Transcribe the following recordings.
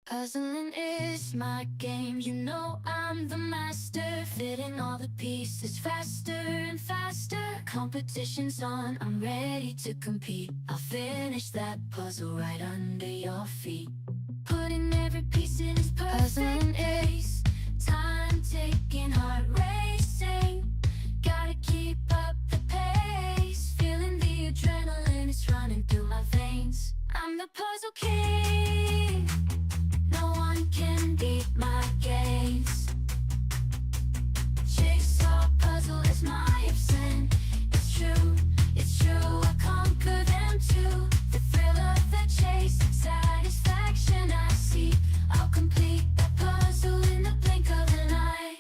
Puzzling is my game, you know I'm the master. Fitting all the pieces faster and faster. Competition's on, I'm ready to compete. I'll finish that puzzle right under your feet. Putting every piece in its perfect place. Time taking, heart racing. Gotta keep up the pace. Feeling the adrenaline, it's running through my veins. I'm the puzzle king. No one can beat my gaze. Jigsaw puzzle is my obsession. It's true, I conquer them too. The thrill of the chase, satisfaction I see. I'll complete that puzzle in the blink of an eye.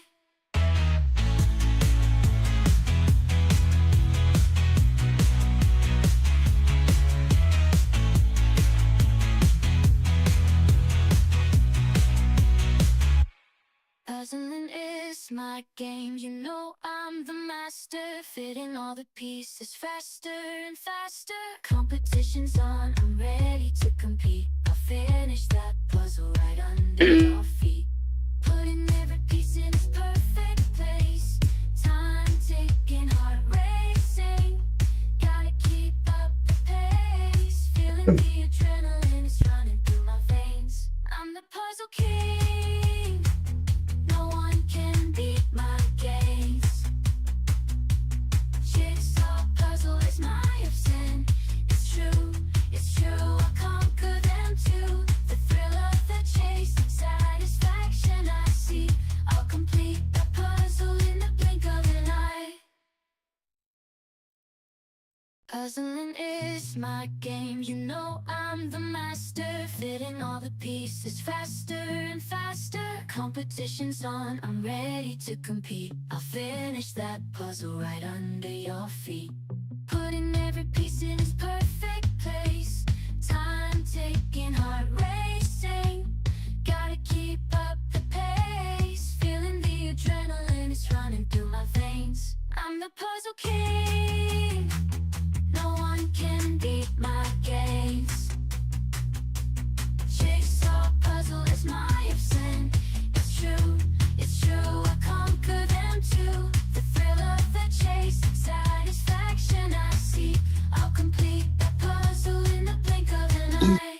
Puzzling is my game, you know I'm the master. Fitting all the pieces faster and faster. Competition's on, I'm ready to compete. I'll finish that puzzle right under your feet. Putting every piece in its perfect place. Time ticking, heart racing. Gotta keep up the pace. Feeling the adrenaline is running through my veins. I'm the puzzle king. No one can beat my gaze. Jigsaw puzzle is my obsession. It's true, I conquer them too. The thrill of the chase, satisfaction I see. I'll complete the puzzle in the blink of an eye. Puzzling is my game, you know I'm the master. Fitting all the pieces faster and faster. Competition's on, I'm ready to compete. I'll finish that puzzle right under your feet. Putting every piece in its perfect place. Time ticking, heart racing. Gotta keep up the pace. Feeling the adrenaline, it's running through my veins. I'm the puzzle king. No one can beat my gaze. Jigsaw puzzle is my obsession. It's true, I conquer them too. The thrill of the chase, satisfaction I see. I'll complete that puzzle in the blink of an eye.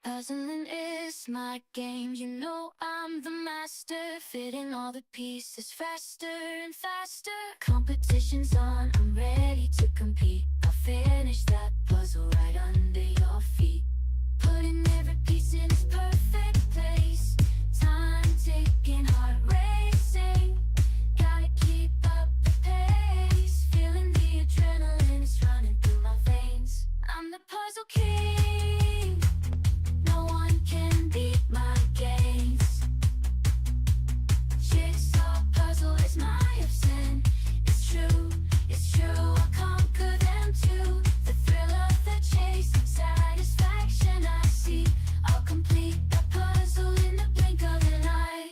Puzzling is my game, you know I'm the master. Fitting all the pieces faster and faster. Competition's on, I'm ready to compete. I'll finish that puzzle right under your feet. Putting every piece in its perfect place. Time ticking, heart racing. Gotta keep up the pace. Feeling the adrenaline is running through my veins. I'm the puzzle king. No one can beat my gaze. Jigsaw puzzle is my obsession. It's true, I conquer them too. The thrill of the chase, satisfaction I see. I'll complete the puzzle in the blink of an eye.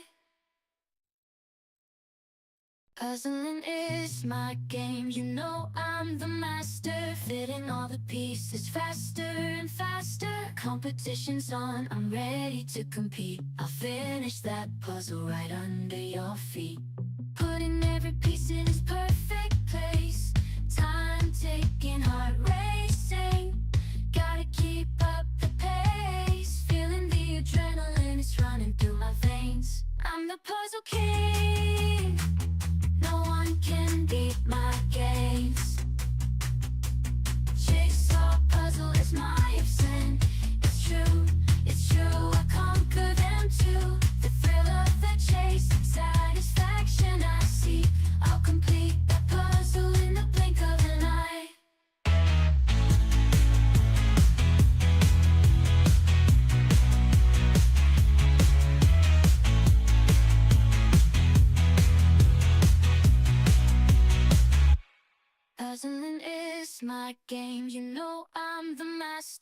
Puzzling is my game, you know I'm the master. Fitting all the pieces faster and faster. Competition's on, I'm ready to compete. I'll finish that puzzle right under your feet. Putting every piece in its perfect place. Time ticking, heart racing. Gotta keep up the pace. Feeling the adrenaline, it's running through my veins. I'm the puzzle king. No one can beat my gaze. Jigsaw puzzle is my obsession. It's true, I conquer them too. The thrill of the chase, satisfaction I see. I'll complete that puzzle in the blink of an eye.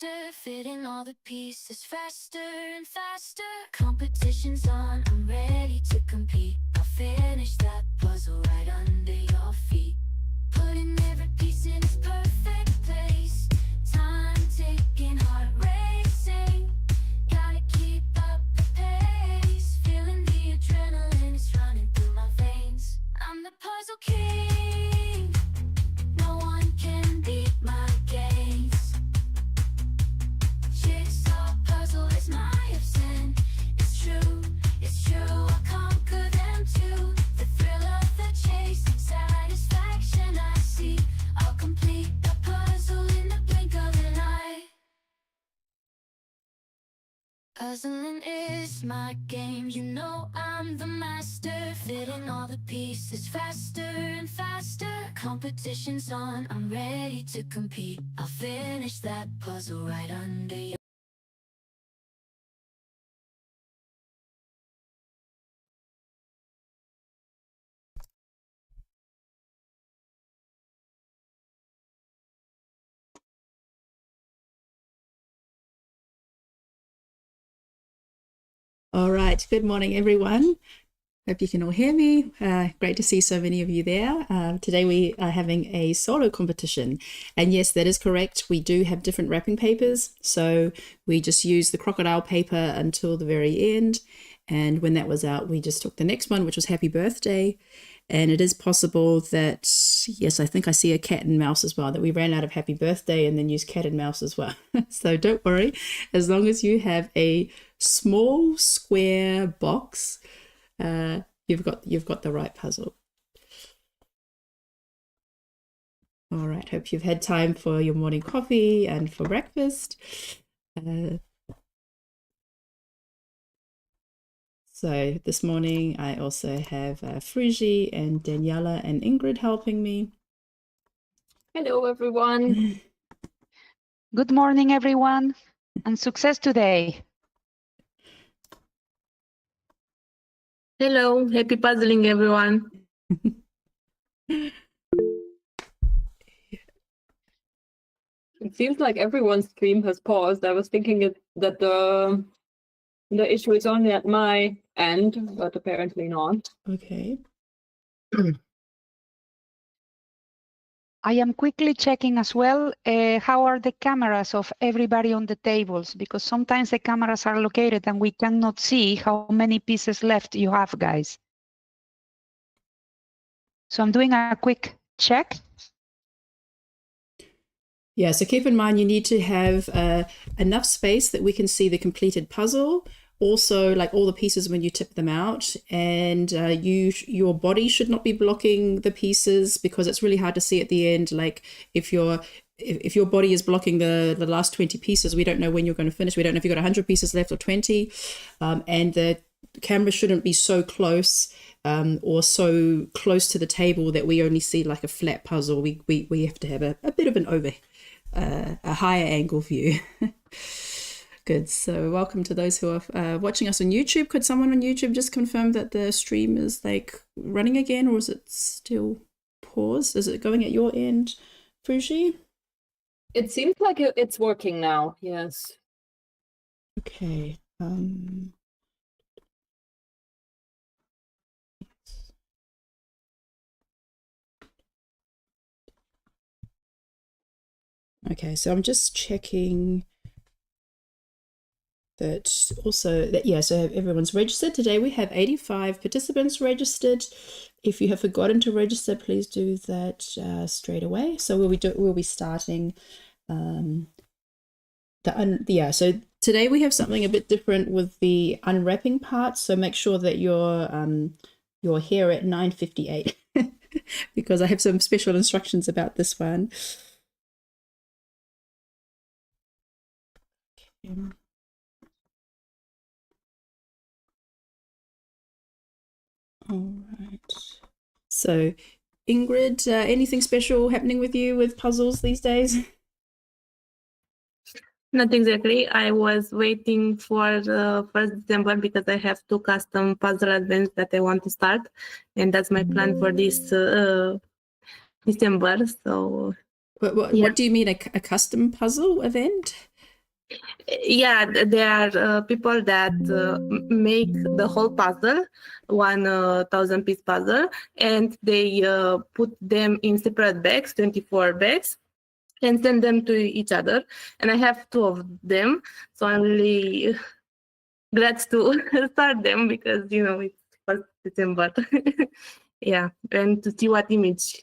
master, fitting all the pieces faster and faster. Competition's on, I'm ready to compete. I'll finish that puzzle right under your feet. Putting every piece in its perfect place. Time ticking, heart racing. Gotta keep up the pace. Feeling the adrenaline is running through my veins. I'm the puzzle king. No one can beat my gaze. Jigsaw puzzle is my obsession. It's true, I'll conquer them too. The thrill of the chase, satisfaction I see. I'll complete the puzzle in the blink of an eye. Puzzling is my game, you know I'm the master. Fitting all the pieces faster and faster. Competition's on, I'm ready to compete. I'll finish that puzzle right under your... All right, good morning, everyone. Hope you can all hear me. Great to see so many of you there. Today we are having a solo competition. And yes, that is correct. We do have different wrapping papers. So we just use the crocodile paper until the very end. And when that was out, we just took the next one, which was Happy Birthday. And it is possible that, yes, I think I see a cat and mouse as well, that we ran out of Happy Birthday and then used cat and mouse as well. So don't worry, as long as you have a small square box, you've got the right puzzle. All right, hope you've had time for your morning coffee and for breakfast. So this morning I also have Fruji and Daniela and Ingrid helping me. Hello, everyone. Good morning, everyone, and success today. Hello, happy puzzling, everyone. It seems like everyone's stream has paused. I was thinking that the issue is only at my end, but apparently not. Okay. I am quickly checking as well how are the cameras of everybody on the tables, because sometimes the cameras are located and we cannot see how many pieces left you have, guys. So I'm doing a quick check. Yeah, so keep in mind you need to have enough space that we can see the completed puzzle. Also, like all the pieces when you tip them out, and your body should not be blocking the pieces because it's really hard to see at the end. Like if your body is blocking the last 20 pieces, we don't know when you're going to finish. We don't know if you've got 100 pieces left or 20, and the camera shouldn't be so close or so close to the table that we only see like a flat puzzle. We have to have a bit of an a higher angle view. Good. So welcome to those who are watching us on YouTube. Could someone on YouTube just confirm that the stream is like running again, or is it still paused? Is it going at your end, Fuji? It seems like it's working now. Yes. Okay. Okay, so I'm just checking that also that, yeah, so everyone's registered. Today we have 85 participants registered. If you have forgotten to register, please do that straight away. So we'll be starting so today we have something a bit different with the unwrapping part, so make sure that you're here at 9:58 because I have some special instructions about this one. Okay. All right. So, Ingrid, anything special happening with you with puzzles these days? Not exactly. I was waiting for the 1st December because I have 2 custom puzzle events that I want to start, and that's my plan for this December. So, What do you mean, a custom puzzle event? Yeah, there are people that make the whole puzzle, 1,000-piece puzzle, and they put them in separate bags, 24 bags, and send them to each other. And I have 2 of them, so I'm really glad to start them because it's 1st December. Yeah, and to see what image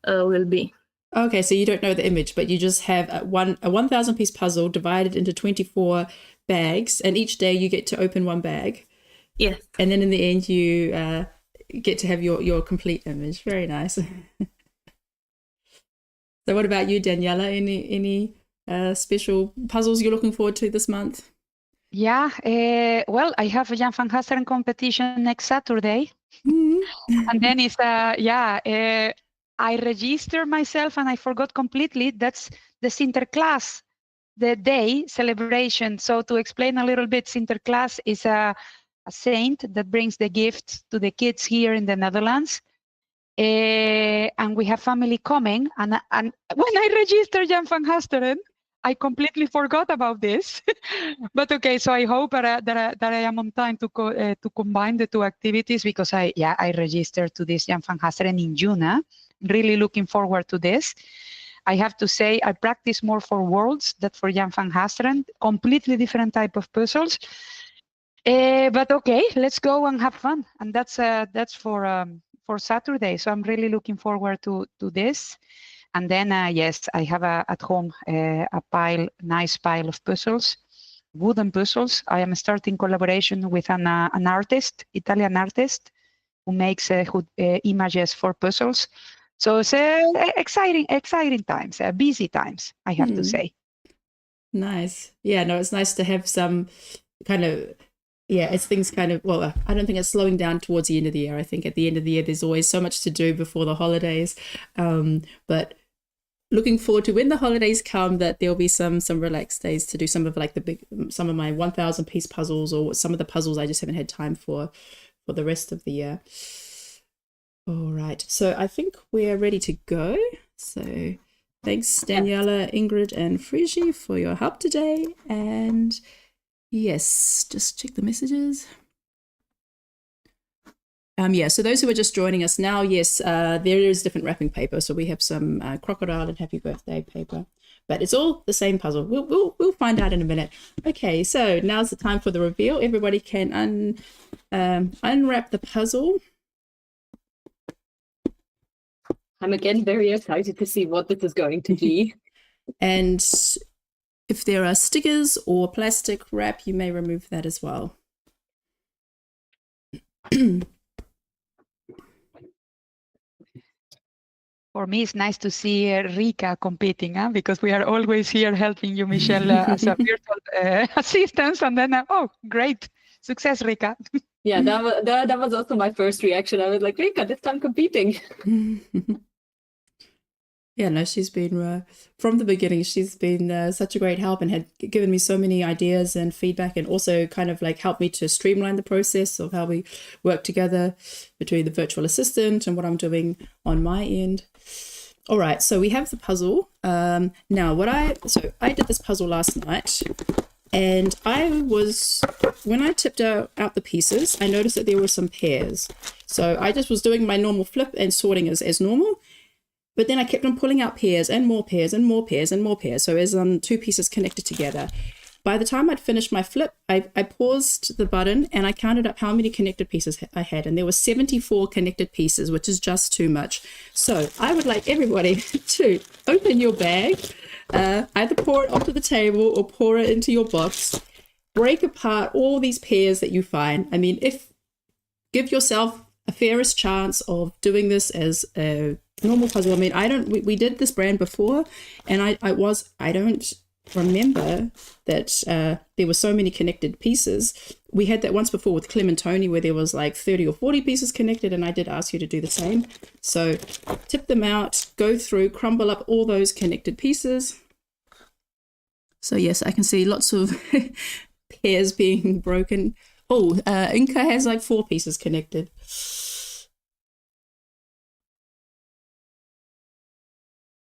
will be. Okay, so you don't know the image, but you just have a 1,000-piece puzzle divided into 24 bags, and each day you get to open one bag. Yes. And then in the end, you get to have your complete image. Very nice. So what about you, Daniela? Any special puzzles you're looking forward to this month? Yeah, well, I have a Jan van Gasteren competition next Saturday. And then it's, I registered myself and I forgot completely. That's the Sinterklaas, the day celebration. So to explain a little bit, Sinterklaas is a saint that brings the gifts to the kids here in the Netherlands. And we have family coming. And when I registered Jan van Gasteren, I completely forgot about this. But okay, so I hope that I am on time to combine the 2 activities, because I registered to this Jan van Gasteren in June. Really looking forward to this. I have to say I practice more for Worlds than for Jan van Gasteren. Completely different type of puzzles. But okay, let's go and have fun. And that's for Saturday. So I'm really looking forward to this. And then, yes, I have at home a nice pile of puzzles, wooden puzzles. I am starting collaboration with an artist, Italian artist, who makes images for puzzles. So it's exciting times, busy times, I have to say. Nice. Yeah, no, it's nice to have some kind of, as things kind of, well, I don't think it's slowing down towards the end of the year. I think at the end of the year, there's always so much to do before the holidays. But looking forward to when the holidays come, that there'll be some relaxed days to do some of some of my 1,000-piece puzzles, or some of the puzzles I just haven't had time for the rest of the year. All right, so I think we're ready to go. So thanks, Daniela, Ingrid, and Frigi for your help today. And yes, just check the messages. So those who are just joining us now, yes, there is different wrapping paper. So we have some crocodile and happy birthday paper, but it's all the same puzzle. We'll find out in a minute. Okay, so now's the time for the reveal. Everybody can unwrap the puzzle. I'm again very excited to see what this is going to be. And if there are stickers or plastic wrap, you may remove that as well. For me, it's nice to see Rika competing, because we are always here helping you, Michelle, as a virtual assistant. And then, great. Success, Rika. Yeah, that was also my first reaction. I was like, Rika, this time competing. Yeah, no, she's been, from the beginning, she's been such a great help and had given me so many ideas and feedback, and also kind of like helped me to streamline the process of how we work together between the virtual assistant and what I'm doing on my end. All right, so we have the puzzle. Now, I did this puzzle last night, and when I tipped out the pieces, I noticed that there were some pairs. So I just was doing my normal flip and sorting as normal. But then I kept on pulling out pairs and more pairs and more pairs and more pairs. So as 2 pieces connected together. By the time I'd finished my flip, I paused the button and I counted up how many connected pieces I had. And there were 74 connected pieces, which is just too much. So I would like everybody to open your bag, either pour it onto the table or pour it into your box. Break apart all these pairs that you find. I mean, give yourself a fairest chance of doing this as a normal puzzle. I mean, we did this brand before, and I don't remember that there were so many connected pieces. We had that once before with Clem and Tony, where there was like 30 or 40 pieces connected, and I did ask you to do the same. So tip them out, go through, crumble up all those connected pieces. So yes, I can see lots of pairs being broken. Oh, Inca has like 4 pieces connected.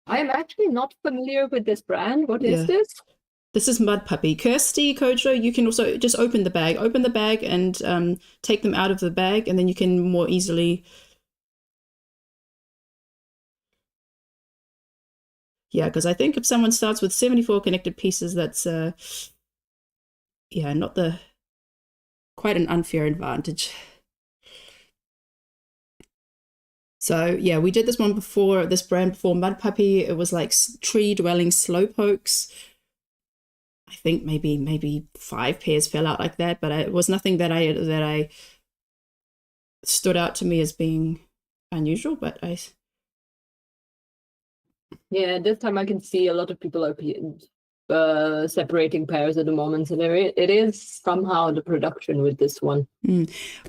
I am actually not familiar with this brand. What is this? This is Mudpuppy. Kirsty, Kojo, you can also just open the bag. Open the bag and take them out of the bag, and then you can more easily... Yeah, because I think if someone starts with 74 connected pieces, that's, yeah, not the... quite an unfair advantage. So yeah, we did this one before, this brand before Mudpuppy. It was like tree-dwelling slowpokes. I think maybe 5 pairs fell out like that, but it was nothing that I stood out to me as being unusual. But Yeah, this time I can see a lot of people are separating pairs at the moment. So it is somehow the production with this one.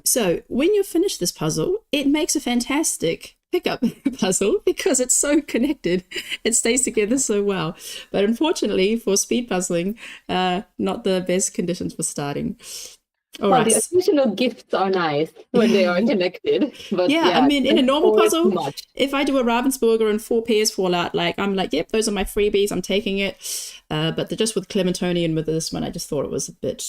So when you finish this puzzle, it makes a fantastic pickup puzzle because it's so connected. It stays together so well. But unfortunately for speed puzzling, not the best conditions for starting. All Well, right. the occasional gifts are nice when they are connected. But Yeah, I mean, in a normal always too puzzle, much. if I do a Ravensburger and 4 pairs fall out, like I'm like, yep, those are my freebies, I'm taking it. But just with Clementoni and with this one, I just thought it was a bit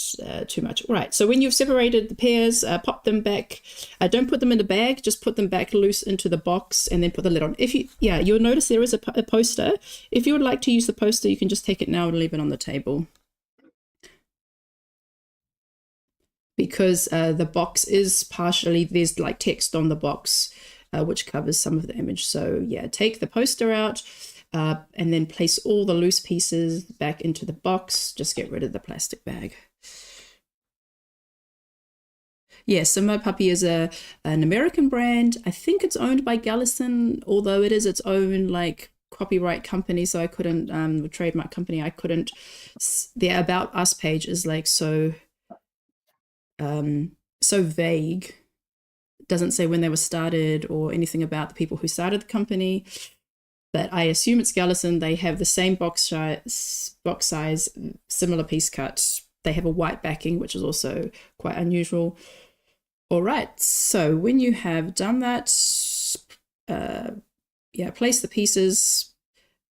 too much. All right, so when you've separated the pairs, pop them back. Don't put them in the bag, just put them back loose into the box and then put the lid on. You'll notice there is a poster. If you would like to use the poster, you can just take it now and leave it on the table. Because the box is partially, there's like text on the box which covers some of the image. So yeah, take the poster out and then place all the loose pieces back into the box. Just get rid of the plastic bag. Yeah, so Mudpuppy is an American brand. I think it's owned by Gallison, although it is its own like copyright company, so I couldn't, trademark company, I couldn't, the About Us page is like so vague. It doesn't say when they were started or anything about the people who started the company, but I assume it's Gallison. They have the same box size, similar piece cut. They have a white backing, which is also quite unusual. All right, so when you have done that, place the pieces,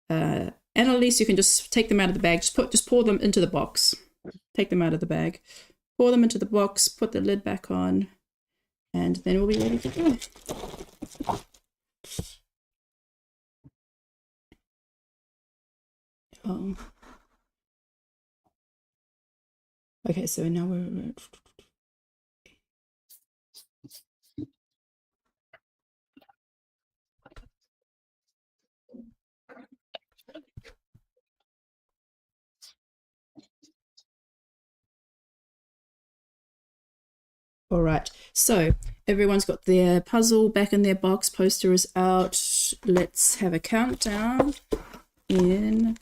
and at least you can just take them out of the bag. Just pour them into the box. Take them out of the bag. Pour them into the box, put the lid back on, and then we'll be ready to go. Oh. Okay, so now we're... All right, so everyone's got their puzzle back in their box, poster is out. Let's have a countdown in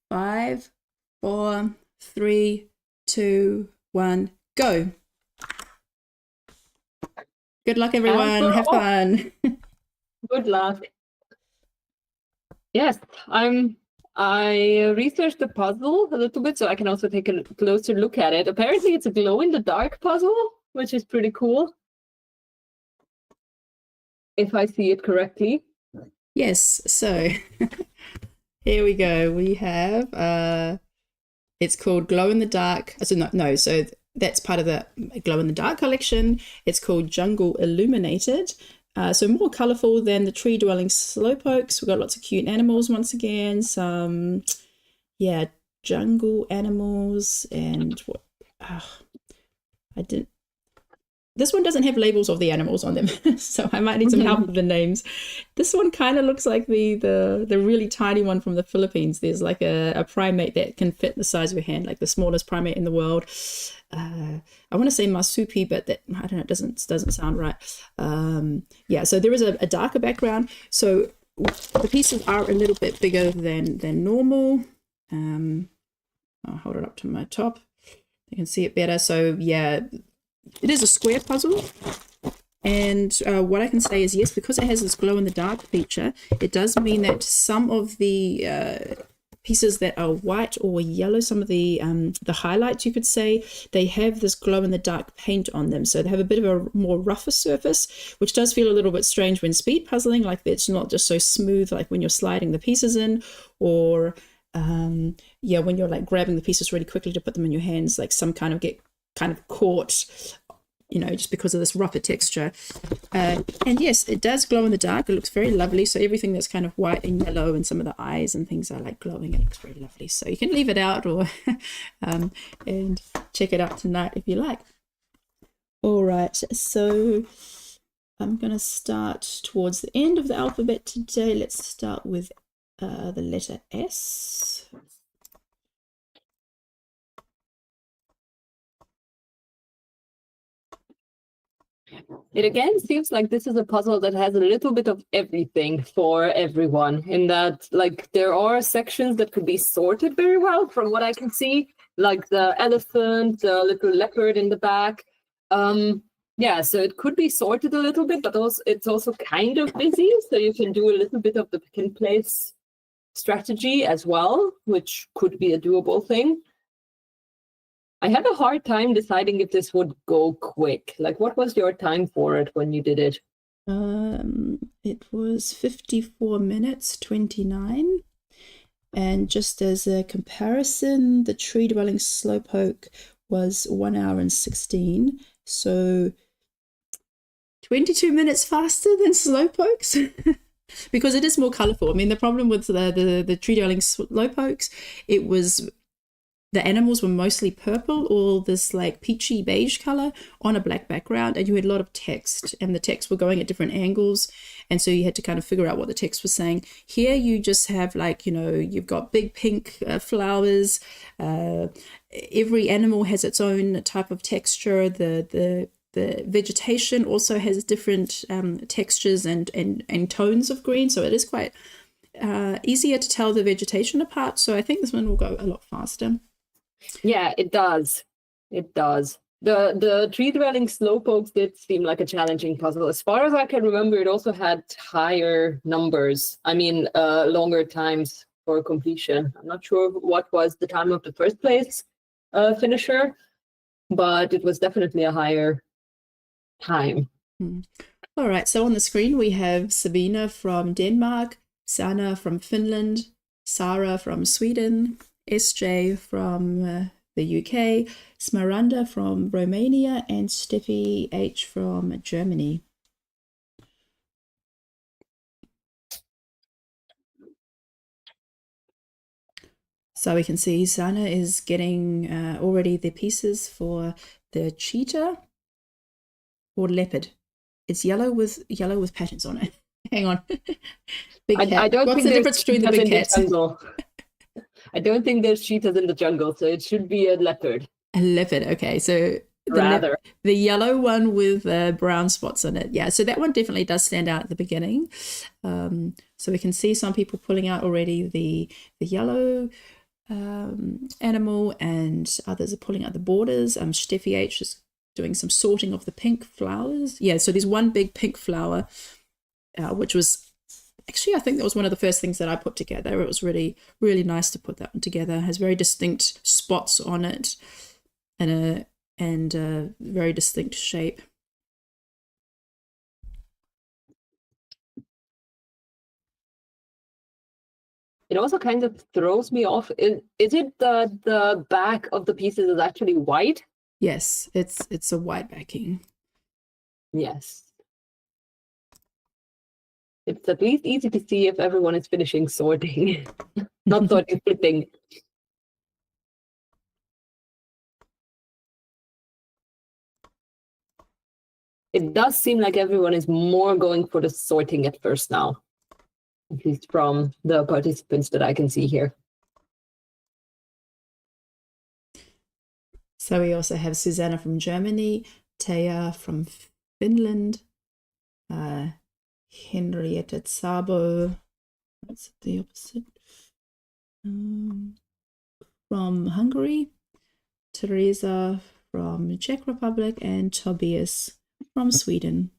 5, 4, 3, 2, 1, go. Good luck, everyone. Have fun. Good luck. Yes, I researched the puzzle a little bit, so I can also take a closer look at it. Apparently, it's a glow-in-the-dark puzzle, which is pretty cool, if I see it correctly. Yes, so here we go. We have, it's called Glow in the Dark. So that's part of the Glow in the Dark collection. It's called Jungle Illuminated. So more colorful than the tree dwelling slowpokes. We've got lots of cute animals once again. Some, jungle animals and what? This one doesn't have labels of the animals on them, so I might need some help with the names. This one kind of looks like the really tiny one from the Philippines. There's like a primate that can fit the size of your hand, like the smallest primate in the world. I want to say marsupi, but that, I don't know, it doesn't sound right. So there is a darker background. So the pieces are a little bit bigger than normal. I'll hold it up to my top. You can see it better. So yeah, it is a square puzzle. And what I can say is, yes, because it has this glow in the dark feature, it does mean that some of the pieces that are white or yellow, some of the highlights, you could say, they have this glow in the dark paint on them. So they have a bit of a more rougher surface, which does feel a little bit strange when speed puzzling, like it's not just so smooth like when you're sliding the pieces in, or yeah, when you're like grabbing the pieces really quickly to put them in your hands, like some kind of get kind of caught, just because of this rougher texture. And yes, it does glow in the dark. It looks very lovely. So everything that's kind of white and yellow and some of the eyes and things are like glowing. It looks very lovely. So you can leave it out or and check it out tonight if you like. All right, so I'm going to start towards the end of the alphabet today. Let's start with the letter S. It again seems like this is a puzzle that has a little bit of everything for everyone, in that like there are sections that could be sorted very well from what I can see, like the elephant, the little leopard in the back. Yeah, so it could be sorted a little bit, but also it's also kind of busy, so you can do a little bit of the pick and place strategy as well, which could be a doable thing. I had a hard time deciding if this would go quick. Like, what was your time for it when you did it? It was 54 minutes 29. And just as a comparison, the tree dwelling slowpoke was 1 hour and 16. So 22 minutes faster than slowpokes. Because it is more colorful. I mean, the problem with the tree dwelling slowpokes, it was the animals were mostly purple or this like peachy beige color on a black background, and you had a lot of text, and the text were going at different angles, and so you had to kind of figure out what the text was saying. Here you just have like, you've got big pink flowers. Every animal has its own type of texture. The vegetation also has different textures and tones of green, so it is quite easier to tell the vegetation apart. So I think this one will go a lot faster. Yeah, it does. It does. The tree dwelling slowpokes did seem like a challenging puzzle. As far as I can remember, it also had higher numbers. I mean, longer times for completion. I'm not sure what was the time of the first place finisher, but it was definitely a higher time. All right, so on the screen we have Sabina from Denmark, Sana from Finland, Sarah from Sweden, SJ from the UK, Smaranda from Romania, and Steffi H from Germany. So we can see Sana is getting already the pieces for the cheetah or leopard. It's yellow with patterns on it. Hang on. Big cat. I don't What's think the difference between the big cats? I don't think there's cheetahs in the jungle, so it should be a leopard. A leopard, okay. So the yellow one with brown spots on it. Yeah, so that one definitely does stand out at the beginning. So we can see some people pulling out already the yellow animal, and others are pulling out the borders. Steffi H is doing some sorting of the pink flowers. Yeah, so there's one big pink flower, which was actually, I think that was one of the first things that I put together. It was really, really nice to put that one together. It has very distinct spots on it and a very distinct shape. It also kind of throws me off. Is it the back of the pieces is actually white? Yes, it's a white backing. Yes. It's at least easy to see if everyone is finishing sorting, not sorting, flipping. It does seem like everyone is more going for the sorting at first now, at least from the participants that I can see here. So we also have Susanna from Germany, Taya from Finland, Henrietta Szabo, that's the opposite, from Hungary, Teresa from Czech Republic, and Tobias from Sweden.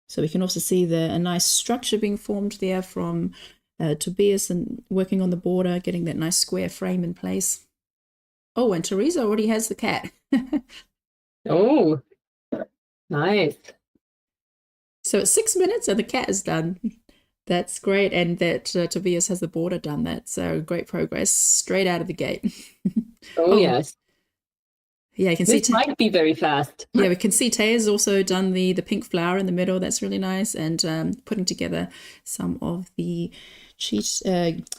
So we can also see a nice structure being formed there from Tobias and working on the border, getting that nice square frame in place. Oh, and Teresa already has the cat. Oh, nice. So it's 6 minutes and the cat is done. That's great, and that Tobias has the border done that, so great progress straight out of the gate. Oh, yes. Yeah, you can see This might be very fast. yeah, we can see Taya's also done the pink flower in the middle. That's really nice, and putting together some of the cheat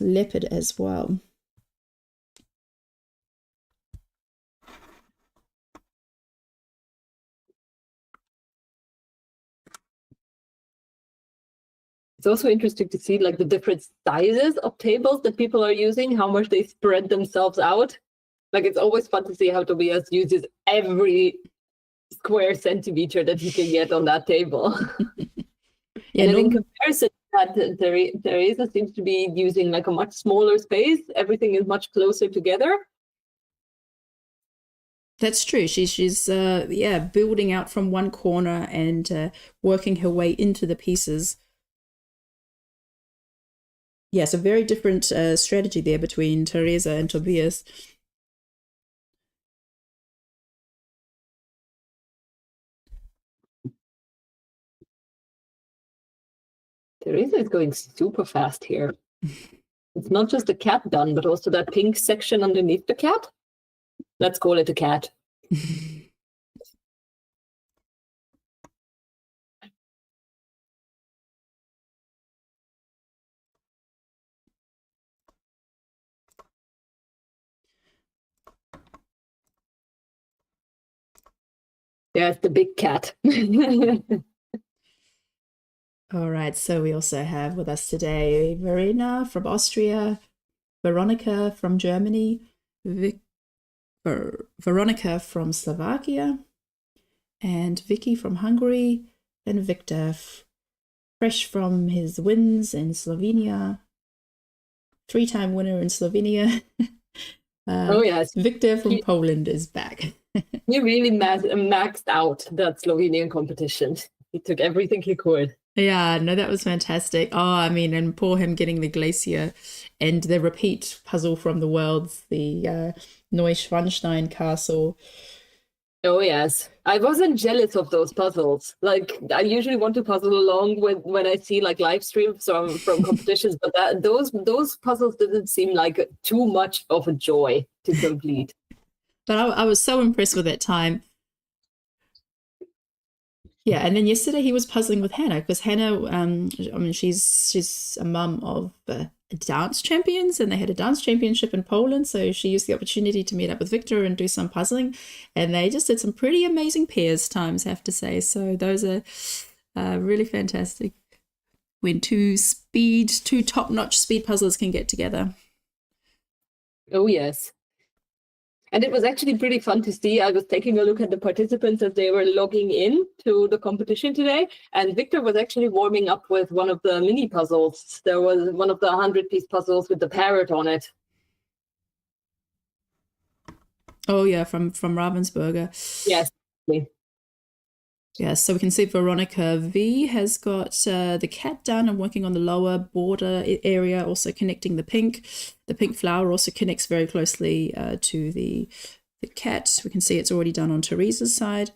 leopard as well. It's also interesting to see like the different sizes of tables that people are using, how much they spread themselves out. Like it's always fun to see how Tobias uses every square centimeter that he can get on that table. Yeah, and then in comparison, that Teresa seems to be using like a much smaller space. Everything is much closer together. that's true. She's yeah, building out from one corner and working her way into the pieces. Yes, a very different strategy there between Teresa and Tobias. Teresa is going super fast here. It's not just the cat done, but also that pink section underneath the cat. Let's call it a cat. There's the big cat. All right, so we also have with us today Verena from Austria, Veronica from Germany, Veronica from Slovakia, and Vicky from Hungary, and Victor, fresh from his wins in Slovenia, three-time winner in Slovenia. Oh, yes. Victor from Poland is back. He really maxed out that Slovenian competition. He took everything he could. Yeah, no, that was fantastic. Oh, I mean, and poor him getting the glacier and the repeat puzzle from the Worlds, the Neuschwanstein Castle. Oh, yes. I wasn't jealous of those puzzles. Like, I usually want to puzzle along with when I see like live streams from competitions, but those puzzles didn't seem like too much of a joy to complete. But I was so impressed with that time. Yeah, and then yesterday he was puzzling with Hannah because Hannah, I mean, she's a mum of dance champions, and they had a dance championship in Poland. So she used the opportunity to meet up with Victor and do some puzzling, and they just did some pretty amazing pairs times, I have to say. So those are really fantastic when two top-notch speed puzzlers can get together. Oh, yes. And it was actually pretty fun to see. I was taking a look at the participants as they were logging in to the competition today. And Victor was actually warming up with one of the mini puzzles. There was one of the 100-piece puzzles with the parrot on it. Oh, yeah, from Ravensburger. Yes. Yeah, so we can see Veronica V has got the cat done and working on the lower border area, also connecting the pink. The pink flower also connects very closely to the cat. We can see it's already done on Teresa's side.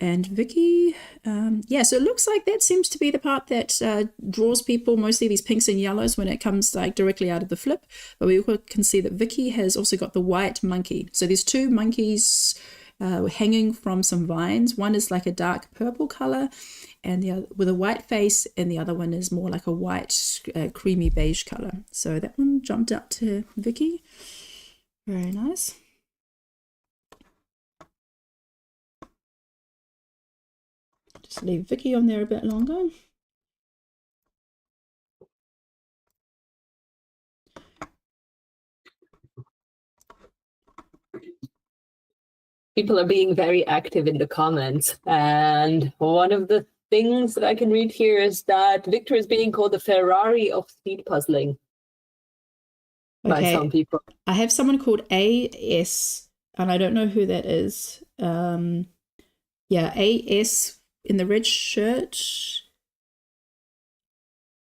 And Vicky, yeah, so it looks like that seems to be the part that draws people, mostly these pinks and yellows when it comes like directly out of the flip. But we can see that Vicky has also got the white monkey. So there's two monkeys hanging from some vines. One is like a dark purple color and the other with a white face, and the other one is more like a white creamy beige color. So that one jumped up to Vicky. Very nice. Just leave Vicky on there a bit longer. People are being very active in the comments. And one of the things that I can read here is that Victor is being called the Ferrari of speed puzzling by some people. I have someone called AS, and I don't know who that is. Yeah, AS in the red shirt.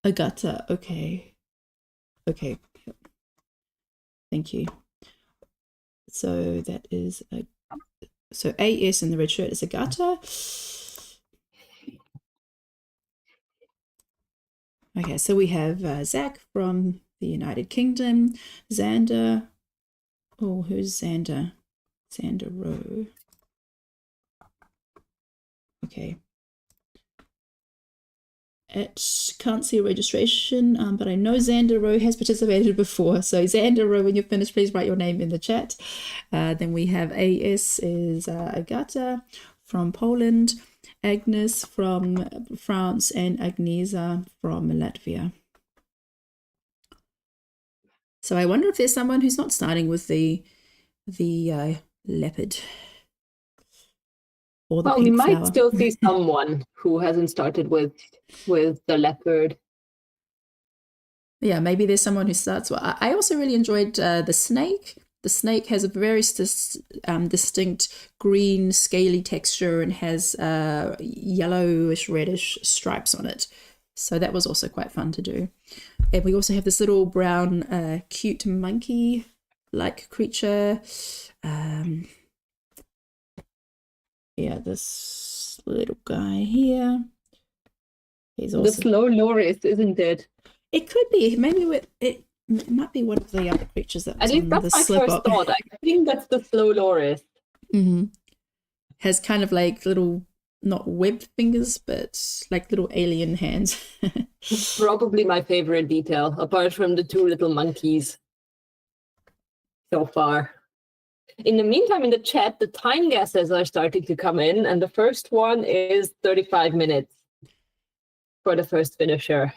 Agata, okay. Okay. Thank you. So that is so AS in the red shirt is Agata. Okay, so we have Zach from the United Kingdom, Xander. Oh, who's Xander? Xander Rowe. Okay. Can't see a registration, but I know Xander Rowe has participated before. So Xander Rowe, when you're finished, please write your name in the chat. Then we have AS is Agata from Poland, Agnes from France, and Agnesa from Latvia. So I wonder if there's someone who's not starting with the leopard. Or the Well, we pink might flower. still see someone who hasn't started with the leopard. Yeah, maybe there's someone who starts. Well, I also really enjoyed the snake. The snake has a very distinct green scaly texture and has yellowish reddish stripes on it. So that was also quite fun to do. And we also have this little brown cute monkey-like creature. Yeah, this little guy here. He's also The slow loris, isn't it? It could be. Maybe it might be one of the other creatures that was At least on the that's my slip first up. thought. I think that's the slow loris. Mm-hmm. Has kind of like little, not webbed fingers, but like little alien hands. Probably my favorite detail, apart from the two little monkeys so far. In the meantime, in the chat, the time guesses are starting to come in, and the first one is 35 minutes for the first finisher.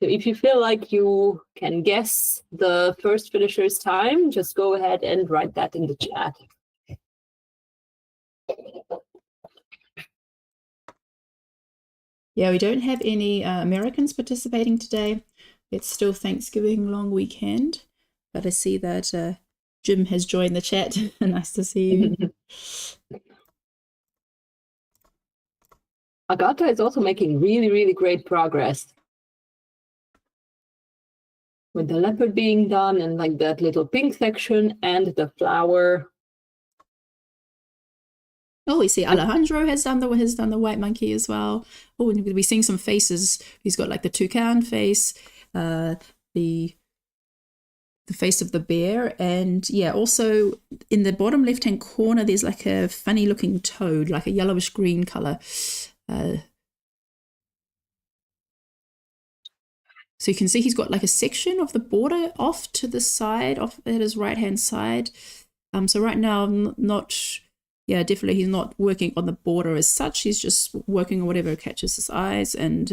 So if you feel like you can guess the first finisher's time, just go ahead and write that in the chat. Yeah, we don't have any Americans participating today. It's still Thanksgiving long weekend, but I see that Jim has joined the chat. Nice to see you. Agata is also making really, really great progress with the leopard being done and like that little pink section and the flower. Oh, we see Alejandro has done the white monkey as well. Oh, and we're seeing some faces. He's got like the toucan face, the face of the bear, and yeah, also in the bottom left-hand corner, there's like a funny-looking toad, like a yellowish green color. So you can see he's got like a section of the border off to the side, off at his right-hand side. So right now, definitely he's not working on the border as such. He's just working on whatever catches his eyes, and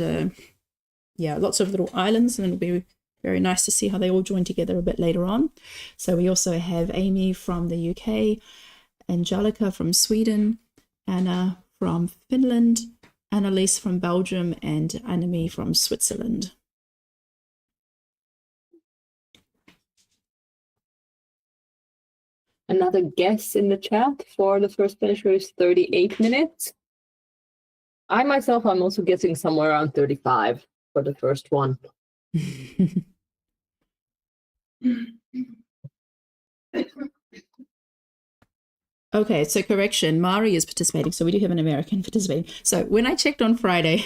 lots of little islands, and it'll be very nice to see how they all join together a bit later on. So we also have Amy from the UK, Angelica from Sweden, Anna from Finland, Annalise from Belgium, and Annemie from Switzerland. Another guess in the chat for the first finisher is 38 minutes. I myself, I'm also guessing somewhere around 35 for the first one. Okay, so correction, Mari is participating, so we do have an American participating. So when I checked on Friday,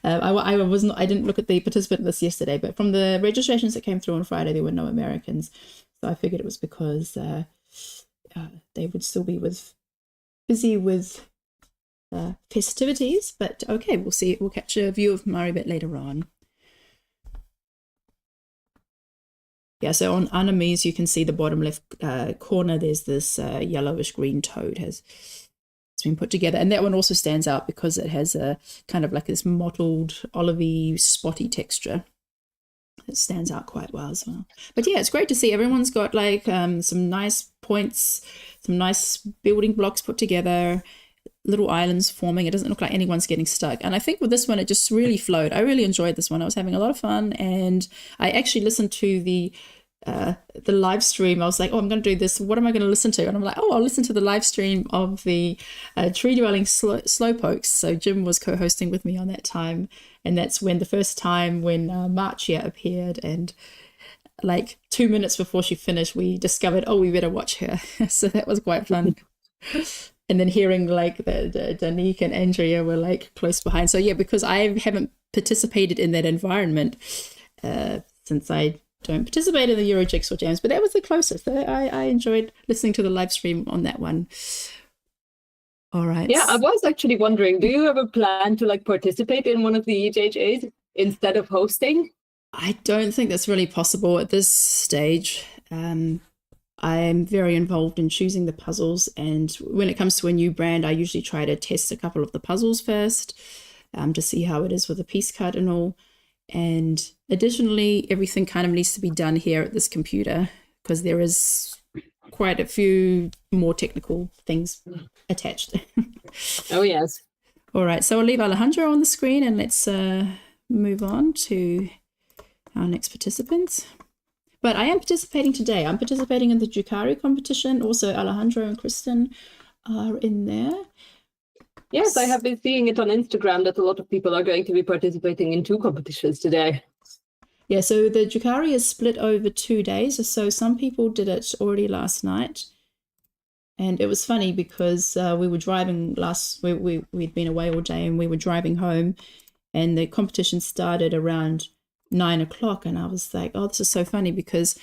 I didn't look at the participant list yesterday, but from the registrations that came through on Friday, there were no Americans. So I figured it was because they would still be busy with festivities. But okay, we'll see. We'll catch a view of Mari a bit later on. Yeah, so on Annemie's, you can see the bottom left corner, there's this yellowish green toad it's been put together. And that one also stands out because it has a kind of like this mottled, olivey, spotty texture. It stands out quite well as well. But yeah, it's great to see everyone's got like some nice points, some nice building blocks put together, little islands forming. It doesn't look like anyone's getting stuck. And I think with this one, it just really flowed. I really enjoyed this one. I was having a lot of fun, and I actually listened to the live stream. I was like, oh, I'm going to do this. What am I going to listen to? And I'm like, oh, I'll listen to the live stream of the tree dwelling slowpokes. So Jim was co-hosting with me on that time. And that's when the first time when Marcia appeared, and like 2 minutes before she finished, we discovered, oh, we better watch her. So that was quite fun. And then hearing like the Danique and Andrea were like close behind. So yeah, because I haven't participated in that environment since I don't participate in the Euro Jigsaw Jams, but that was the closest. I enjoyed listening to the live stream on that one. All right. Yeah, I was actually wondering, do you ever plan to like participate in one of the EJJs instead of hosting? I don't think that's really possible at this stage. I'm very involved in choosing the puzzles, and when it comes to a new brand, I usually try to test a couple of the puzzles first to see how it is with the piece cut and all. And additionally, everything kind of needs to be done here at this computer because there is quite a few more technical things attached. Oh, yes. All right, so I'll leave Alejandro on the screen and let's move on to our next participants. But I am participating today. I'm participating in the Jukari competition. Also, Alejandro and Kristen are in there. Yes, I have been seeing it on Instagram that a lot of people are going to be participating in 2 competitions today. Yeah, so the Jukari is split over 2 days. So some people did it already last night. And it was funny because we were driving we'd been away all day and we were driving home and the competition started around 9 o'clock. And I was like, oh, this is so funny because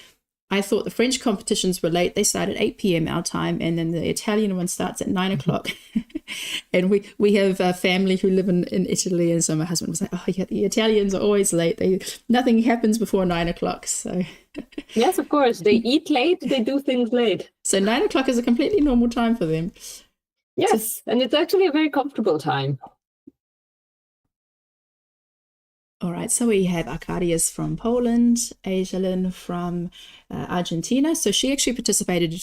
I thought the French competitions were late. They start at 8 p.m. our time, and then the Italian one starts at 9 o'clock. And we have a family who live in Italy, and so my husband was like, oh yeah, the Italians are always late. Nothing happens before 9 o'clock. So yes, of course. They eat late, they do things late. So 9 o'clock is a completely normal time for them. Yes, and it's actually a very comfortable time. All right, so we have Arkadius from Poland, Ajalin from Argentina. So she actually participated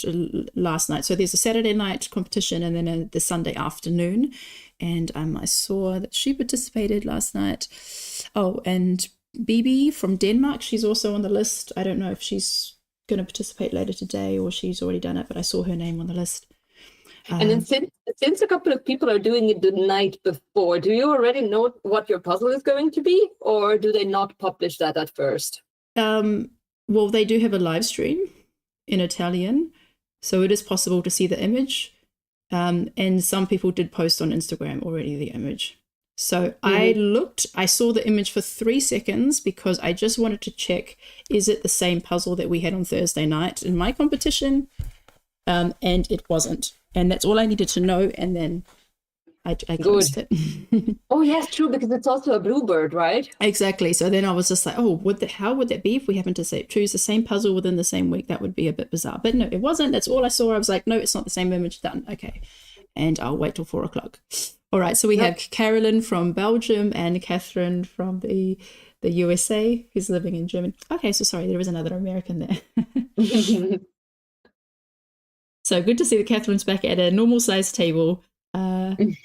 last night. So there's a Saturday night competition and then the Sunday afternoon. And I saw that she participated last night. Oh, and Bibi from Denmark, she's also on the list. I don't know if she's going to participate later today or she's already done it, but I saw her name on the list. And then since a couple of people are doing it the night before, do you already know what your puzzle is going to be, or do they not publish that at first? Well, they do have a live stream in Italian, so it is possible to see the image. And some people did post on Instagram already the image. So I saw the image for 3 seconds because I just wanted to check, is it the same puzzle that we had on Thursday night in my competition? And it wasn't. And that's all I needed to know. And then I closed it. Oh, yes, true, because it's also a bluebird, right? Exactly. So then I was just like, oh, how would that be if we happen to choose the same puzzle within the same week? That would be a bit bizarre. But no, it wasn't. That's all I saw. I was like, no, it's not the same image. Done. Okay. And I'll wait till 4 o'clock. All right. So we have Carolyn from Belgium and Catherine from the USA who's living in Germany. Okay. So sorry, there is another American there. So good to see that Catherine's back at a normal sized table.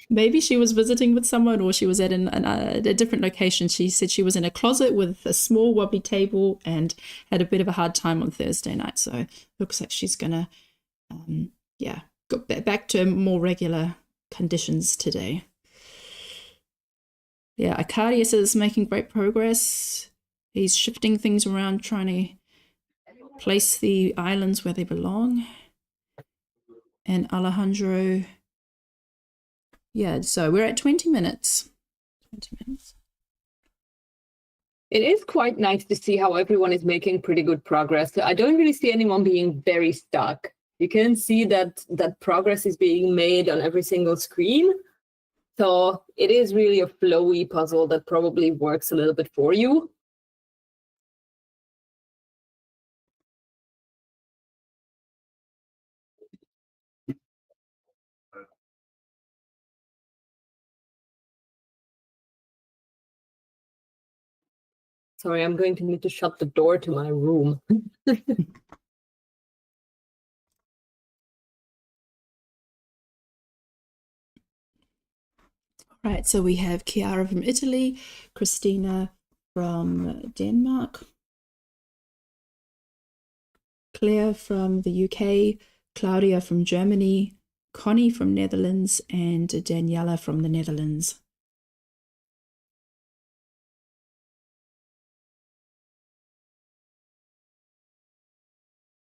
Maybe she was visiting with someone or she was at a different location. She said she was in a closet with a small wobbly table and had a bit of a hard time on Thursday night. So looks like she's going to, go back to more regular conditions today. Yeah, Arkadius is making great progress. He's shifting things around, trying to place the islands where they belong. And Alejandro, so we're at 20 minutes. 20 minutes. It is quite nice to see how everyone is making pretty good progress. I don't really see anyone being very stuck. You can see that progress is being made on every single screen. So it is really a flowy puzzle that probably works a little bit for you. Sorry, I'm going to need to shut the door to my room. Right, so we have Chiara from Italy, Christina from Denmark, Claire from the UK, Claudia from Germany, Connie from Netherlands, and Daniela from the Netherlands.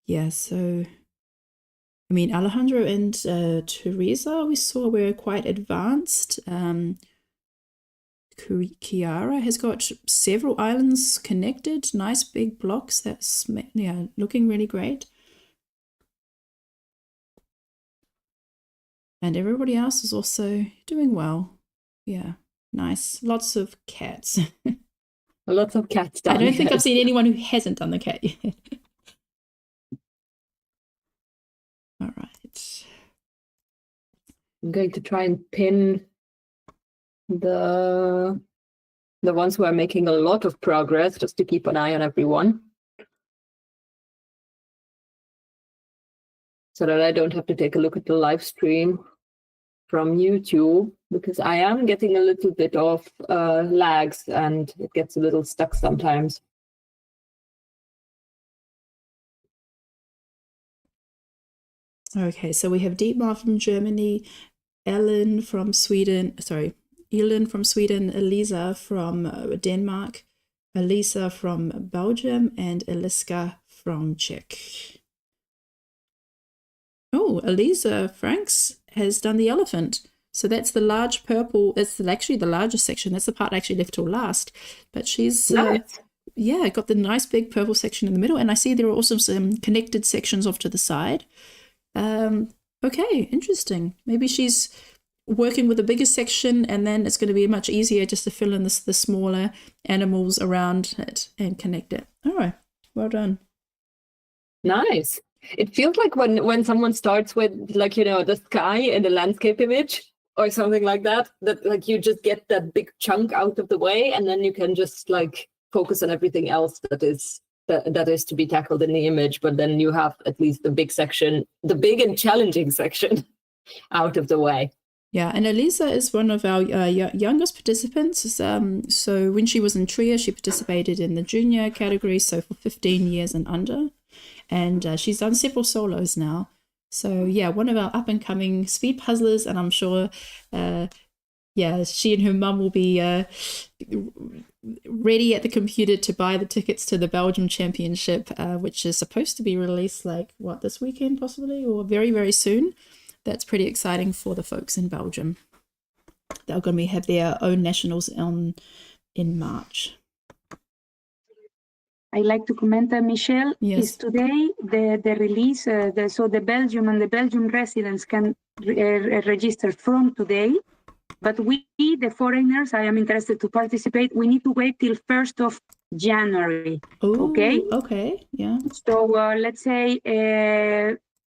Yeah, so, I mean, Alejandro and Teresa, we saw were quite advanced. Kiara has got several islands connected, nice big blocks. That's, yeah, looking really great. And everybody else is also doing well. Yeah, nice. Lots of cats. Lots of cats down I don't think here. I've seen anyone who hasn't done the cat yet. All right. I'm going to try and pin the ones who are making a lot of progress, just to keep an eye on everyone, so that I don't have to take a look at the live stream from YouTube, because I am getting a little bit of lags and it gets a little stuck sometimes. Okay, so we have Dietmar from Germany, Elin from Sweden, Elisa from Denmark, Elisa from Belgium, and Eliska from Czech. Oh, Elisa Franks has done the elephant. So that's the large purple, it's actually the largest section. That's the part I actually left till last. But she's, Nice. yeah, got the nice big purple section in the middle. And I see there are also some connected sections off to the side. Okay, interesting. Maybe she's working with a bigger section, and then it's going to be much easier just to fill in the smaller animals around it and connect it. All right, well done. Nice. It feels like when someone starts with, like, you know, the sky and the landscape image or something like that, that like you just get that big chunk out of the way, and then you can just like focus on everything else that is to be tackled in the image. But then you have at least the big section, the big and challenging section out of the way. Yeah, and Elisa is one of our youngest participants. So when she was in Trier, she participated in the junior category, so for 15 years and under. And she's done several solos now. So yeah, one of our up-and-coming speed puzzlers, and I'm sure, yeah, she and her mum will be ready at the computer to buy the tickets to the Belgium Championship, which is supposed to be released like, what, this weekend possibly, or very, very soon. That's pretty exciting for the folks in Belgium. They're going to have their own nationals in March. I like to comment, Michelle, Yes. is today the release, so the Belgium and the Belgium residents can register from today, but we, the foreigners, I am interested to participate, we need to wait till 1st of January, Oh, okay? Okay, yeah. So let's say,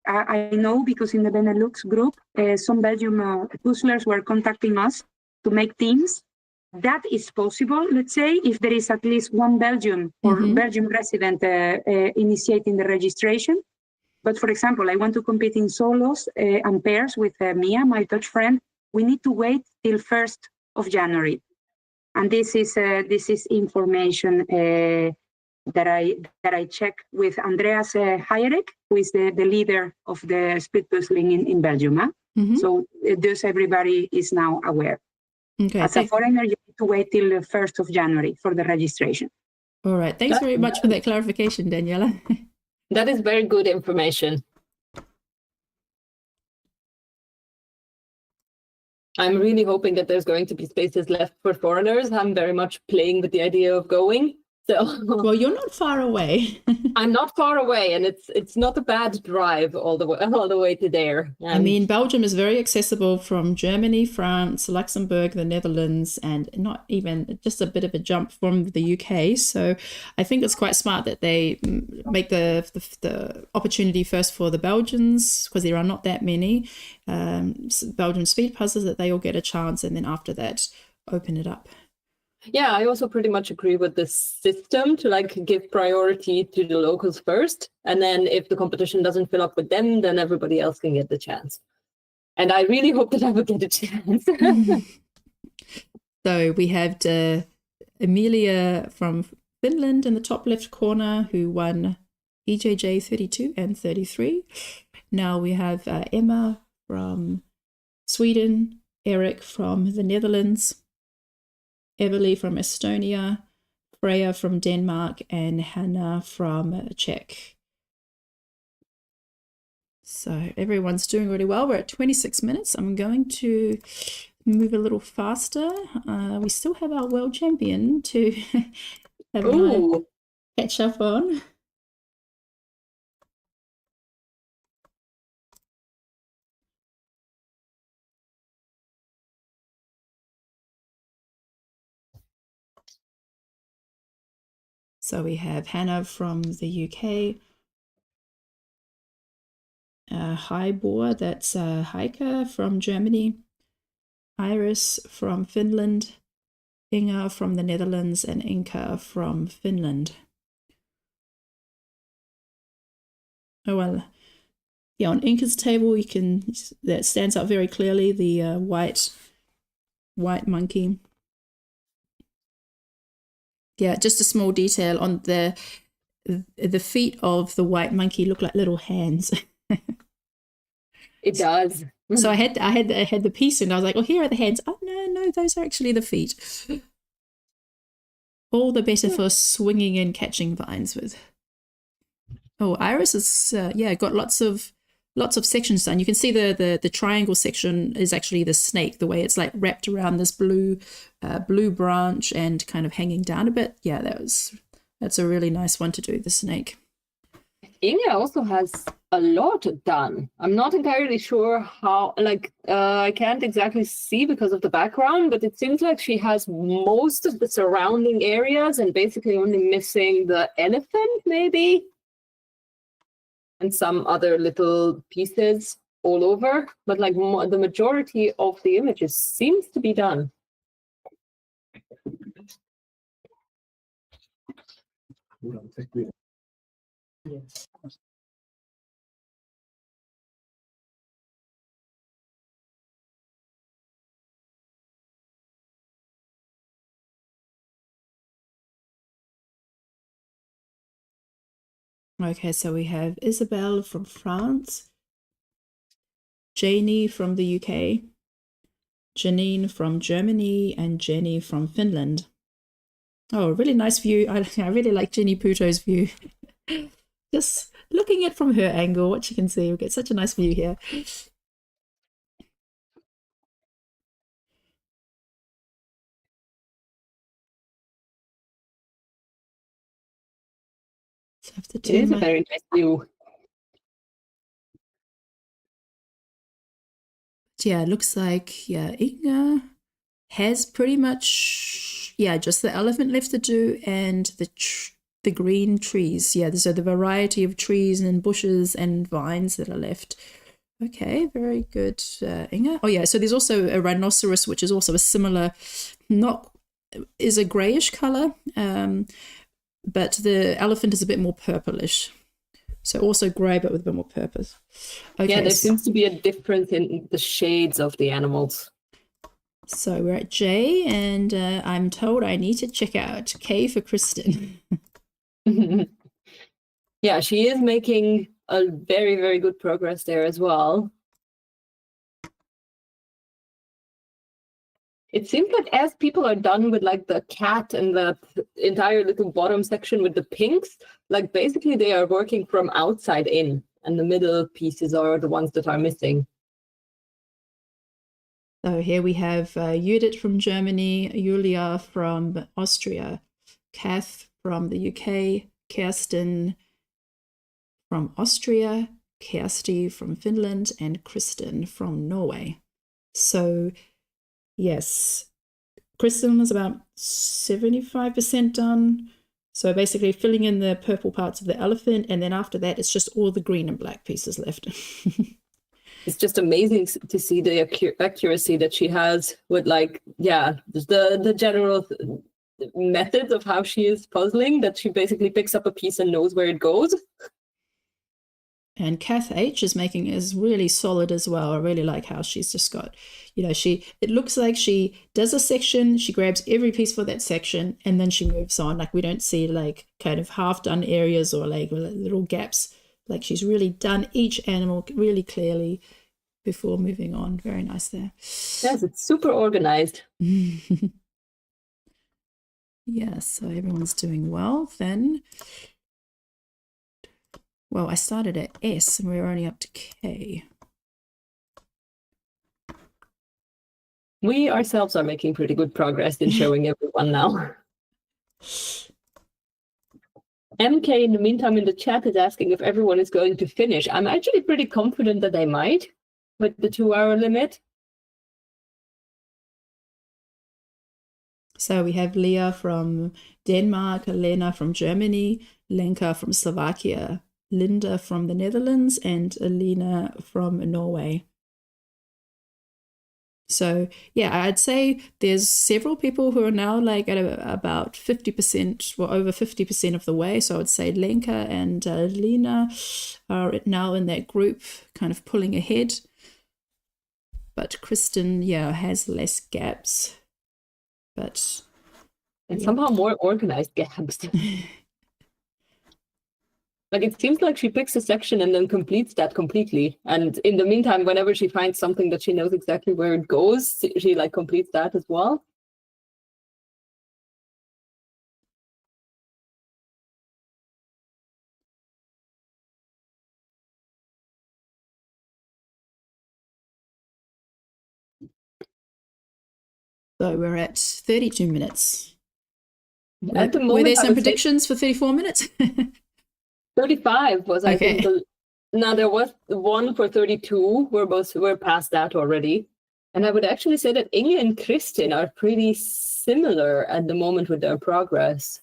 I know because in the Benelux group, some Belgium puzzlers were contacting us to make teams. That is possible, let's say, if there is at least one Belgian or Belgium resident initiating the registration. But for example, I want to compete in solos and pairs with Mia, my Dutch friend. We need to wait till 1st of January. And this is information that I check with Andreas Hayerek, who is the leader of the speed puzzling in Belgium. Huh? So thus everybody is now aware. Okay. As a foreigner, you need to wait till the 1st of January for the registration. All right. Thanks very much for that clarification, Daniela. That is very good information. I'm really hoping that there's going to be spaces left for foreigners. I'm very much playing with the idea of going. So Well, you're not far away. I'm not far away, and it's not a bad drive all the way to there. I mean, Belgium is very accessible from Germany, France, Luxembourg, the Netherlands, and not even just a bit of a jump from the UK. So I think it's quite smart that they make the opportunity first for the Belgians, because there are not that many Belgian speed puzzles, that they all get a chance, and then after that, open it up. Yeah, I also pretty much agree with this system to like give priority to the locals first. And then if the competition doesn't fill up with them, then everybody else can get the chance. And I really hope that I will get a chance. So we have Emilia from Finland in the top left corner, who won EJJ 32 and 33. Now we have Emma from Sweden, Eric from the Netherlands, Everly from Estonia, Freya from Denmark, and Hannah from Czech. So everyone's doing really well. We're at 26 minutes. I'm going to move a little faster. We still have our world champion to have a Ooh, catch up on. So we have Hannah from the UK, Haibor, that's Heike from Germany, Iris from Finland, Inga from the Netherlands, and Inka from Finland. Oh well, yeah, on Inka's table that stands out very clearly, the white monkey. Yeah, just a small detail on the feet of the white monkey look like little hands. it does. So I had the piece and I was like, oh, here are the hands. Oh no, those are actually the feet. All the better for swinging and catching vines with. Oh, Iris is got lots of sections done. You can see the triangle section is actually the snake, the way it's like wrapped around this blue branch and kind of hanging down a bit. Yeah, that's a really nice one to do, the snake. Inga also has a lot done. I'm not entirely sure how, I can't exactly see because of the background, but it seems like she has most of the surrounding areas and basically only missing the elephant, maybe, and some other little pieces all over. But like the majority of the images seems to be done. Yes. Okay, so we have Isabelle from France, Janie from the UK, Janine from Germany, and Jenny from Finland. Oh, really nice view. I really like Jenny Puto's view. Just looking at from her angle, what you can see, we get such a nice view here. So I have to It is turn a very nice view. Yeah, it looks like, Inga has pretty much, just the elephant left to do and the green trees. Yeah, so the variety of trees and bushes and vines that are left. Okay, very good, Inga. Oh yeah, so there's also a rhinoceros, which is also a similar, is a grayish color, but the elephant is a bit more purplish. So also grey, but with a bit more purpose. Okay, yeah, there seems to be a difference in the shades of the animals. So we're at J, and I'm told I need to check out K for Kristen. Yeah, she is making a very, very good progress there as well. It seems like as people are done with like the cat and the entire little bottom section with the pinks, like basically they are working from outside in, and the middle pieces are the ones that are missing. So here we have Judith from Germany, Julia from Austria, Kath from the UK, Kirsten from Austria, Kersti from Finland, and Kristen from Norway. So yes, Kristen was about 75% done. So basically filling in the purple parts of the elephant, and then after that, it's just all the green and black pieces left. It's just amazing to see the accuracy that she has with the general methods of how she is puzzling, that she basically picks up a piece and knows where it goes. And Kath H is really solid as well. I really like how she's just got, it looks like she does a section, she grabs every piece for that section, and then she moves on. Like we don't see like kind of half done areas or like little gaps. Like she's really done each animal really clearly before moving on. Very nice there. Yes, it's super organized. Yeah, so everyone's doing well then. Well, I started at S and we're only up to K. We ourselves are making pretty good progress in showing everyone now. MK, in the meantime, in the chat is asking if everyone is going to finish. I'm actually pretty confident that they might with the 2-hour limit. So we have Leah from Denmark, Lena from Germany, Lenka from Slovakia, Linda from the Netherlands, and Alina from Norway. So yeah, I'd say there's several people who are now like at about 50%, or over 50% of the way. So I'd say Lenka and Lena are now in that group, kind of pulling ahead. But Kristen, yeah, has less gaps. But and somehow more organized gaps. Like, it seems like she picks a section and then completes that completely. And in the meantime, whenever she finds something that she knows exactly where it goes, she like completes that as well. So we're at 32 minutes. At the moment, were there I some would say predictions for 34 minutes? 35 was, I think, Okay. no, there was one for 32. We're past that already. And I would actually say that Inge and Kristin are pretty similar at the moment with their progress.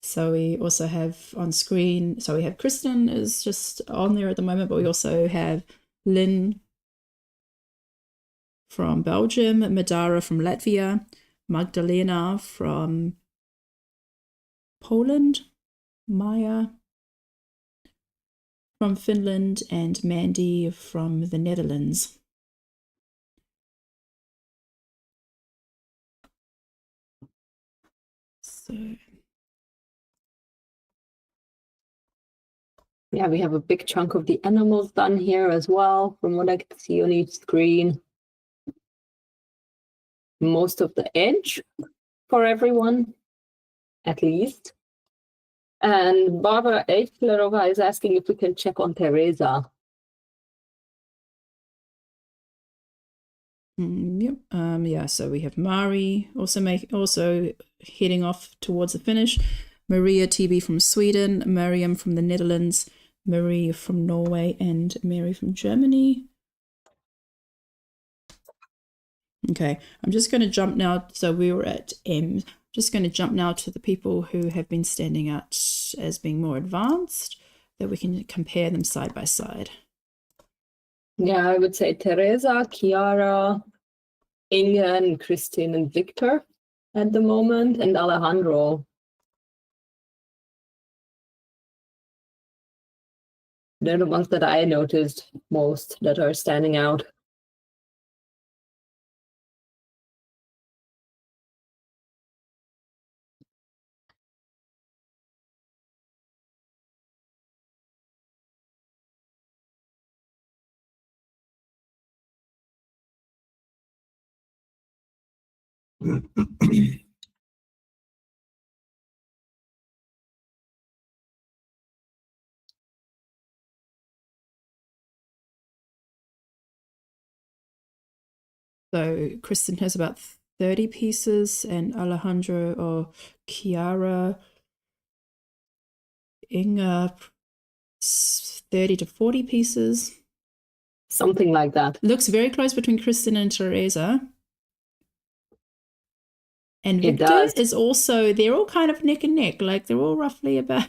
So we also have on screen, so we have Kristen is just on there at the moment, but we also have Lynn from Belgium, Madara from Latvia, Magdalena from Poland, Maya from Finland, and Mandy from the Netherlands. So yeah, we have a big chunk of the animals done here as well, from what I can see on each screen. Most of the edge for everyone, at least. And Barbara Eichlerova is asking if we can check on Teresa. Yep. Yeah, so we have Mari also heading off towards the finish. Maria TB from Sweden, Miriam from the Netherlands, Marie from Norway, and Mary from Germany. Okay, I'm just going to jump now. So we were at M. Just going to jump now to the people who have been standing out as being more advanced, that we can compare them side by side. Yeah, I would say Teresa, Chiara, Inge, and Kristin and Victor at the moment, and Alejandro. They're the ones that I noticed most that are standing out. So Kristen has about 30 pieces, and Alejandro or Chiara, Inga, 30 to 40 pieces. Something like that. Looks very close between Kristen and Teresa. And It Victor does. is also, they're all kind of neck and neck, like they're all roughly about.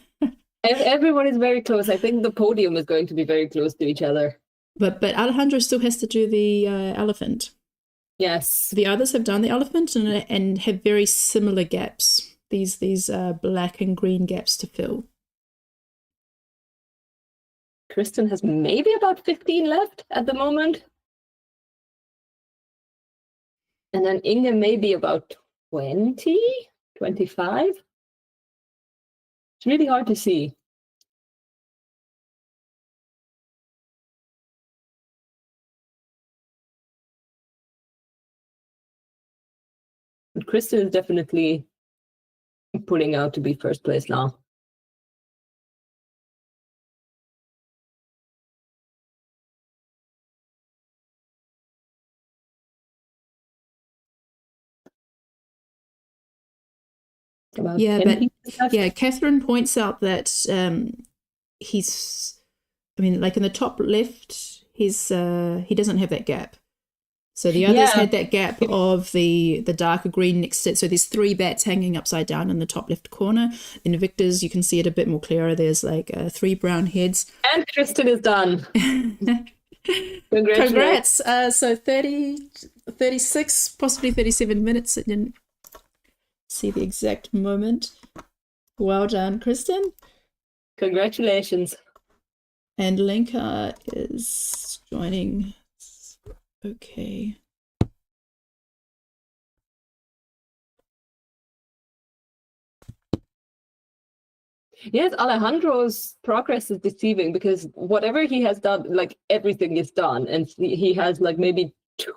Everyone is very close. I think the podium is going to be very close to each other. But Alejandro still has to do the elephant. Yes. The others have done the elephant and have very similar gaps. These black and green gaps to fill. Kristen has maybe about 15 left at the moment. And then Inge maybe about 20, 25. It's really hard to see. But Kristen is definitely pulling out to be first place now. About Yeah, 10 but pieces left. yeah, Catherine points out that he's, I mean, like in the top left, he doesn't have that gap. So the others Yeah. had that gap of the darker green next to it. So there's 3 bats hanging upside down in the top left corner. In Victor's, you can see it a bit more clearer. There's like 3 brown heads. And Kristen is done. Congrats. So 30, 36, possibly 37 minutes. I didn't see the exact moment. Well done, Kristen. Congratulations. And Lenka is joining. Okay. Yes, Alejandro's progress is deceiving because whatever he has done, like everything is done. And he has like maybe 2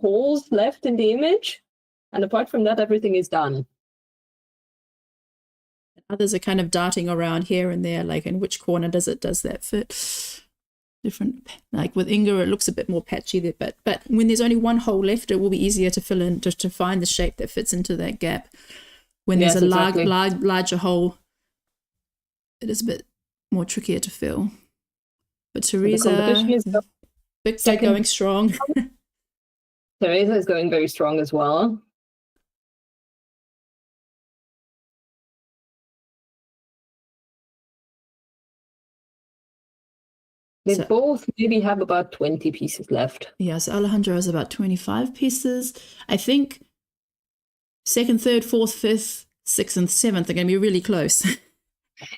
holes left in the image. And apart from that, everything is done. Others are kind of darting around here and there, like in which corner does that fit? Different, like with Inga, it looks a bit more patchy there, but when there's only 1 hole left, it will be easier to fill in, just to find the shape that fits into that gap. When there's Yes, a exactly. larger hole, it is a bit more trickier to fill. But competition Teresa, is Victor second. going strong. Teresa is going very strong as well. They So- both maybe have about 20 pieces left. Yes, Alejandro has about 25 pieces. I think 2nd, 3rd, 4th, 5th, 6th, and 7th are going to be really close.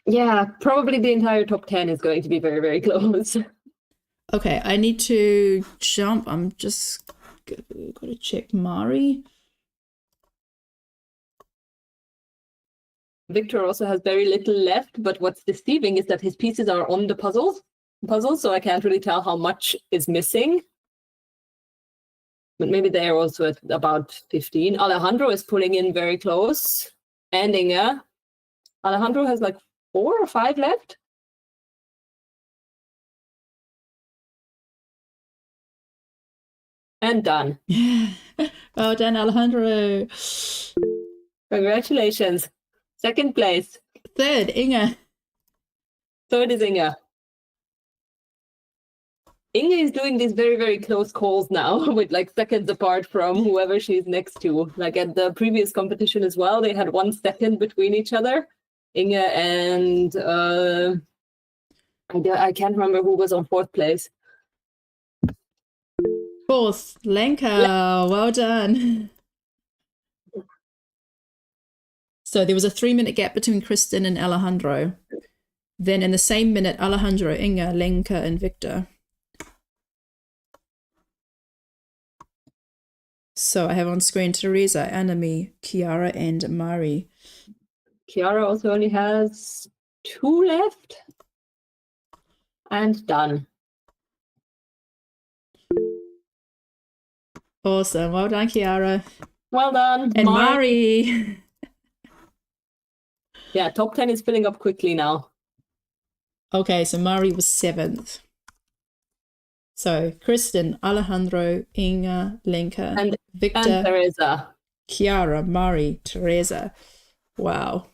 Yeah, probably the entire top 10 is going to be very, very close. Okay, I need to jump. I'm just got to check Mari. Victor also has very little left, but what's deceiving is that his pieces are on the puzzle, so I can't really tell how much is missing. But maybe they're also at about 15. Alejandro is pulling in very close. And Inge. Alejandro has like 4 or 5 left. And done. Well done, Alejandro. Congratulations. 2nd place. 3rd, Inga. 3rd is Inge. Inge is doing these very, very close calls now with like seconds apart from whoever she's next to. Like at the previous competition as well, they had 1 second between each other. Inge and I can't remember who was on 4th place. 4th, Lenka. Well done. So there was a 3-minute gap between Kristen and Alejandro. Then in the same minute, Alejandro, Inga, Lenka, and Victor. So I have on screen Teresa, Anami, Chiara, and Mari. Chiara also only has 2 left. And done. Awesome. Well done, Chiara. Well done. And Mari. Yeah, top 10 is filling up quickly now. Okay, so Mari was 7th. So Kristen, Alejandro, Inga, Lenka, And Victor, Teresa. Chiara, Mari, Teresa. Wow.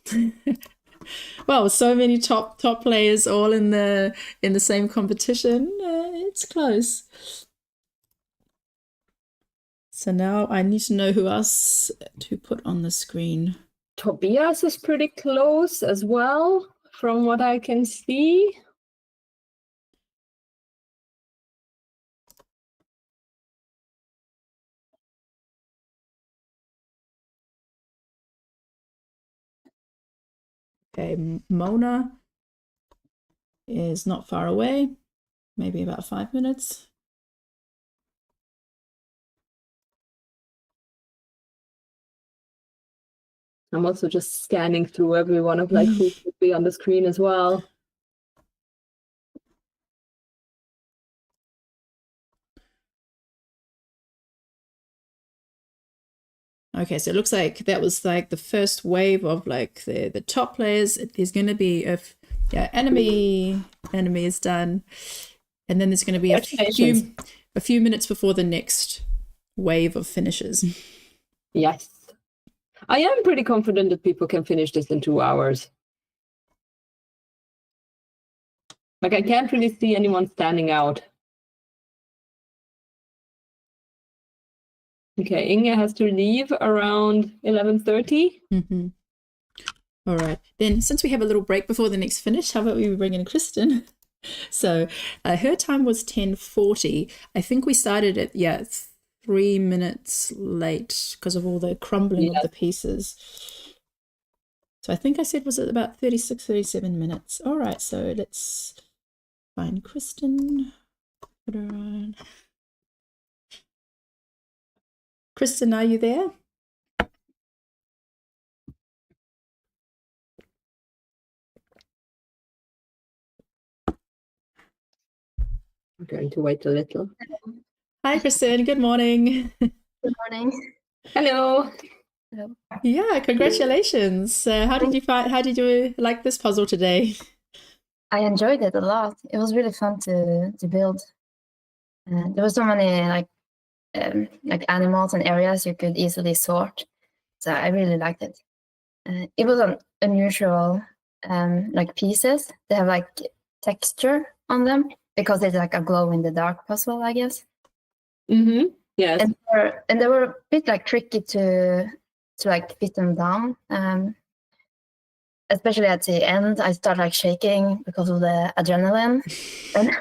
Well, so many top players all in the same competition. It's close. So now I need to know who else to put on the screen. Tobias is pretty close as well, from what I can see. Okay, Mona is not far away, maybe about 5 minutes. I'm also just scanning through every one of like who could be on the screen as well. Okay, so it looks like that was like the first wave of like the top players. There's going to be enemy is done, and then there's going to be a few minutes before the next wave of finishes. Yes. I am pretty confident that people can finish this in 2 hours. Like, I can't really see anyone standing out. Okay, Inge has to leave around 11:30. Mm-hmm. All right. Then since we have a little break before the next finish, how about we bring in Kristen? So her time was 10:40. I think we started at, 3 minutes late because of all the crumbling of the pieces. So I think I said, was it about 36, 37 minutes? All right, so let's find Kristen. Put her on. Kristen, are you there? I'm going to wait a little. Hi, Kristen. Good morning. Good morning. Hello. Yeah, congratulations. How did you like this puzzle today? I enjoyed it a lot. It was really fun to build. There were so many like animals and areas you could easily sort. So I really liked it. It was an unusual like pieces. They have like texture on them because it's like a glow in the dark puzzle, I guess. Mm-hmm. Yes. And they were a bit like tricky to like fit them down. Especially at the end, I started like shaking because of the adrenaline, and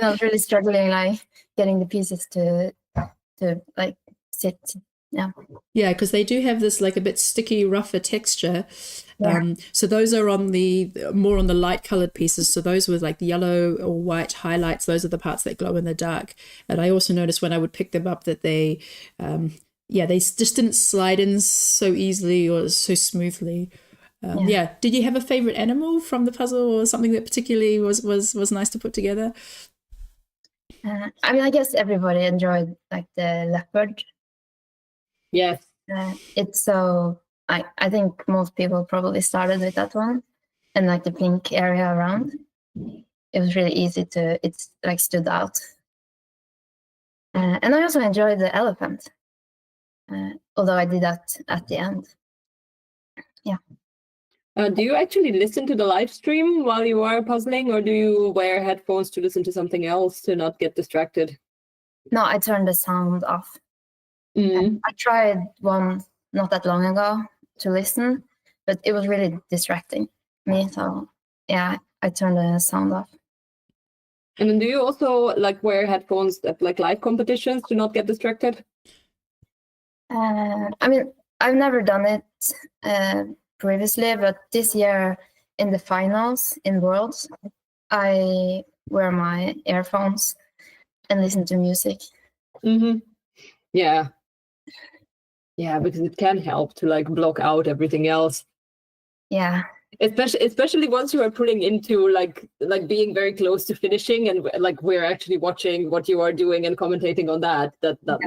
I was really struggling like getting the pieces to like sit. Yeah, because they do have this like a bit sticky, rougher texture. Yeah. So those are on the more on the light colored pieces. So those with like yellow or white highlights, those are the parts that glow in the dark. And I also noticed when I would pick them up that they just didn't slide in so easily or so smoothly. Did you have a favorite animal from the puzzle or something that particularly was nice to put together? I mean, I guess everybody enjoyed like the leopard. Yes. It's so I think most people probably started with that one, and like the pink area around. It was really easy to. It's like stood out. And I also enjoyed the elephant, although I did that at the end. Yeah. Do you actually listen to the live stream while you are puzzling, or do you wear headphones to listen to something else to not get distracted? No, I turned the sound off. Mm. I tried one not that long ago to listen, but it was really distracting me. So yeah, I turned the sound off. And then do you also like wear headphones at like live competitions to not get distracted? I mean, I've never done it previously, but this year in the finals in Worlds, I wear my earphones and listen to music. Mm-hmm. Yeah. Yeah, because it can help to like block out everything else. Yeah. Especially once you are pulling into like being very close to finishing, and like we're actually watching what you are doing and commentating on that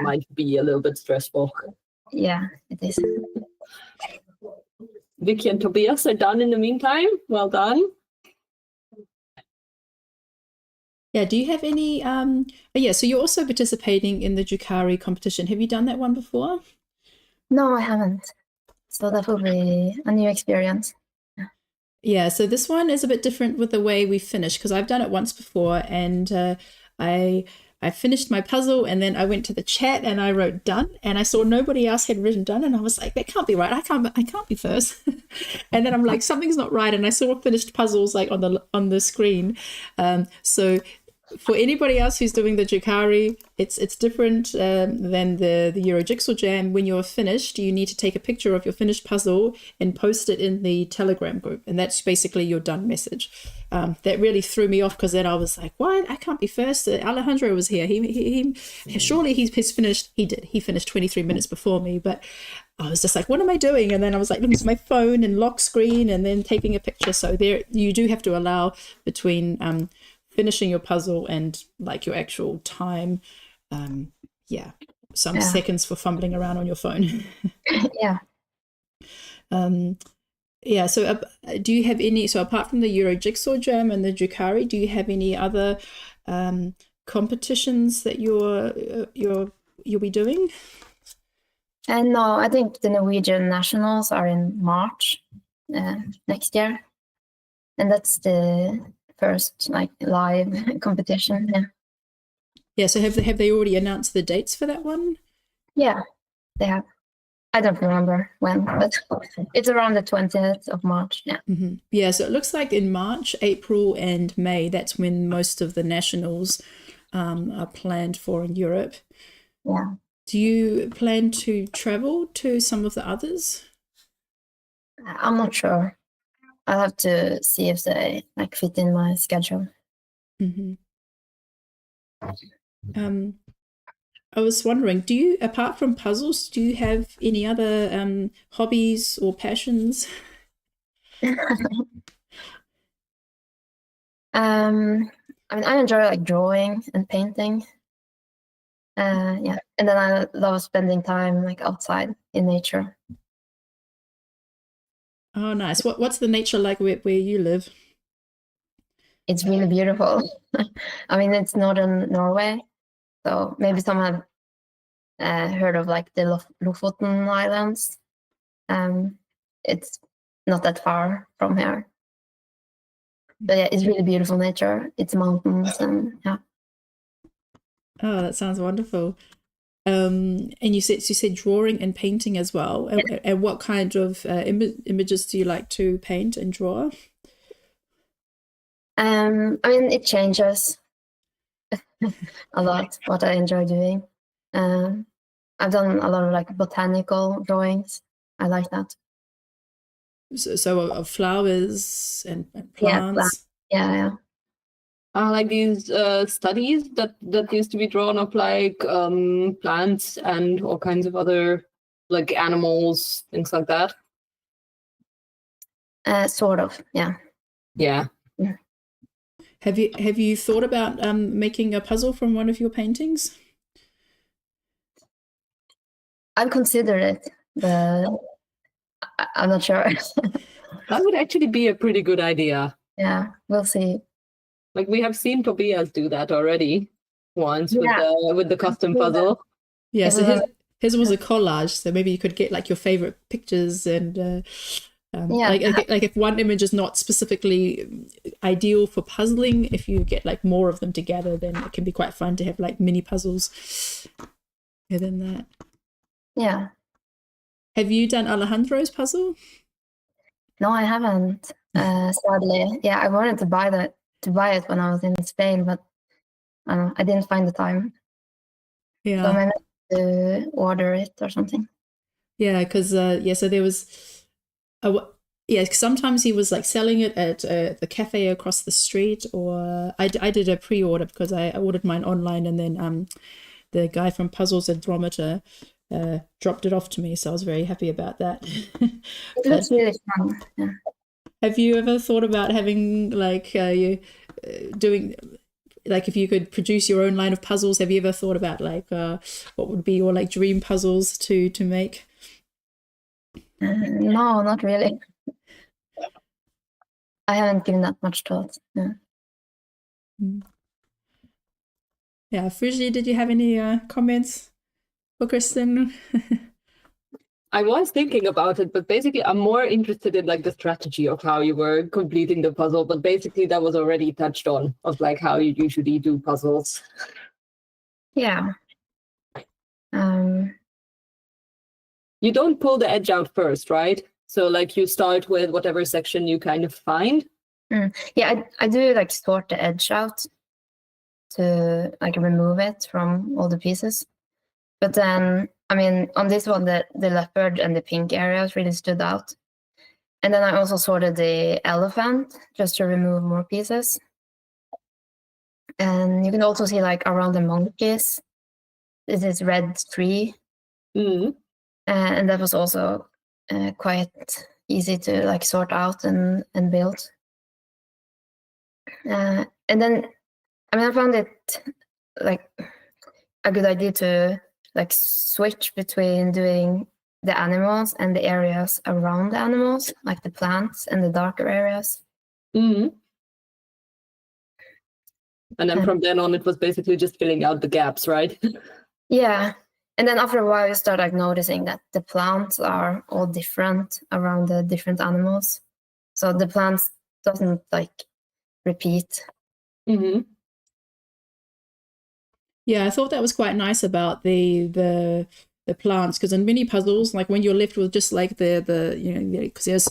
might be a little bit stressful. Yeah, it is. Vicky and Tobias are done in the meantime. Well done. Yeah, do you have any so you're also participating in the Jukari competition. Have you done that one before? No, I haven't. So that will be a new experience. Yeah, so this one is a bit different with the way we finish, because I've done it once before, and I finished my puzzle, and then I went to the chat and I wrote done, and I saw nobody else had written done, and I was like, that can't be right. I can't be first. And then I'm like, something's not right, and I saw finished puzzles like on the screen. So for anybody else who's doing the Jukari, it's different than the Euro Jigsaw Jam. When you're finished, you need to take a picture of your finished puzzle and post it in the Telegram group, and that's basically your done message. That really threw me off, because then I was like, "What? I can't be first." Alejandro was here. He surely he's finished. He finished 23 minutes before me, but I was just like, "What am I doing?" And then I was like looking at my phone and lock screen, and then taking a picture. So there, you do have to allow between finishing your puzzle and like your actual time, some seconds for fumbling around on your phone. So do you have any, so apart from the Euro Jigsaw Jam and the Jukari, do you have any other competitions that you'll be doing? And no, I think the Norwegian nationals are in March next year, and that's the first like live competition. Yeah, Yeah, so have they already announced the dates for that one? yeah, they have. I don't remember when, but it's around the 20th of March. Yeah. Mm-hmm. Yeah, so it looks like in March, April, and May, that's when most of the nationals are planned for in Europe. Yeah. Do you plan to travel to some of the others? I'm not sure. I'll have to see if they like fit in my schedule. Mm-hmm. I was wondering, do you, apart from puzzles, do you have any other hobbies or passions? I mean, I enjoy like drawing and painting. Yeah, and then I love spending time like outside in nature. Oh, nice. What's the nature like where you live? It's really beautiful. I mean, it's northern Norway, so maybe some have heard of like the Lofoten Islands. It's not that far from here, but yeah, it's really beautiful nature. It's mountains and yeah. Oh, that sounds wonderful. And you said drawing and painting as well. And what kind of images do you like to paint and draw? I mean, it changes a lot what I enjoy doing. I've done a lot of like botanical drawings. I like that. So of flowers and Yeah, plants. yeah. Like these studies that used to be drawn of like plants and all kinds of other like animals, things like that. Sort of, yeah. Yeah. Have you thought about making a puzzle from one of your paintings? I've considered it, but I'm not sure. That would actually be a pretty good idea. Yeah, we'll see. Like we have seen Tobias do that already once Yeah. with the custom puzzle. Yeah, It so was his was a collage, so maybe you could get like your favorite pictures and Yeah. like if one image is not specifically ideal for puzzling, if you get like more of them together, then it can be quite fun to have like mini puzzles within that. Yeah. Have you done Alejandro's puzzle? No, I haven't. Sadly, yeah, I wanted to buy it when I was in Spain, but I didn't find the time. Yeah. So maybe to order it or something. Yeah, because so there was sometimes he was like selling it at the cafe across the street, or I did a pre-order because I ordered mine online, and then the guy from Puzzles Andrometer dropped it off to me, so I was very happy about that. It looks really fun. Yeah. Have you ever thought about having like doing like if you could produce your own line of puzzles? Have you ever thought about like what would be your like dream puzzles to make? No, not really. I haven't given that much thought. Yeah. Yeah, Fuji, did you have any comments for Kristen? I was thinking about it, but basically I'm more interested in like the strategy of how you were completing the puzzle, but basically that was already touched on of like how you usually do puzzles. Yeah. You don't pull the edge out first, right? So like you start with whatever section you kind of find. Yeah, I do like sort the edge out to like remove it from all the pieces. But then, I mean, on this one, the leopard and the pink areas really stood out. And then I also sorted the elephant just to remove more pieces. And you can also see like around the monkeys, this is red tree. And that was also quite easy to like sort out and build. And then, I mean, I found it like a good idea to like switch between doing the animals and the areas around the animals, like the plants and the darker areas. And then from then on, it was basically just filling out the gaps, right? Yeah, And then after a while, you start like noticing that the plants are all different around the different animals. So the plants doesn't like repeat. Mm-hmm. Yeah, I thought that was quite nice about the plants, because in many puzzles, like when you're left with just like the you know, because there's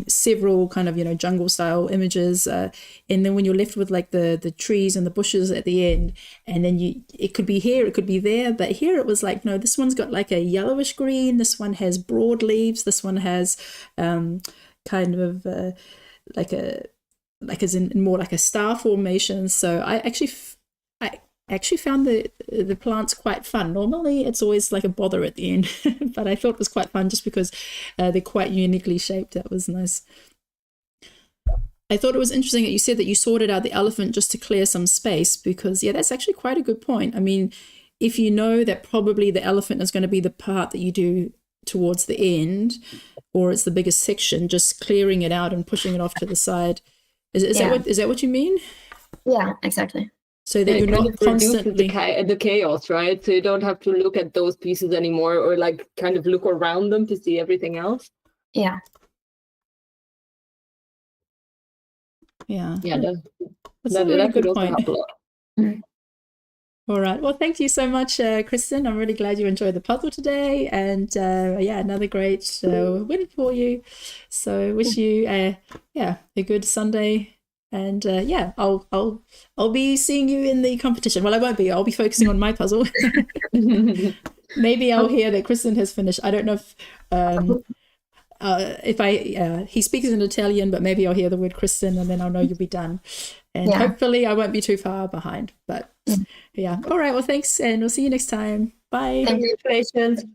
several kind of, you know, jungle style images, and then when you're left with like the trees and the bushes at the end, and then it could be here, it could be there, but here it was like, no, this one's got like a yellowish green, this one has broad leaves, this one has kind of like as in more like a star formation. So I actually found the plants quite fun. Normally it's always like a bother at the end, but I thought it was quite fun just because they're quite uniquely shaped. That was nice. I thought it was interesting that you said that you sorted out the elephant just to clear some space, because yeah, that's actually quite a good point. I mean, if you know that probably the elephant is going to be the part that you do towards the end, or it's the biggest section, just clearing it out and pushing it off to the side. Is that what you mean? Yeah, exactly. So that you're not constantly the chaos, right? So you don't have to look at those pieces anymore, or like kind of look around them to see everything else. Yeah. Yeah, that's a really good point. Help a lot. All right. Well, thank you so much, Kristen. I'm really glad you enjoyed the puzzle today, and yeah, another great win for you. So wish you a good Sunday. And yeah, I'll be seeing you in the competition. Well, I won't be. I'll be focusing on my puzzle. Maybe I'll hear that Kristen has finished. I don't know if he speaks in Italian, but maybe I'll hear the word Kristen, and then I'll know you'll be done. And hopefully I won't be too far behind. But yeah. All right. Well, thanks, and we'll see you next time. Bye. Congratulations.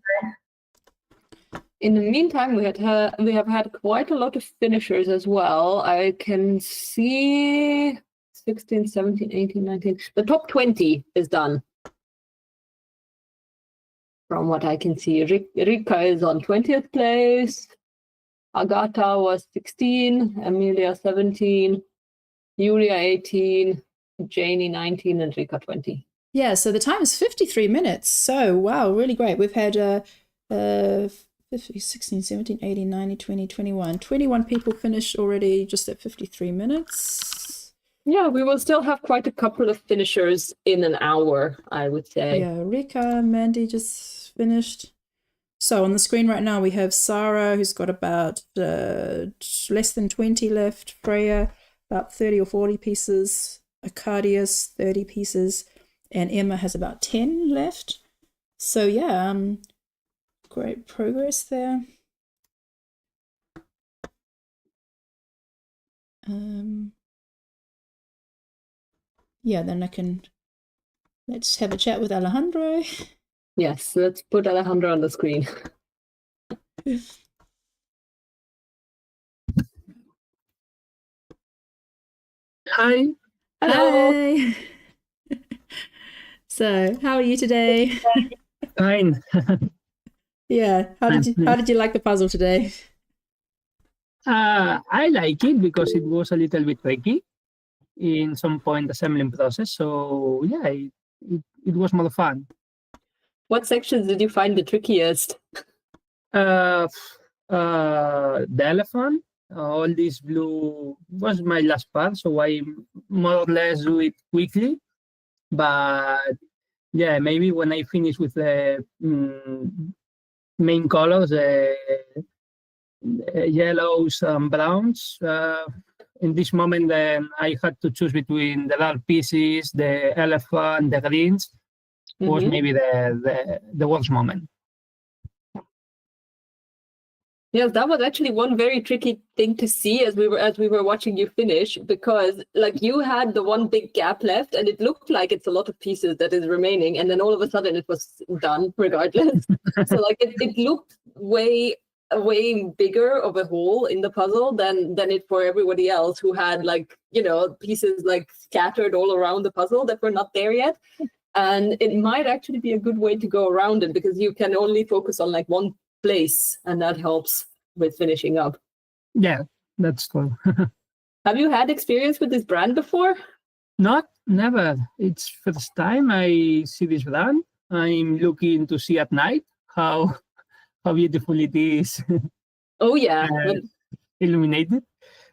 In the meantime, we have had quite a lot of finishers as well. I can see 16, 17, 18, 19. The top 20 is done. From what I can see, Rika is on 20th place. Agata was 16, Amelia 17, Yulia 18, Janie 19, and Rika 20. Yeah, so the time is 53 minutes. So, wow, really great. We've had 16, 17, 18, 19, 20, 21. 21 people finished already just at 53 minutes. Yeah, we will still have quite a couple of finishers in an hour, I would say. Yeah, Rika, Mandy just finished. So on the screen right now, we have Sarah, who's got about less than 20 left. Freya, about 30 or 40 pieces. Arcadius, 30 pieces. And Emma has about 10 left. So yeah, great progress there. Yeah, then let's have a chat with Alejandro. Yes, let's put Alejandro on the screen. Hi. Hello. Hi. So, how are you today? Fine. Yeah. How did you like the puzzle today? I like it because it was a little bit tricky in some point assembling process. So yeah, it was more fun. What sections did you find the trickiest? The elephant, all this blue was my last part, so I more or less do it quickly. But yeah, maybe when I finish with the main colors, yellows and browns, in this moment, then I had to choose between the dark pieces, the elephant, the greens. Was maybe the worst moment. Yes, that was actually one very tricky thing to see as we were watching you finish, because like you had the one big gap left and it looked like it's a lot of pieces that is remaining, and then all of a sudden it was done regardless. So like it looked way bigger of a hole in the puzzle than it for everybody else who had like, you know, pieces like scattered all around the puzzle that were not there yet. And it might actually be a good way to go around it, because you can only focus on like one place, and that helps with finishing up. Yeah, that's true. Have you had experience with this brand before? Never. It's first time I see this brand. I'm looking to see at night how beautiful it is Oh yeah. illuminated.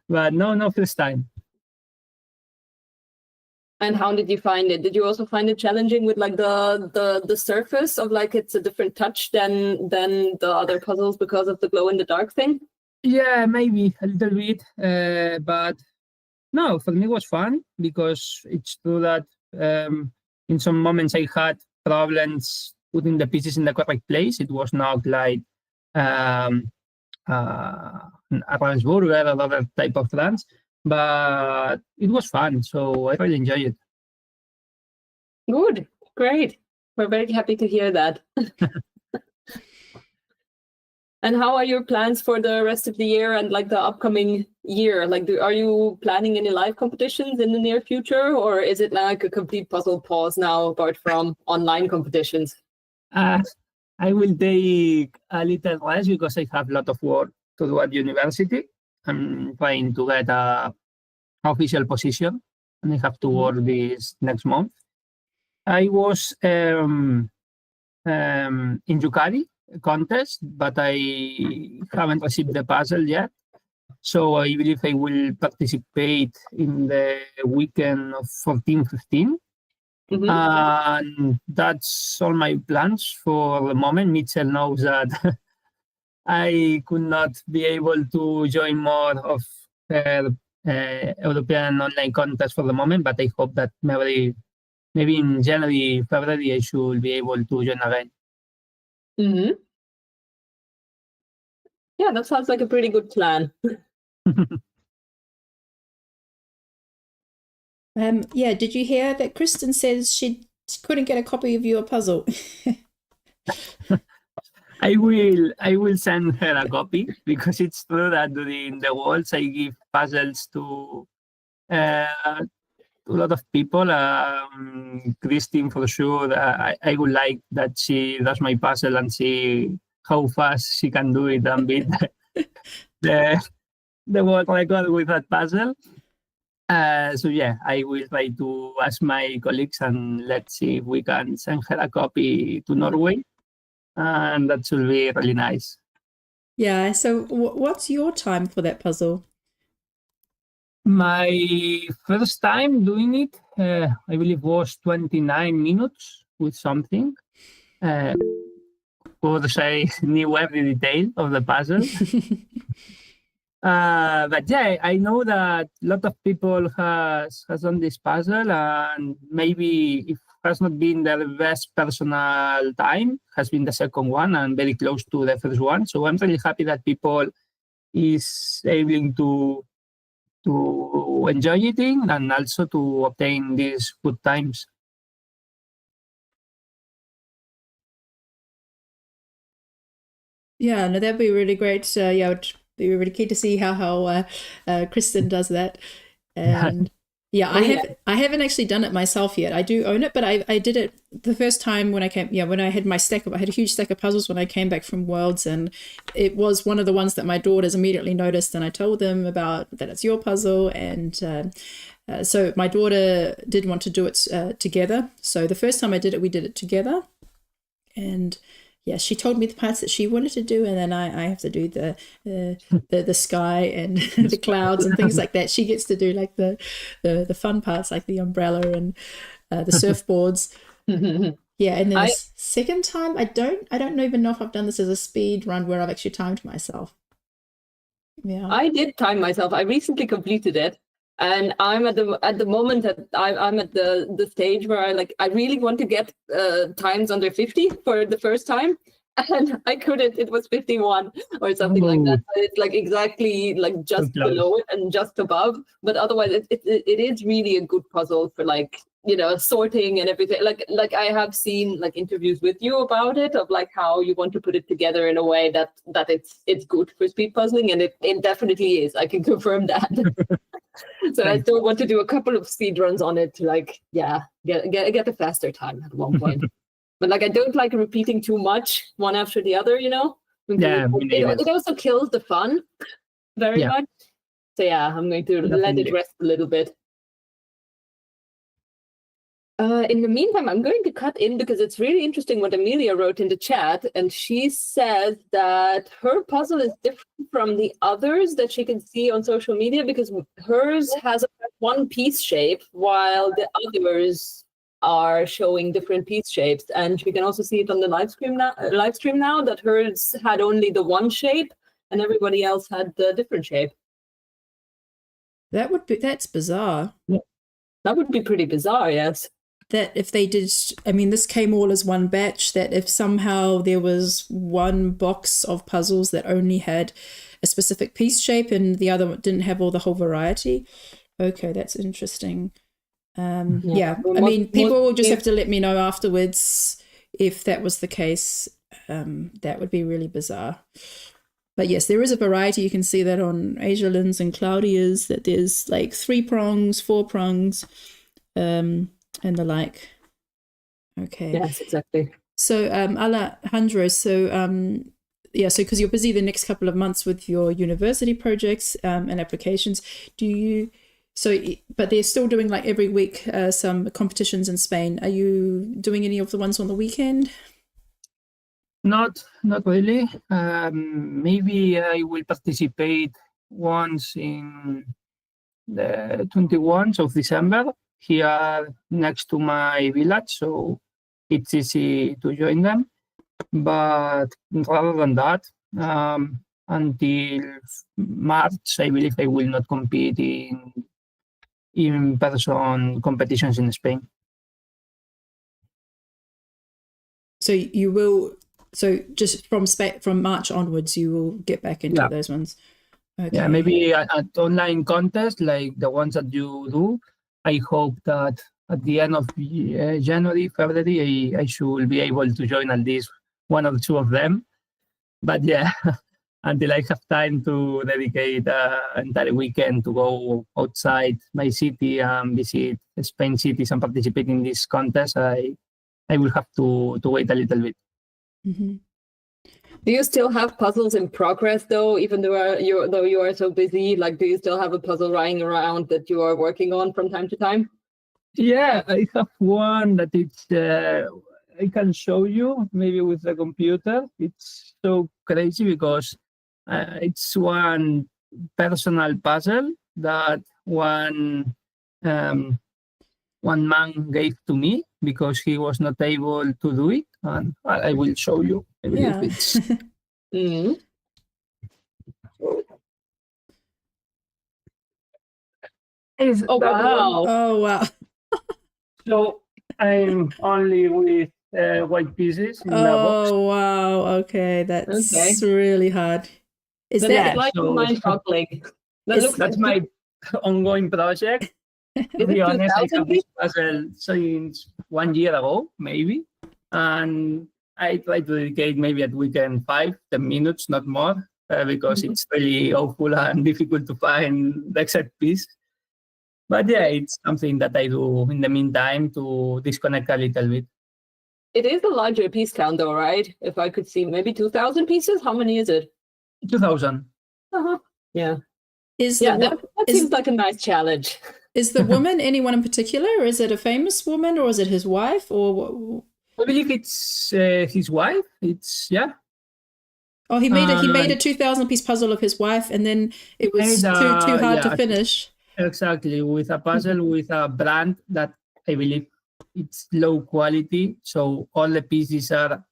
But no first time. And how did you find it? Did you also find it challenging with like the surface of like it's a different touch than the other puzzles because of the glow in the dark thing? Yeah, maybe a little bit. But no, for me it was fun because it's true that in some moments I had problems putting the pieces in the correct place. It was not like a Ravensburger or other type of dance, but it was fun. So I really enjoyed it. Good, great. We're very happy to hear that. And how are your plans for the rest of the year and like the upcoming year? Like, are you planning any live competitions in the near future, or is it like a complete puzzle pause now, apart from online competitions? I will take a little rest because I have a lot of work to do at university. I'm trying to get a official position, and I have to work this next month. I was in Yukari contest, but I haven't received the puzzle yet. So I believe I will participate in the weekend of 14-15. And that's all my plans for the moment. Mitchell knows that I could not be able to join more of European online contests for the moment, but I hope that maybe in January, February, I should be able to join again. Yeah, that sounds like a pretty good plan. Yeah, did you hear that Kristen says she couldn't get a copy of your puzzle? I will send her a copy because it's true that during the Worlds I give puzzles to a lot of people. Christine for sure. I would like that she does my puzzle and see how fast she can do it and beat the world record with that puzzle. So yeah, I will try to ask my colleagues and let's see if we can send her a copy to Norway. And that should be really nice. Yeah, so what's your time for that puzzle? My first time doing it, I believe, was 29 minutes with something. Of course, I knew every detail of the puzzle. But yeah, I know that a lot of people has done this puzzle, and maybe if has not been their best personal time, has been the second one and very close to the first one. So I'm really happy that people is able to enjoy it and also to obtain these good times. Yeah, no, that'd be really great. Yeah, would be really keen to see how Kristen does that. And yeah, I haven't actually done it myself yet. I do own it, but I did it the first time when I came. Yeah, when I had my stack I had a huge stack of puzzles when I came back from Worlds, and it was one of the ones that my daughters immediately noticed, and I told them about that it's your puzzle, and so my daughter did want to do it together. So the first time I did it, we did it together, and yeah, she told me the parts that she wanted to do, and then I have to do the sky and the clouds and things like that. She gets to do like the fun parts, like the umbrella and the surfboards. Yeah, and then the second time, I don't even know if I've done this as a speed run where I've actually timed myself. Yeah, I did time myself. I recently completed it. And I'm at the moment that I'm at the stage where I really want to get times under 50 for the first time, and I couldn't. It was 51 or something like that. So it's like exactly like just below it and just above. But otherwise, it is really a good puzzle for like, you know, sorting and everything. Like I have seen like interviews with you about it, of like how you want to put it together in a way that it's good for speed puzzling, and it definitely is. I can confirm that. So I still want to do a couple of speed runs on it to like, yeah, get a faster time at one point. But like I don't like repeating too much one after the other, you know? Yeah, it also kills the fun very much. So yeah, I'm going to let it rest a little bit. In the meantime, I'm going to cut in because it's really interesting what Amelia wrote in the chat. And she says that her puzzle is different from the others that she can see on social media because hers has a one piece shape while the others are showing different piece shapes. And you can also see it on the live stream now that hers had only the one shape and everybody else had the different shape. That's bizarre. That would be pretty bizarre, yes. That if they did, I mean, this came all as one batch, that if somehow there was one box of puzzles that only had a specific piece shape and the other didn't have all the whole variety. Okay, that's interesting. Yeah, I mean, people will just have to let me know afterwards if that was the case. That would be really bizarre. But yes, there is a variety. You can see that on Asia Lynn's and Claudia's, that there's like 3 prongs, 4 prongs, and the like. Okay. Yes, exactly. So Alejandro, so so because you're busy the next couple of months with your university projects and applications, but they're still doing like every week some competitions in Spain. Are you doing any of the ones on the weekend? Not really. Maybe I will participate once in the 21st of December here next to my village, so it's easy to join them. But rather than that, until March, I believe I will not compete in person competitions in Spain. So you will. So just from March onwards, you will get back into those ones. Okay. Yeah, maybe an online contest like the ones that you do. I hope that at the end of January, February, I should be able to join at least one or two of them. But yeah, until I have time to dedicate an entire weekend to go outside my city and visit Spain cities and participate in this contest, I will have to wait a little bit. Mm-hmm. Do you still have puzzles in progress though, even though you are so busy? Like, do you still have a puzzle lying around that you are working on from time to time? Yeah, I have one that it's I can show you maybe with the computer. It's so crazy because it's one personal puzzle that one man gave to me because he was not able to do it, and I will show you. Yeah. Mm-hmm. Oh wow! Oh wow! So I'm only with white pieces in the box. Oh wow! Okay, that's really hard. Is that like mind-boggling? That's my ongoing project. To be honest, I have this puzzle since 1 year ago, maybe, and I try to dedicate maybe at weekend 5-10 minutes, not more, because it's really awful and difficult to find the exact piece. But yeah, it's something that I do in the meantime to disconnect a little bit. It is a larger piece count though, right? If I could see maybe 2,000 pieces, how many is it? 2,000. Uh-huh. Yeah. that seems like a nice challenge. Is the woman anyone in particular? Or is it a famous woman, or is it his wife, or what? I believe it's his wife. Oh, he made a 2,000 piece puzzle of his wife, and then it was too hard to finish. Exactly, with a puzzle with a brand that I believe it's low quality, so all the pieces are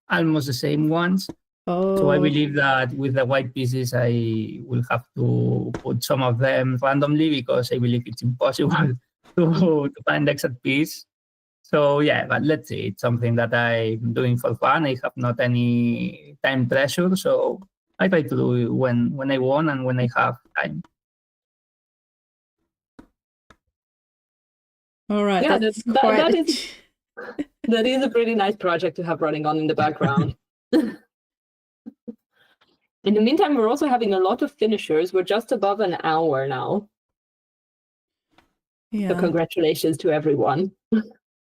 almost the same ones. Oh. So I believe that with the white pieces, I will have to put some of them randomly because I believe it's impossible to find the exact piece. So yeah, but let's see. It's something that I'm doing for fun. I have not any time pressure, so I try to do it when I want and when I have time. All right. Yeah, that is a pretty nice project to have running on in the background. In the meantime, we're also having a lot of finishers. We're just above an hour now. Yeah. So congratulations to everyone.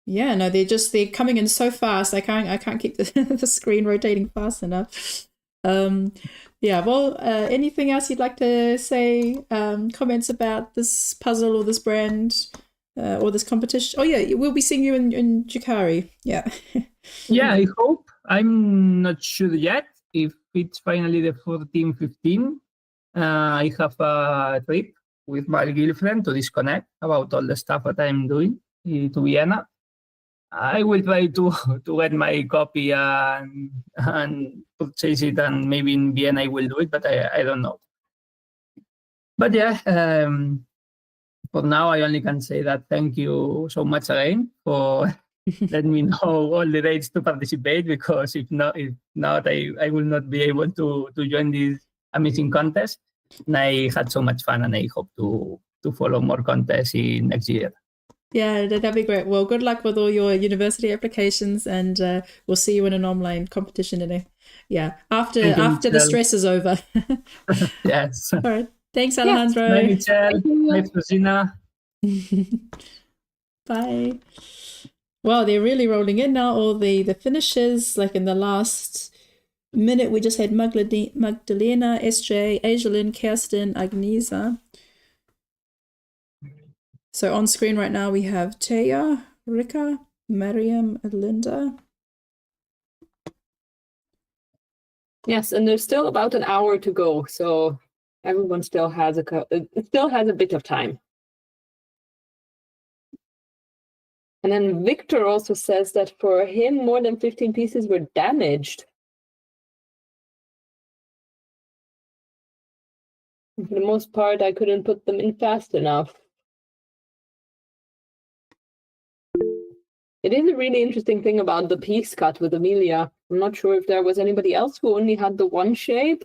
Yeah, no, they're coming in so fast. I can't keep the screen rotating fast enough. Yeah, well, anything else you'd like to say? Comments about this puzzle or this brand? or this competition. Oh yeah, we'll be seeing you in Jukari. Yeah. Yeah, I hope. I'm not sure yet if it's finally the 14, 15. I have a trip with my girlfriend to disconnect about all the stuff that I'm doing to Vienna. I will try to get my copy and purchase it, and maybe in Vienna I will do it, but I don't know. But yeah, for now I only can say that thank you so much again for letting me know all the dates to participate, because if not, I will not be able to join this amazing contest. And I had so much fun, and I hope to follow more contests in next year. Yeah, that'd be great. Well, good luck with all your university applications, and we'll see you in an online competition today. Yeah, after the stress is over. Yes. All right. Thanks, Alejandro. Bye, Michelle. Bye, Rosina. Bye. Wow, they're really rolling in now. All the finishes, like in the last minute, we just had Magdalena, SJ, Aislinn, Kirsten, Agnesa. So on screen right now we have Taya, Rika, Mariam, and Linda. Yes, and there's still about an hour to go, so everyone still has a bit of time. And then Victor also says that for him, more than 15 pieces were damaged. For the most part, I couldn't put them in fast enough. It is a really interesting thing about the piece cut with Amelia. I'm not sure if there was anybody else who only had the one shape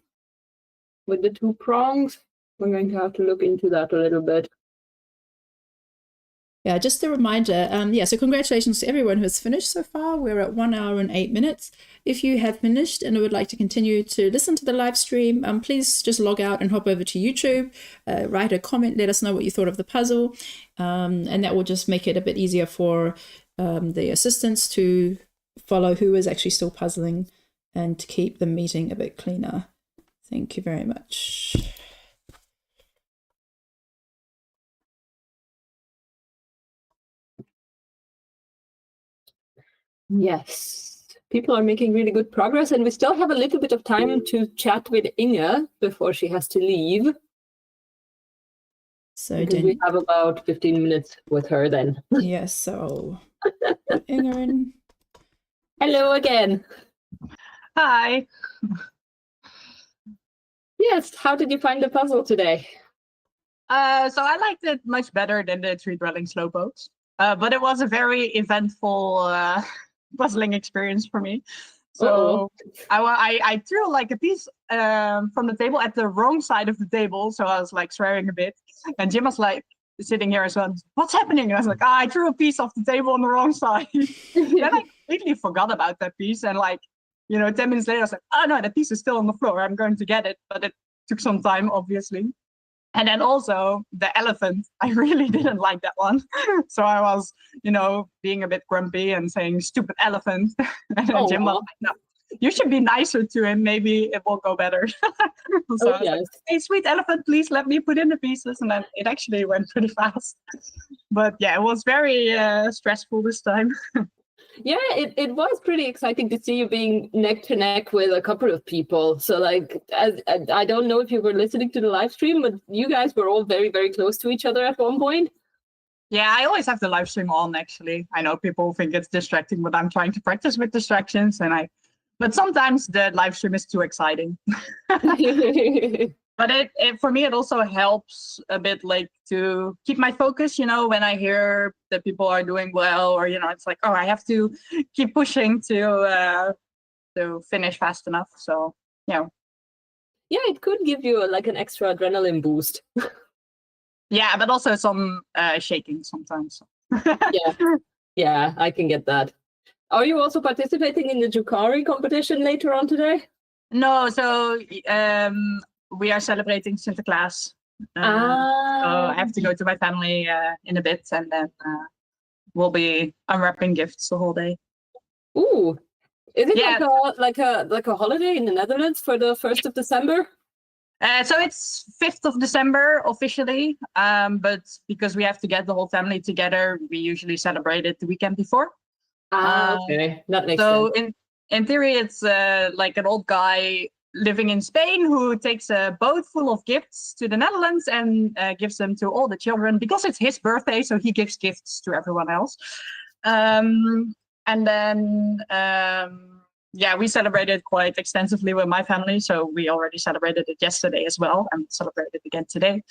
with the two prongs. We're going to have to look into that a little bit. Yeah, just a reminder, so congratulations to everyone who has finished so far. We're at 1 hour and 8 minutes. If you have finished and would like to continue to listen to the live stream, please just log out and hop over to YouTube, write a comment, let us know what you thought of the puzzle, and that will just make it a bit easier for the assistants to follow who is actually still puzzling and to keep the meeting a bit cleaner. Thank you very much. Yes, people are making really good progress, and we still have a little bit of time to chat with Inge before she has to leave. So we have about 15 minutes with her then. Yes, so Inge in. Hello again. Hi. Yes, how did you find the puzzle today? So I liked it much better than the tree dwelling slowpokes, but it was a very eventful puzzling experience for me. So I threw like a piece from the table at the wrong side of the table, so I was like swearing a bit, and Jim was like sitting here as well. What's happening? And I was like, I threw a piece off the table on the wrong side. Then I completely forgot about that piece, and 10 minutes later I was like, oh no, the piece is still on the floor. I'm going to get it, but it took some time, obviously. And then also the elephant, I really didn't like that one. So I was, being a bit grumpy and saying stupid elephant. And then Jim was like, no, you should be nicer to him. Maybe it will go better. So I was like, hey, sweet elephant, please let me put in the pieces. And then it actually went pretty fast. But yeah, it was very stressful this time. Yeah, it was pretty exciting to see you being neck to neck with a couple of people. So I don't know if you were listening to the live stream, but you guys were all very, very close to each other at one point. Yeah, I always have the live stream on, actually. I know people think it's distracting, but I'm trying to practice with distractions. But sometimes the live stream is too exciting. But it for me, it also helps a bit to keep my focus, when I hear that people are doing well, or, it's like, oh, I have to keep pushing to finish fast enough. So, yeah. Yeah, it could give you an extra adrenaline boost. Yeah, but also some shaking sometimes. Yeah, I can get that. Are you also participating in the Jukari competition later on today? No, so we are celebrating Sinterklaas. So I have to go to my family in a bit, and then we'll be unwrapping gifts the whole day. Ooh, is it like a holiday in the Netherlands for the 1st of December? So it's 5th of December officially, but because we have to get the whole family together, we usually celebrate it the weekend before. Okay, that makes So sense. in theory, it's like an old guy living in Spain who takes a boat full of gifts to the Netherlands and gives them to all the children because it's his birthday, so he gives gifts to everyone else. And then yeah, we celebrated quite extensively with my family. So we already celebrated it yesterday as well and celebrated it again today.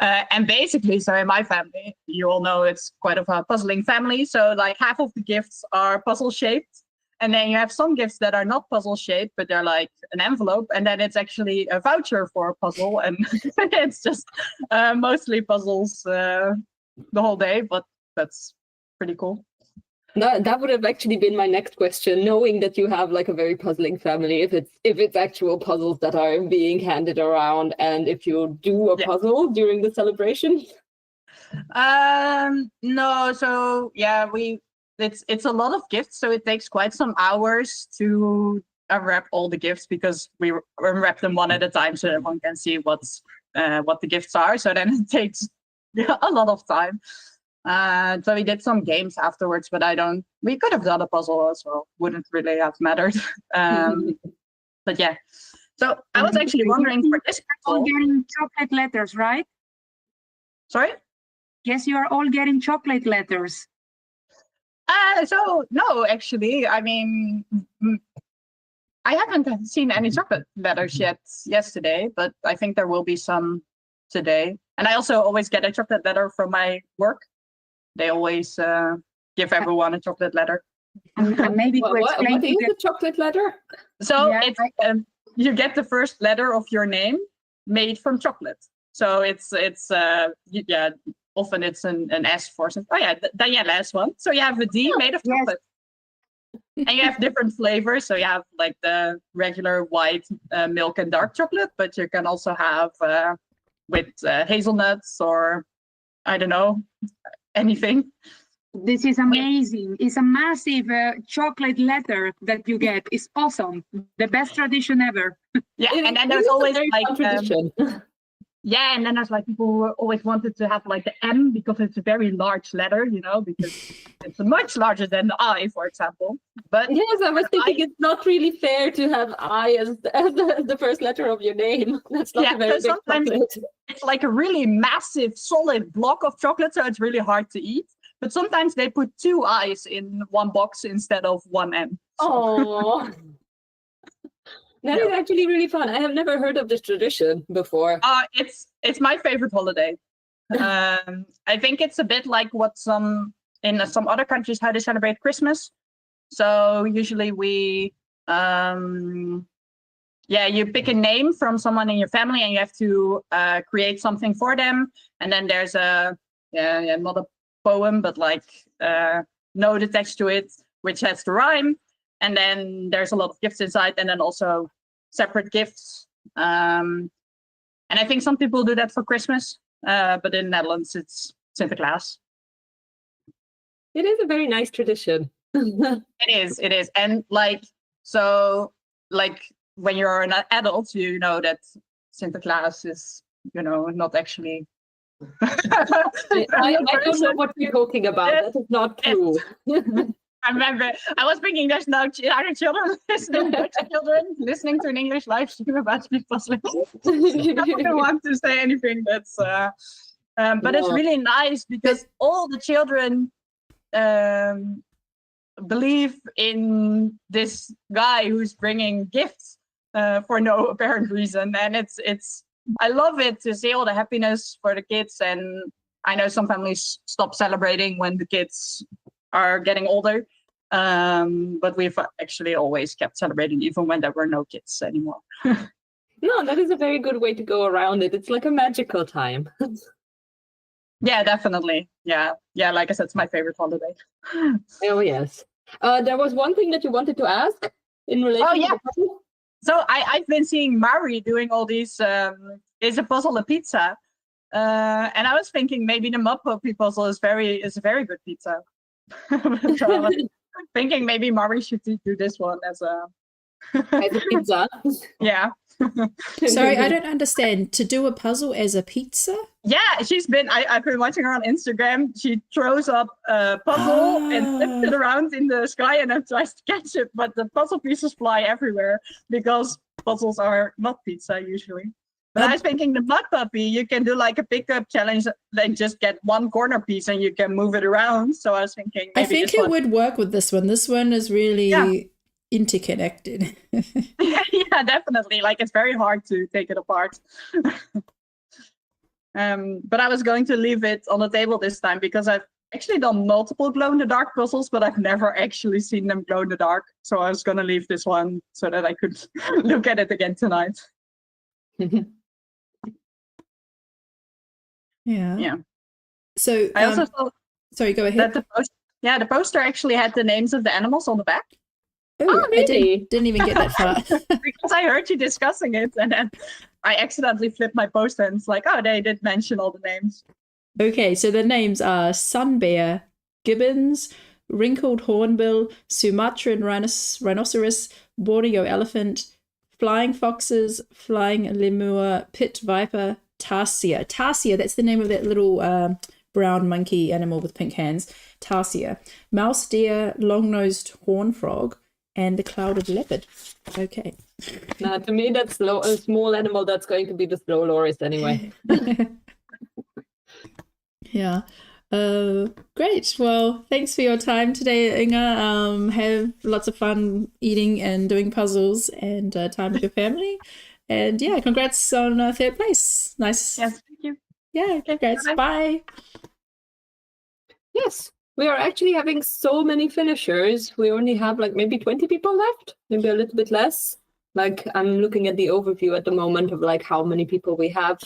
And basically, so in my family, you all know it's quite of a puzzling family. So like half of the gifts are puzzle shaped. And then you have some gifts that are not puzzle shaped, but they're like an envelope. And then it's actually a voucher for a puzzle. And it's just mostly puzzles the whole day, but that's pretty cool. That would have actually been my next question, knowing that you have like a very puzzling family, if it's actual puzzles that are being handed around and if you do a puzzle during the celebration. No, so yeah, it's a lot of gifts, so it takes quite some hours to unwrap all the gifts because we unwrap them one at a time so everyone can see what the gifts are. So then it takes a lot of time. So we did some games afterwards, but we could have done a puzzle as well. Wouldn't really have mattered. But yeah. So I was actually wondering for this All puzzle. getting chocolate letters, right? Sorry? Yes, you are all getting chocolate letters. So no, actually, I mean, I haven't seen any chocolate letters yet yesterday, but I think there will be some today. And I also always get a chocolate letter from my work. They always give everyone a chocolate letter. And maybe to explain What to is them, the chocolate letter? So Yeah, it's you get the first letter of your name made from chocolate. So it's yeah, often it's an S for something. Oh yeah, Danielle has one. So you have a D made of Yes. chocolate. And you have different flavors. So you have like the regular white milk and dark chocolate, but you can also have with hazelnuts or I don't know, anything. this is amazing. It's a massive chocolate letter that you get. It's awesome. The best tradition ever. Yeah, It and then is there's a always very like fun tradition. yeah, and then there's like people who always wanted to have like the M because it's a very large letter, you know, because it's much larger than the I, for example. But Yes, I was thinking it's not really fair to have I as the first letter of your name. That's not Yeah, a very so big sometimes chocolate. it's like a really massive, solid block of chocolate, so it's really hard to eat. But sometimes they put two I's in one box instead of one M. So, Oh, that is actually really fun. I have never heard of this tradition before. it's my favorite holiday. I think it's a bit like what some other countries how they celebrate Christmas. So usually we you pick a name from someone in your family and you have to create something for them. And then there's not a poem, but like note attached to it, which has the rhyme. And then there's a lot of gifts inside and then also separate gifts. And I think some people do that for Christmas, but in the Netherlands, it's Sinterklaas. It is a very nice tradition. It is. And like, so like when you're an adult, you know that Sinterklaas is, you know, not actually. I don't know what you're talking about. That is not true. I remember, I was thinking there's no other children listening, Dutch children listening to an English live stream about speed puzzling. I don't want to say anything that's, but it's really nice because all the children believe in this guy who's bringing gifts for no apparent reason, and it's. I love it to see all the happiness for the kids, and I know some families stop celebrating when the kids are getting older. But we've actually always kept celebrating even when there were no kids anymore. No, that is a very good way to go around it. It's like a magical time. Yeah, definitely. Yeah. Like I said, it's my favorite holiday. Oh yes. There was one thing that you wanted to ask in relation to the puzzle? So I've been seeing Mari doing all these. Is a puzzle a pizza? And I was thinking maybe the Mudpuppy puzzle is a very good pizza. So I was thinking maybe Mari should do this one as a As a pizza. yeah. Sorry, I don't understand. To do a puzzle as a pizza? Yeah, I've been watching her on Instagram. She throws up a puzzle and flips it around in the sky and then tries to catch it, but the puzzle pieces fly everywhere because puzzles are not pizza usually. But I was thinking the Mudpuppy, you can do like a pickup challenge, then just get one corner piece and you can move it around. So I was thinking maybe I think it would work with this one. This one is really interconnected. Yeah, definitely. Like it's very hard to take it apart. But I was going to leave it on the table this time because I've actually done multiple glow-in-the-dark puzzles, but I've never actually seen them glow in the dark. So I was going to leave this one so that I could look at it again tonight. Yeah. So I also thought sorry, go ahead. that the poster actually had the names of the animals on the back. Oh, really? I didn't even get that far. Because I heard you discussing it and then I accidentally flipped my poster and it's like, oh, they did mention all the names. Okay, so the names are sun bear, gibbons, wrinkled hornbill, Sumatran rhinoceros, Borneo elephant, flying foxes, flying lemur, pit viper, tarsier. Tarsier, that's the name of that little brown monkey animal with pink hands. Tarsier. Mouse deer, long-nosed horn frog, and the clouded leopard. Okay. Now, to me, that's a small animal that's going to be the slow loris anyway. Yeah. Great. Well, thanks for your time today, Inga. Have lots of fun eating and doing puzzles and time with your family. And yeah, congrats on third place. Nice. Yes, thank you. Yeah, congrats. Bye. Yes, we are actually having so many finishers. We only have like maybe 20 people left, maybe a little bit less. Like I'm looking at the overview at the moment of like how many people we have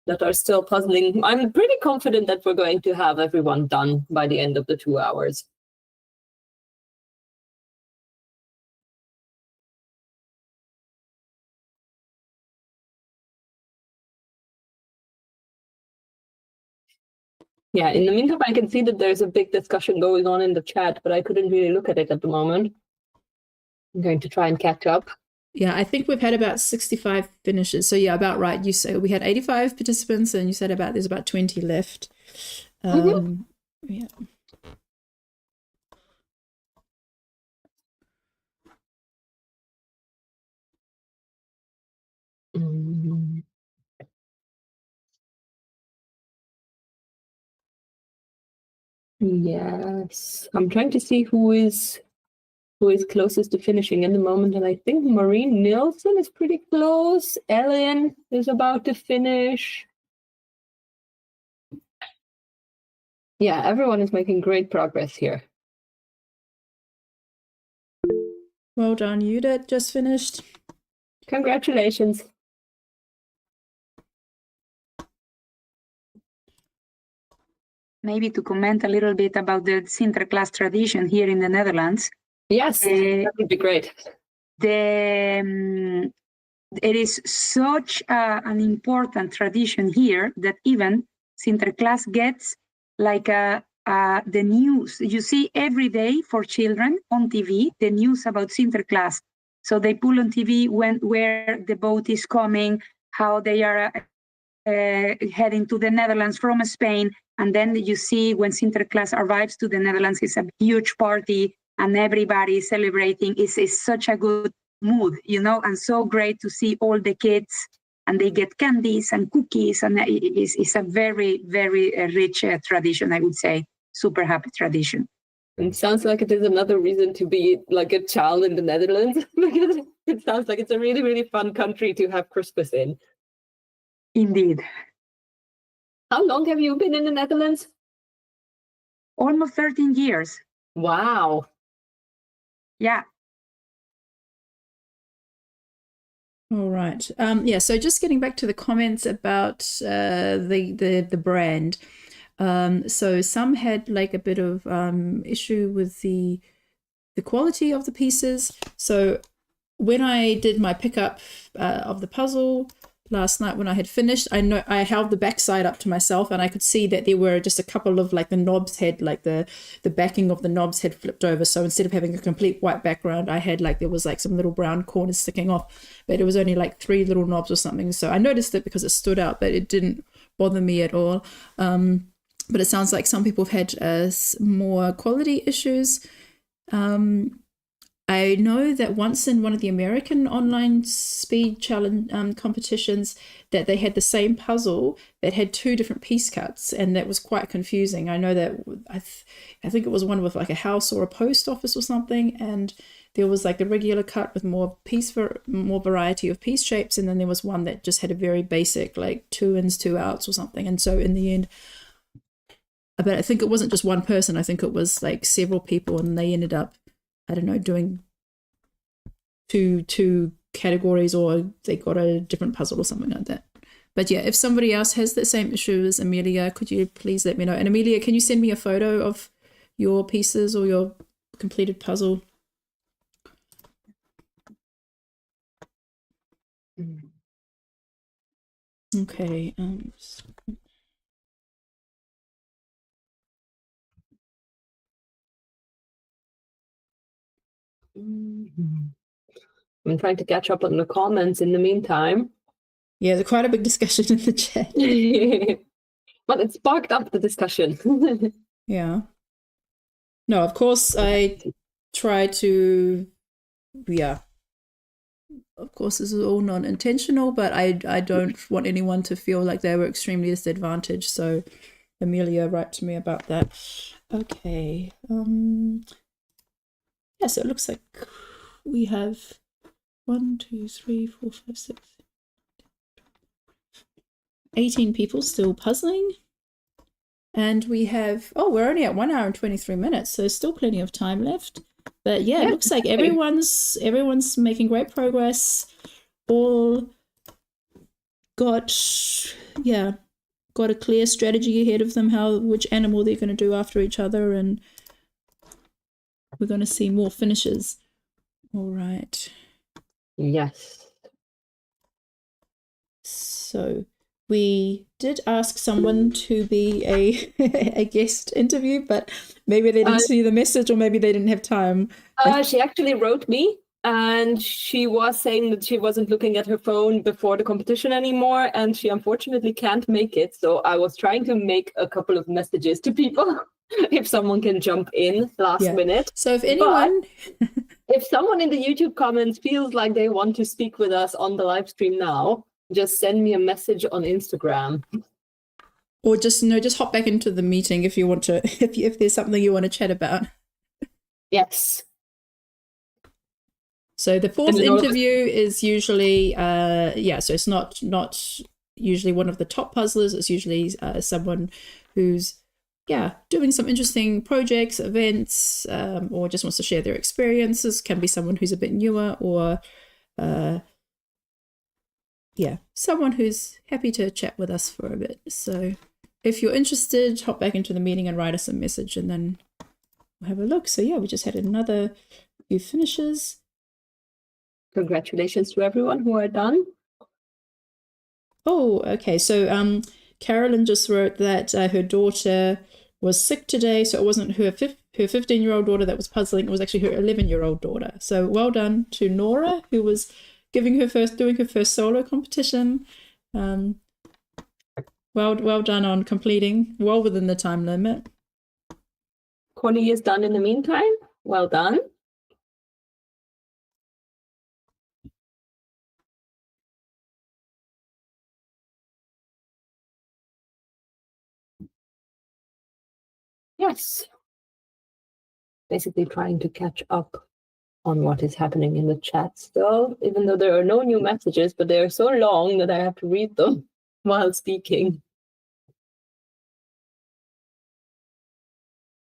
that are still puzzling. I'm pretty confident that we're going to have everyone done by the end of the 2 hours. Yeah, in the meantime, I can see that there's a big discussion going on in the chat, but I couldn't really look at it at the moment. I'm going to try and catch up. Yeah, I think we've had about 65 finishes. So yeah, about right. You say we had 85 participants and you said there's about 20 left. Yeah. Yes, I'm trying to see who is closest to finishing in the moment, and I think Maureen Nilsson is pretty close. Ellen is about to finish. Yeah, everyone is making great progress here. Well done, you that just finished. Congratulations. Maybe to comment a little bit about the Sinterklaas tradition here in the Netherlands. Yes, that would be great. It is such an important tradition here that even Sinterklaas gets like the news. You see every day for children on TV, the news about Sinterklaas. So they pull on TV where the boat is coming, how they are heading to the Netherlands from Spain. And then you see when Sinterklaas arrives to the Netherlands, it's a huge party and everybody is celebrating. It's such a good mood, you know, and so great to see all the kids and they get candies and cookies. And it's a very, very rich tradition, I would say. Super happy tradition. It sounds like it is another reason to be like a child in the Netherlands, because it sounds like it's a really, really fun country to have Christmas in. Indeed. How long have you been in the Netherlands? Almost 13 years. Wow. Yeah. All right. Yeah, so just getting back to the comments about the brand. So some had like a bit of issue with the quality of the pieces. So when I did my pickup of the puzzle, last night when I had finished. I held the backside up to myself, and I could see that there were just a couple of like the knobs had like the backing of the knobs had flipped over. So instead of having a complete white background, I had like there was like some little brown corners sticking off, but it was only like 3 little knobs or something. So I noticed it because it stood out, but it didn't bother me at all. But it sounds like some people have had more quality issues. I know that once in one of the American online speed challenge competitions that they had the same puzzle that had 2 different piece cuts, and that was quite confusing. I know that I think it was one with like a house or a post office or something, and there was like the regular cut with more variety of piece shapes, and then there was one that just had a very basic like 2 ins, 2 outs or something. And so in the end, but I think it wasn't just one person. I think it was like several people, and they ended up, I don't know, doing two categories, or they got a different puzzle or something like that. But yeah, if somebody else has the same issue as Amelia, could you please let me know? And Amelia, can you send me a photo of your pieces or your completed puzzle? Okay. I'm trying to catch up on the comments in the meantime. Yeah, there's quite a big discussion in the chat. But it sparked up the discussion. Yeah. No, of course I try to, yeah. Of course, this is all non-intentional, but I don't want anyone to feel like they were extremely disadvantaged. So, Amelia, write to me about that. Okay. Yeah, so it looks like we have 1, 2, 3, 4, 5, 6, 18 people still puzzling. And we have, we're only at 1 hour and 23 minutes, so still plenty of time left. But yeah, it looks like everyone's making great progress. All got a clear strategy ahead of them, which animal they're going to do after each other, and we're going to see more finishes. All right. Yes. So we did ask someone to be a guest interview, but maybe they didn't see the message, or maybe they didn't have time. She actually wrote me, and she was saying that she wasn't looking at her phone before the competition anymore, and she unfortunately can't make it. So I was trying to make a couple of messages to people if someone can jump in last minute. So if anyone... if someone in the YouTube comments feels like they want to speak with us on the live stream now, just send me a message on Instagram. Or just hop back into the meeting if you want to, if there's something you want to chat about. Yes. So the fourth interview is usually, so it's not usually one of the top puzzlers. It's usually someone who's, doing some interesting projects, events, or just wants to share their experiences. Can be someone who's a bit newer, or someone who's happy to chat with us for a bit. So if you're interested, hop back into the meeting and write us a message, and then we'll have a look. So we just had another few finishes. Congratulations to everyone who are done. Oh, okay. So Carolyn just wrote that her daughter was sick today, so it wasn't her 15-year-old daughter that was puzzling. It was actually her 11-year-old daughter. So well done to Nora, who was doing her first solo competition. Well done on completing well within the time limit. Connie is done in the meantime. Well done. Yes. Basically trying to catch up on what is happening in the chat still, even though there are no new messages, but they are so long that I have to read them while speaking.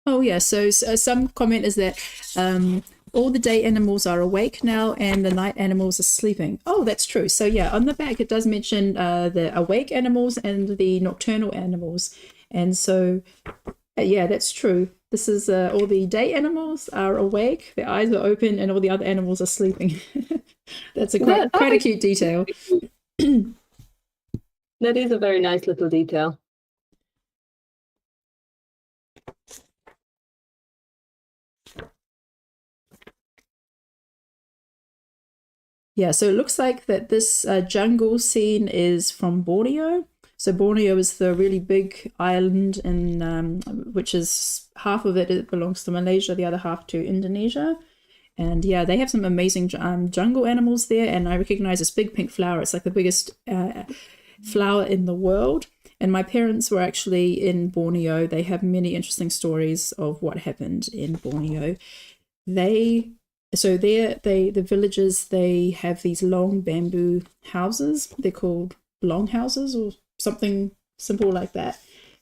Oh yeah, so some comment is that all the day animals are awake now and the night animals are sleeping. Oh, that's true. So yeah, on the back it does mention the awake animals and the nocturnal animals. And so that's true. This is all the day animals are awake, their eyes are open, and all the other animals are sleeping. That's quite a cute detail. That is a very nice little detail. Yeah, so it looks like that this jungle scene is from Borneo. So Borneo is the really big island, in which is half of it belongs to Malaysia, the other half to Indonesia. And yeah, they have some amazing jungle animals there. And I recognize this big pink flower. It's like the biggest flower in the world. And my parents were actually in Borneo. They have many interesting stories of what happened in Borneo. The villages, they have these long bamboo houses. They're called long houses or something simple like that.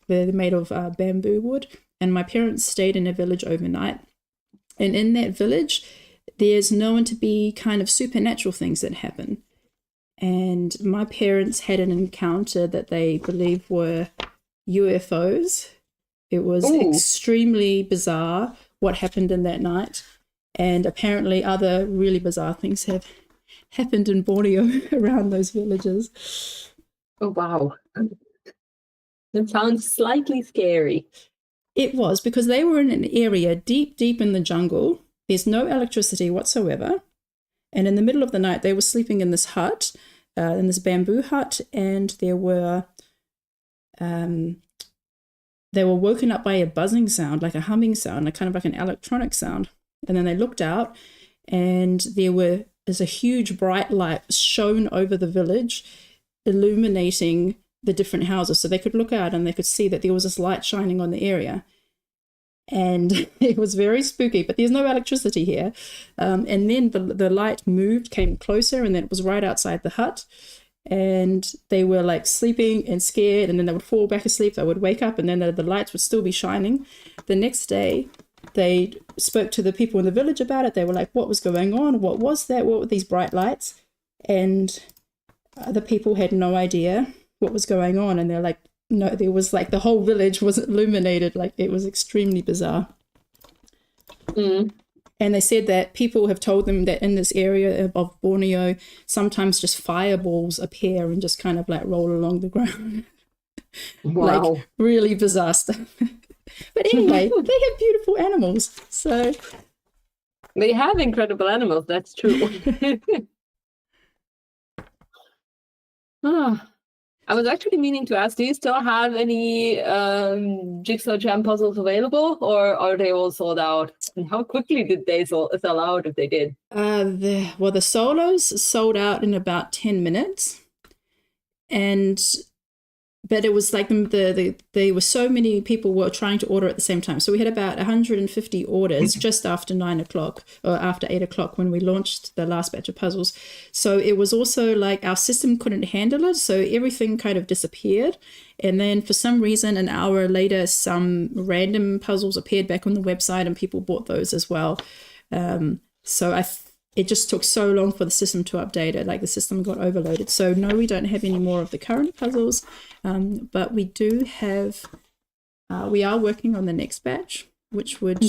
They're made of bamboo wood. And my parents stayed in a village overnight. And in that village, there's known to be kind of supernatural things that happen. And my parents had an encounter that they believe were UFOs. It was extremely bizarre what happened in that night. And apparently other really bizarre things have happened in Borneo around those villages. Oh, wow. That sounds slightly scary. It was, because they were in an area deep, deep in the jungle. There's no electricity whatsoever. And in the middle of the night, they were sleeping in this hut, in this bamboo hut, and they were woken up by a buzzing sound, like a humming sound, kind of like an electronic sound. And then they looked out, and there's a huge bright light shone over the village, illuminating the different houses. So they could look out and they could see that there was this light shining on the area. And it was very spooky, but there's no electricity here. And then the light moved, came closer, and then it was right outside the hut. And they were like sleeping and scared, and then they would fall back asleep. They would wake up, and then the lights would still be shining. The next day, they spoke to the people in the village about it. They were like, what was going on? What was that? What were these bright lights? And the people had no idea what was going on. And they're like, no, there was like the whole village was illuminated. Like, it was extremely bizarre. And they said that people have told them that in this area of Borneo, sometimes just fireballs appear and just kind of like roll along the ground. Wow. Like, really bizarre stuff. But anyway, they have beautiful animals. So they have incredible animals, that's true. I was actually meaning to ask, do you still have any Jigsaw Jam puzzles available, or are they all sold out? And how quickly did they sell out, if they did? The solos sold out in about 10 minutes. But it was like there were so many people were trying to order at the same time. So we had about 150 orders just after 9 o'clock or after 8 o'clock when we launched the last batch of puzzles. So it was also like our system couldn't handle it. So everything kind of disappeared. And then for some reason, an hour later, some random puzzles appeared back on the website and people bought those as well. It just took so long for the system to update it, like the system got overloaded. So no, we don't have any more of the current puzzles, but we do have, we are working on the next batch, which would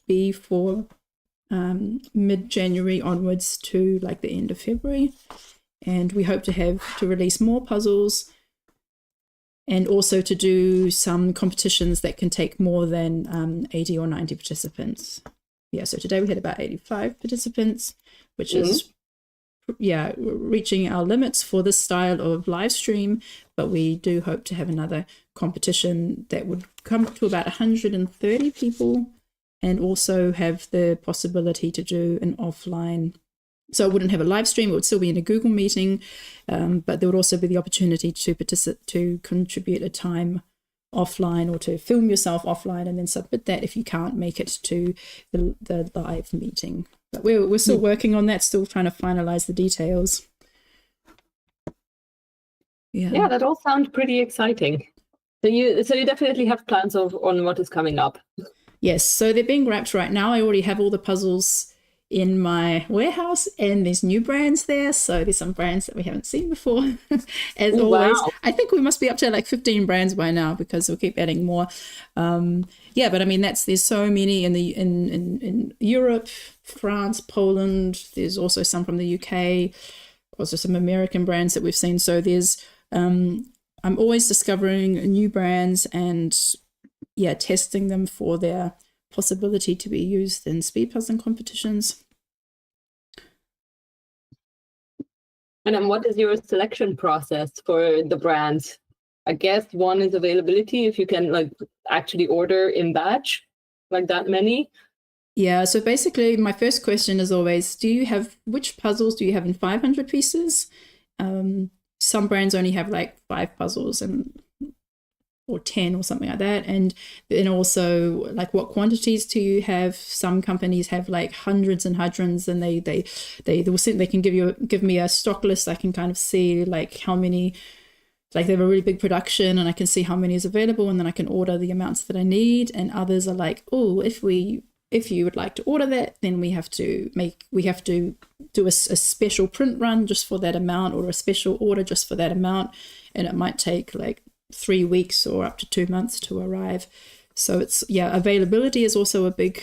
be for mid-January onwards to like the end of February. And we hope to release more puzzles and also to do some competitions that can take more than 80 or 90 participants. Yeah, so today we had about 85 participants, which is, reaching our limits for this style of live stream. But we do hope to have another competition that would come to about 130 people and also have the possibility to do an offline. So it wouldn't have a live stream, it would still be in a Google meeting, but there would also be the opportunity to contribute a time offline or to film yourself offline and then submit that if you can't make it to the live meeting. But we're still working on that, still trying to finalize the details. Yeah, that all sounds pretty exciting. So you definitely have plans on what is coming up. Yes, so they're being wrapped right now. I already have all the puzzles in my warehouse, and there's new brands there. So there's some brands that we haven't seen before. As always, wow. I think we must be up to like 15 brands by now because we'll keep adding more. But I mean, there's so many in Europe, France, Poland. There's also some from the UK, also some American brands that we've seen. So there's I'm always discovering new brands and testing them for their possibility to be used in speed puzzling competitions. And then what is your selection process for the brands? I guess one is availability, if you can like actually order in batch, like that many. Yeah, so basically my first question is always, which puzzles do you have in 500 pieces? Some brands only have like 5 puzzles or 10 or something like that. And then also like what quantities do you have? Some companies have like hundreds and hundreds, and they can give me a stock list. I can kind of see like how many, like they have a really big production and I can see how many is available, and then I can order the amounts that I need. And others are like, oh, if you would like to order that, then we have to do a special print run just for that amount, or a special order just for that amount, and it might take like 3 weeks or up to 2 months to arrive. So it's availability is also a big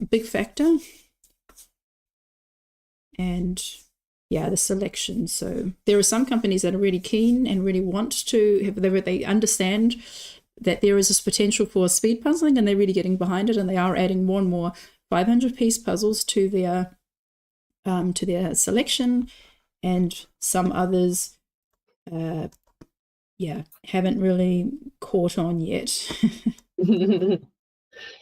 big factor, and the selection. So there are some companies that are really keen and really want to they understand that there is this potential for speed puzzling, and they're really getting behind it, and they are adding more and more 500-piece puzzles to their selection. And some others haven't really caught on yet.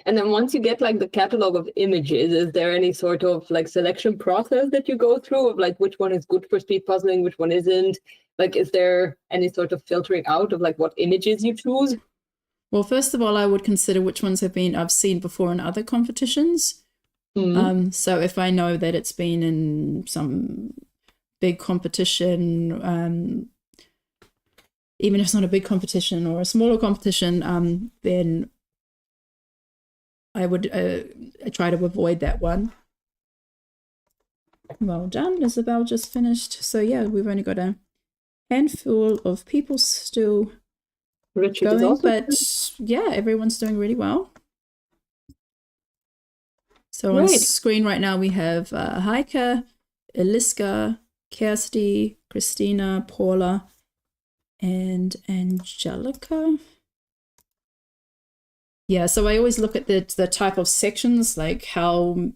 And then once you get like the catalog of images, is there any sort of like selection process that you go through of like which one is good for speed puzzling, which one isn't? Like, is there any sort of filtering out of like what images you choose? Well, first of all, I would consider which ones I've seen before in other competitions. Mm-hmm. So if I know that it's been in some big competition, even if it's not a big competition or a smaller competition, then I would try to avoid that one. Well done, Isabel just finished. So yeah, we've only got a handful of people still Richard is going, also but yeah, everyone's doing really well. So on Great. screen right now we have Heike, Eliska, Kirsty, Christina, Paula, and Angelica. Yeah, so I always look at the type of sections, like how,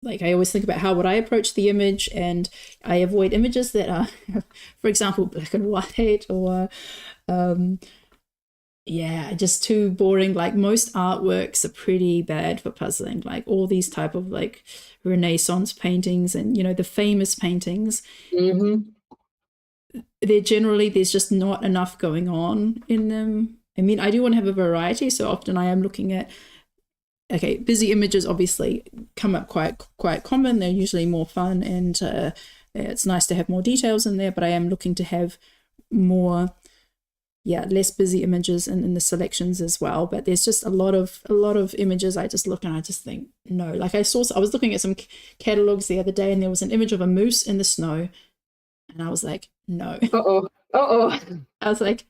like I always think about how would I approach the image, and I avoid images that are, for example, black and white, or just too boring. Like most artworks are pretty bad for puzzling, like all these type of like Renaissance paintings and, the famous paintings. Mm-hmm. There's just not enough going on in them. I mean, I do want to have a variety, so often I am looking at, okay, busy images obviously come up quite common. They're usually more fun, and it's nice to have more details in there, but I am looking to have more, less busy images in the selections as well. But there's just a lot of images I just look and I just think, no. Like I was looking at some catalogs the other day, and there was an image of a moose in the snow, and I was like, no. I was like,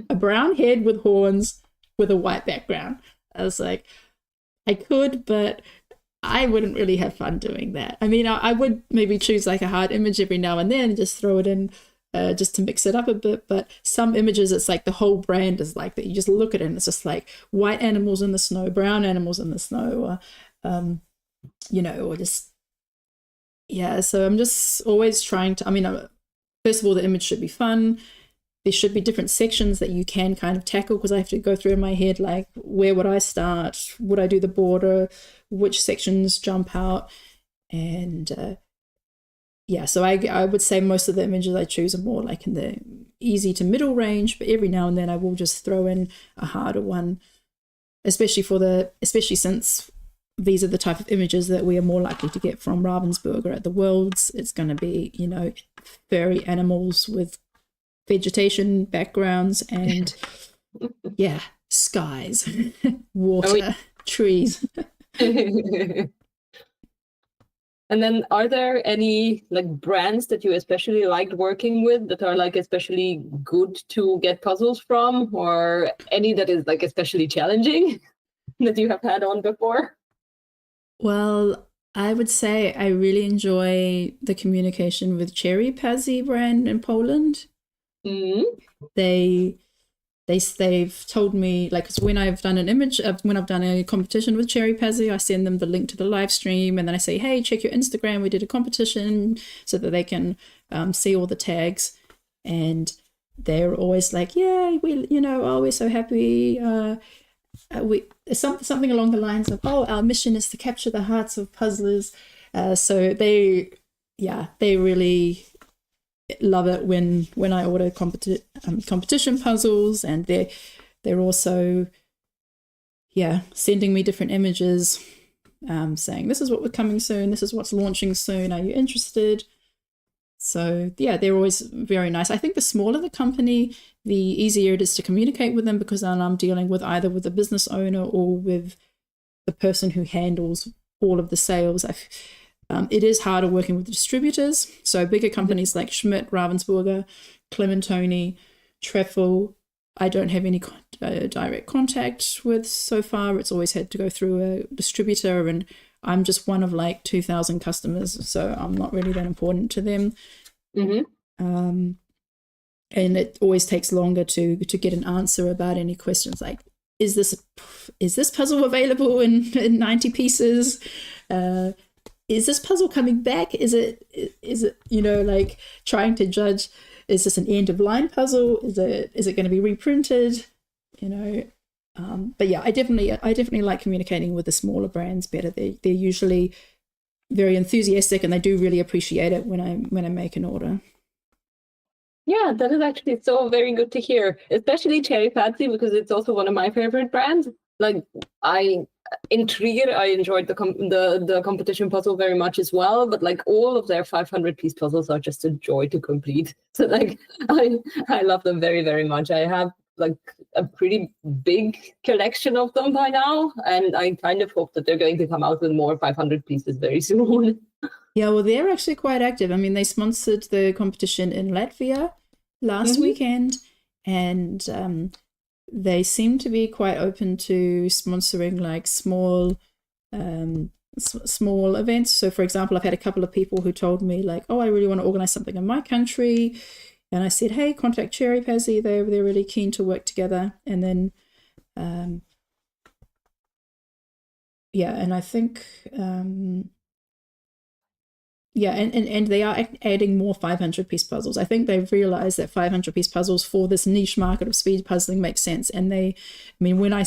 a brown head with horns with a white background. I was like, I could, but I wouldn't really have fun doing that. I mean, I would maybe choose like a hard image every now and then and just throw it in just to mix it up a bit. But some images, it's like the whole brand is like that. You just look at it and it's just like white animals in the snow, brown animals in the snow, or just, so I'm just always trying to, first of all, the image should be fun. There should be different sections that you can kind of tackle, because I have to go through in my head, like, where would I start? Would I do the border? Which sections jump out? And so I would say most of the images I choose are more like in the easy to middle range, but every now and then I will just throw in a harder one, especially since these are the type of images that we are more likely to get from Ravensburger at the Worlds. It's going to be, furry animals with vegetation backgrounds and skies, water, trees. And then are there any like brands that you especially liked working with that are like especially good to get puzzles from, or any that is like especially challenging that you have had on before? Well, I would say I really enjoy the communication with Cherry Pazzi brand in Poland. Mm. They've told me, like, 'cause when I've done when I've done a competition with Cherry Pazzi, I send them the link to the live stream, and then I say, hey, check your Instagram, we did a competition, so that they can see all the tags. And they're always like, yeah, we're so happy. Something along the lines of, our mission is to capture the hearts of puzzlers. So they really love it when I order competition puzzles, and they're also sending me different images, saying this is what we're coming soon, this is what's launching soon, are you interested? So they're always very nice. I think the smaller the company, the easier it is to communicate with them, because then I'm dealing with either with the business owner or with the person who handles all of the sales. It is harder working with the distributors. So bigger companies like Schmidt, Ravensburger, Clementoni, Treffel, I don't have any direct contact with so far. It's always had to go through a distributor, and I'm just one of like 2,000 customers, so I'm not really that important to them. Mm-hmm. And it always takes longer to get an answer about any questions like, is this puzzle available in 90 pieces? Is this puzzle coming back? Is it like trying to judge, is this an end of line puzzle? Is it going to be reprinted? But yeah, I definitely like communicating with the smaller brands better. They're usually very enthusiastic, and they do really appreciate it when I make an order. Yeah, that is actually so very good to hear, especially Cherry Pazzi, because it's also one of my favorite brands. Like in Trier, I enjoyed the competition puzzle very much as well, but like all of their 500-piece puzzles are just a joy to complete. So like I love them very, very much. I have like a pretty big collection of them by now, and I kind of hope that they're going to come out with more 500 pieces very soon. Yeah, well, they're actually quite active. I mean, they sponsored the competition in Latvia last weekend, and they seem to be quite open to sponsoring like small events. So, for example, I've had a couple of people who told me like, oh, I really want to organize something in my country. And I said, hey, contact Cherry Pazzi. They're really keen to work together. And then, and I think, and they are adding more 500-piece puzzles. I think they've realized that 500-piece puzzles for this niche market of speed puzzling makes sense. And when I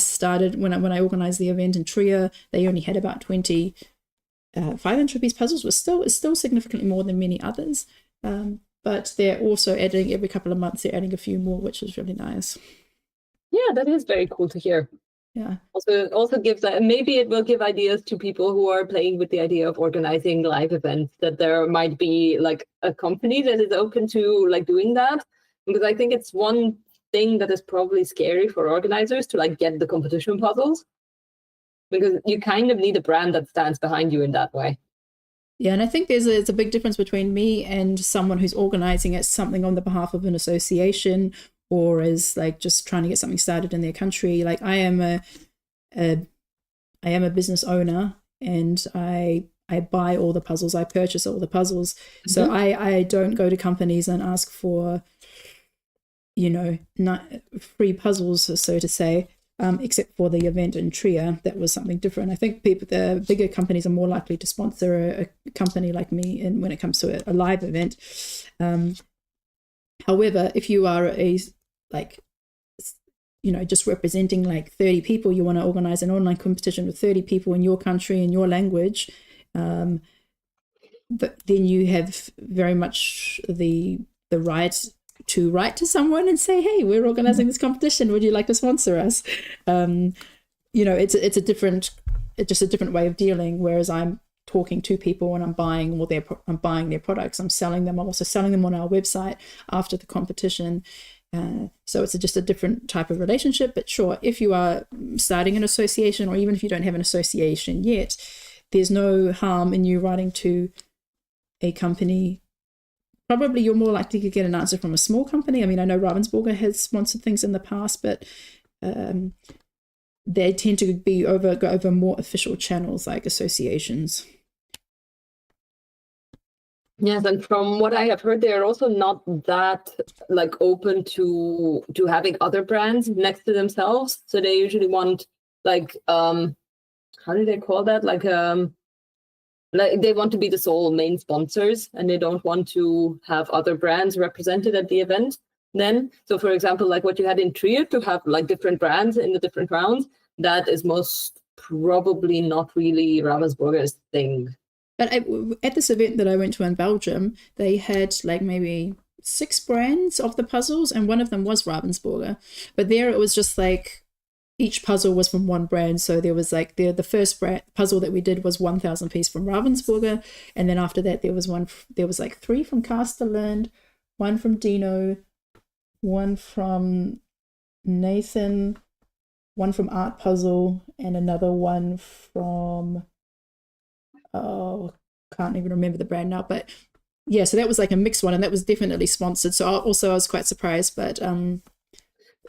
organized the event in Trier, they only had about 20 500-piece puzzles. Was still significantly more than many others. But they're also adding every couple of months. They're adding a few more, which is really nice. Yeah, that is very cool to hear. Yeah. Also gives maybe it will give ideas to people who are playing with the idea of organizing live events, that there might be like a company that is open to like doing that, because I think it's one thing that is probably scary for organizers to like get the competition puzzles, because you kind of need a brand that stands behind you in that way. Yeah, and I think there's a big difference between me and someone who's organizing something on the behalf of an association, or is like just trying to get something started in their country. Like I am a business owner, and I buy all the puzzles, I purchase all the puzzles. Mm-hmm. So I don't go to companies and ask for, not free puzzles, so to say. Except for the event in Trier, that was something different. I think the bigger companies are more likely to sponsor a company like me when it comes to a live event. However, if you are just representing like 30 people, you want to organize an online competition with 30 people in your country, in your language, but then you have very much the right to write to someone and say, hey, we're organizing this competition, would you like to sponsor us? It's a different way of dealing, whereas I'm talking to people and I'm buying their products, I'm selling them, I'm also selling them on our website after the competition. So it's just a different type of relationship. But sure, if you are starting an association, or even if you don't have an association yet, there's no harm in you writing to a company. Probably you're more likely to get an answer from a small company. I mean, I know Ravensburger has sponsored things in the past, but they tend to go over more official channels like associations. Yes, and from what I have heard, they are also not that like open to having other brands next to themselves. So they usually want like how do they call that? Like they want to be the sole main sponsors, and they don't want to have other brands represented at the event. Then, so for example, like what you had in Trier to have like different brands in the different rounds, that is most probably not really Ravensburger's thing. But at this event that I went to in Belgium, they had like maybe 6 brands of the puzzles, and one of them was Ravensburger. But there it was just like each puzzle was from one brand. So there was like the first puzzle that we did was 1,000 piece from Ravensburger, and then after that there was like 3 from Castelland, 1 from Dino, 1 from Nathan, 1 from Art Puzzle, and another one from can't even remember the brand now, but yeah, so that was like a mixed one, and that was definitely sponsored. So I was quite surprised, but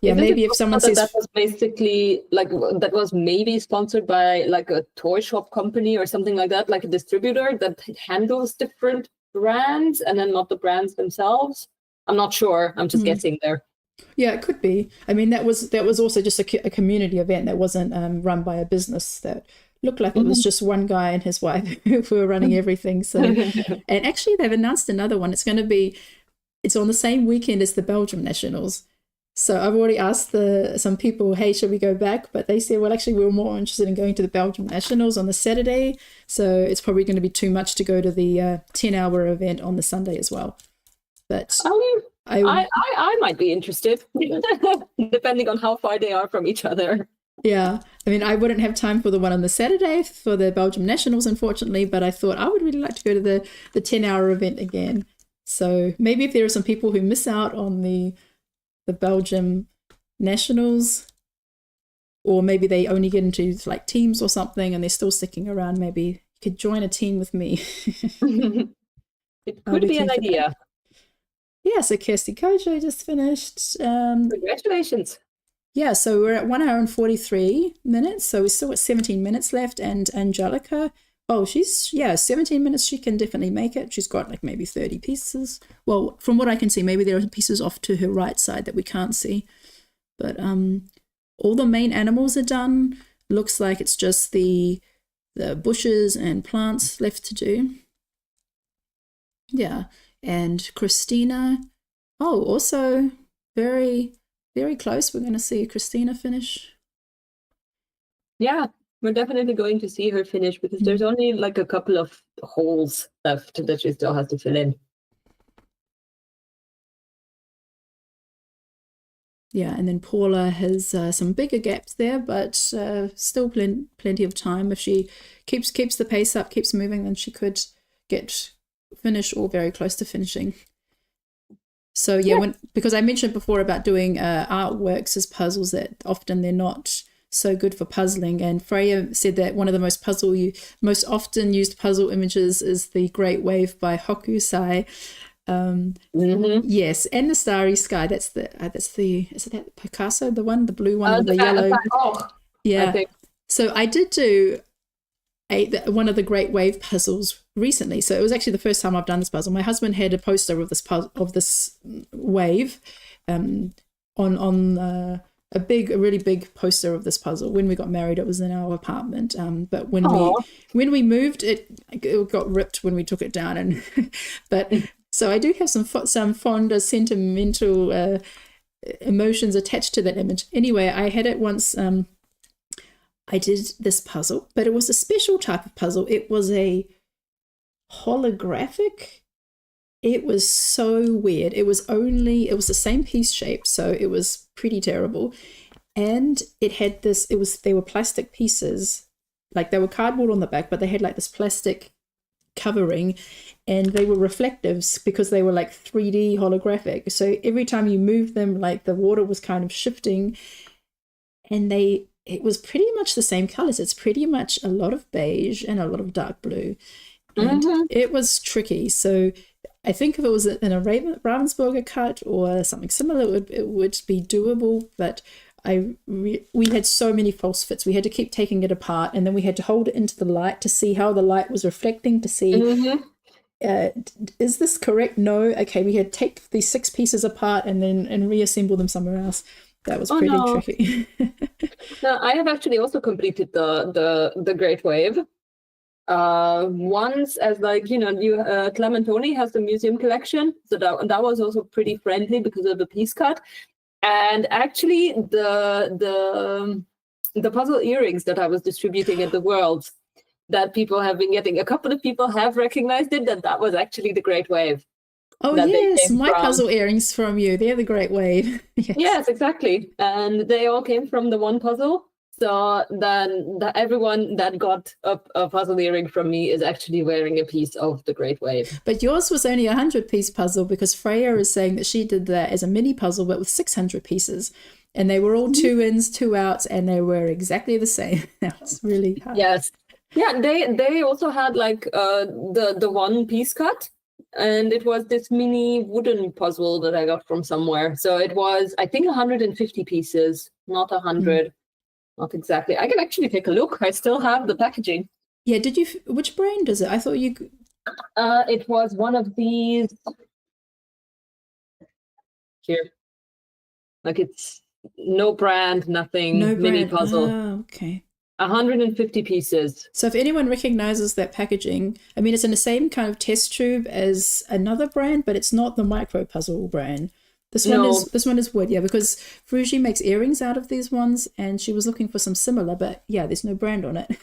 yeah, maybe if someone says that was basically like that was maybe sponsored by like a toy shop company or something like that, like a distributor that handles different brands and then not the brands themselves. I'm not sure. I'm just guessing there. Yeah, it could be. I mean, that was also just a community event that wasn't run by a business. That looked like it was just one guy and his wife who were running everything. So, and actually they've announced another one. It's on the same weekend as the Belgium Nationals. So I've already asked some people, hey, should we go back? But they said, well, actually, we were more interested in going to the Belgium Nationals on the Saturday. So it's probably going to be too much to go to the 10-hour event on the Sunday as well. But I might be interested, depending on how far they are from each other. Yeah, I mean, I wouldn't have time for the one on the Saturday for the Belgium Nationals, unfortunately, but I thought I would really like to go to the 10-hour event again. So maybe if there are some people who miss out on the Belgium Nationals, or maybe they only get into like teams or something and they're still sticking around, maybe you could join a team with me. It could be an idea. Yeah, so Kirsty Kojo just finished. Congratulations. Yeah, so we're at 1 hour and 43 minutes. So we're still at 17 minutes left. And Angelica, 17 minutes. She can definitely make it. She's got like maybe 30 pieces. Well, from what I can see, maybe there are pieces off to her right side that we can't see. But all the main animals are done. Looks like it's just the bushes and plants left to do. Yeah. And Christina, also very, very close. We're going to see Christina finish. Yeah, we're definitely going to see her finish because there's only like a couple of holes left that she still has to fill in. Yeah, and then Paula has some bigger gaps there, but still plenty of time. If she keeps the pace up, keeps moving, then she could get finish or very close to finishing. So yeah, because I mentioned before about doing artworks as puzzles, that often they're not so good for puzzling, and Freya said that one of the most often used puzzle images is the Great Wave by Hokusai. Yes, and the Starry Sky. Is it that Picasso, the blue one with the yellow? Yeah. So I did do one of the Great Wave puzzles recently. So it was actually the first time I've done this puzzle. My husband had a poster of this wave on a really big poster of this puzzle. When we got married, it was in our apartment. But when we moved, it got ripped when we took it down. But so I do have some fond sentimental emotions attached to that image. Anyway, I had it once. I did this puzzle, but it was a special type of puzzle. It was a holographic. It was so weird. It was the same piece shape, so it was pretty terrible. And it had they were plastic pieces, like they were cardboard on the back, but they had like this plastic covering, and they were reflectives because they were like 3D holographic. So every time you moved them, like the water was kind of shifting, and it was pretty much the same colors. It's pretty much a lot of beige and a lot of dark blue. And it was tricky. So I think if it was in a Ravensburger cut or something similar, it would be doable. But we had so many false fits. We had to keep taking it apart, and then we had to hold it into the light to see how the light was reflecting, to see is this correct? No. Okay, we had to take these 6 pieces apart and reassemble them somewhere else. That was pretty tricky. No, I have actually also completed the Great Wave. Once, as like, you know, Clementoni has the museum collection, so that was also pretty friendly because of the piece cut. And actually the puzzle earrings that I was distributing at the Worlds that people have been getting, a couple of people have recognized it, that was actually the Great Wave. Oh yes, my puzzle earrings from you. They're the Great Wave. Yes, exactly. And they all came from the one puzzle. So then everyone that got a puzzle earring from me is actually wearing a piece of the Great Wave. But yours was only a 100-piece puzzle, because Freya is saying that she did that as a mini puzzle, but with 600 pieces. And they were all 2 ins, 2 outs, and they were exactly the same. That was really hard. Yes. Yeah, they also had like the one piece cut. And it was this mini wooden puzzle that I got from somewhere. So it was, I think, 150 pieces, not 100. Not exactly. I can actually take a look. I still have the packaging. Yeah, did you? Which brand is it? I thought you... It was one of these... Here. Like, it's no brand, nothing, No brand. mini puzzle. Oh, okay. 150 pieces. So if anyone recognizes that packaging, I mean, it's in the same kind of test tube as another brand, but it's not the micro puzzle brand. This one is wood, yeah, because Fruji makes earrings out of these ones, and she was looking for some similar, but yeah, there's no brand on it.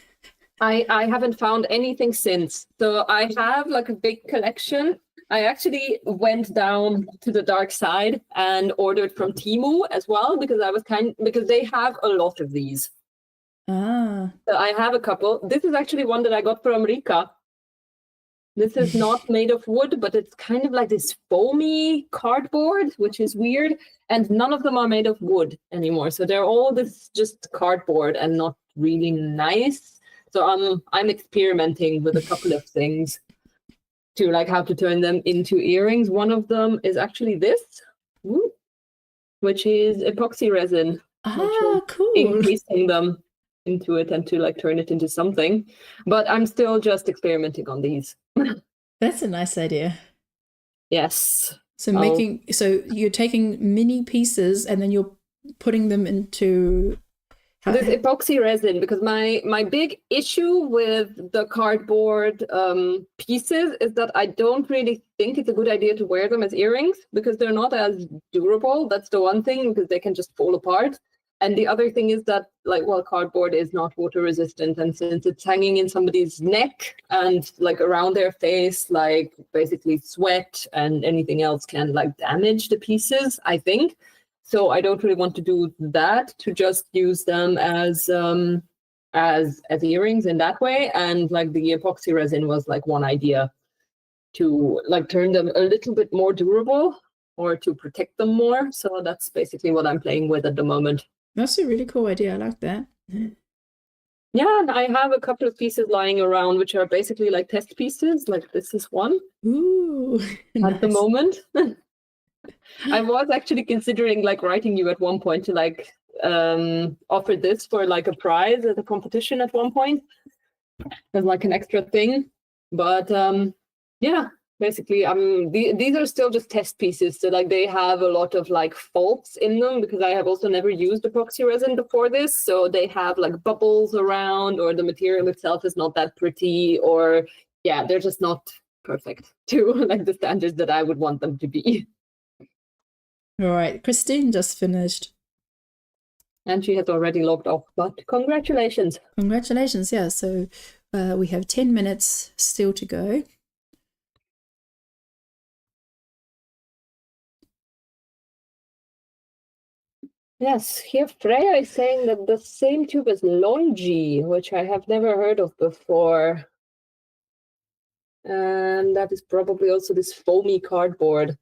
I haven't found anything since. So I have like a big collection. I actually went down to the dark side and ordered from Temu as well, because because they have a lot of these. Ah. So I have a couple. This is actually one that I got from Rika. This is not made of wood, but it's kind of like this foamy cardboard, which is weird. And none of them are made of wood anymore. So they're all this just cardboard and not really nice. So I'm experimenting with a couple of things to like how to turn them into earrings. One of them is actually this, which is epoxy resin. Ah, cool. Increasing them into it and to like turn it into something. But I'm still just experimenting on these. That's a nice idea. Yes. So you're taking mini pieces and then you're putting them into this epoxy resin, because my big issue with the cardboard pieces is that I don't really think it's a good idea to wear them as earrings, because they're not as durable. That's the one thing, because they can just fall apart. And the other thing is that, like, well, cardboard is not water resistant, and since it's hanging in somebody's neck and like around their face, like basically sweat and anything else can like damage the pieces, I think. So I don't really want to do that, to just use them as earrings in that way. And like the epoxy resin was like one idea to like turn them a little bit more durable or to protect them more. So that's basically what I'm playing with at the moment. That's a really cool idea. I like that. Yeah, and I have a couple of pieces lying around, which are basically like test pieces. Like this is one. Ooh, at the moment. I was actually considering like writing you at one point to like offer this for like a prize at a competition at one point as like an extra thing. But yeah, basically these are still just test pieces, so like they have a lot of like faults in them, because I have also never used epoxy resin before this, so they have like bubbles around, or the material itself is not that pretty, or yeah, they're just not perfect to like the standards that I would want them to be. All right, Christine just finished. And she has already logged off, but congratulations. Congratulations, yeah. So we have 10 minutes still to go. Yes, here Freya is saying that the same tube as Longi, which I have never heard of before. And that is probably also this foamy cardboard.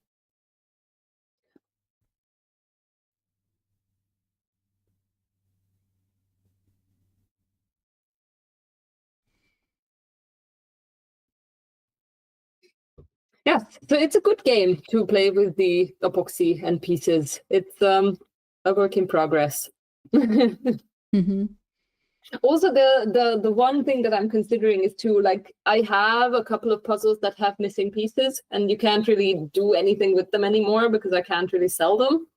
Yes, so it's a good game to play with the epoxy and pieces. It's a work in progress. Mm-hmm. Also, the one thing that I'm considering is to like, I have a couple of puzzles that have missing pieces, and you can't really do anything with them anymore because I can't really sell them.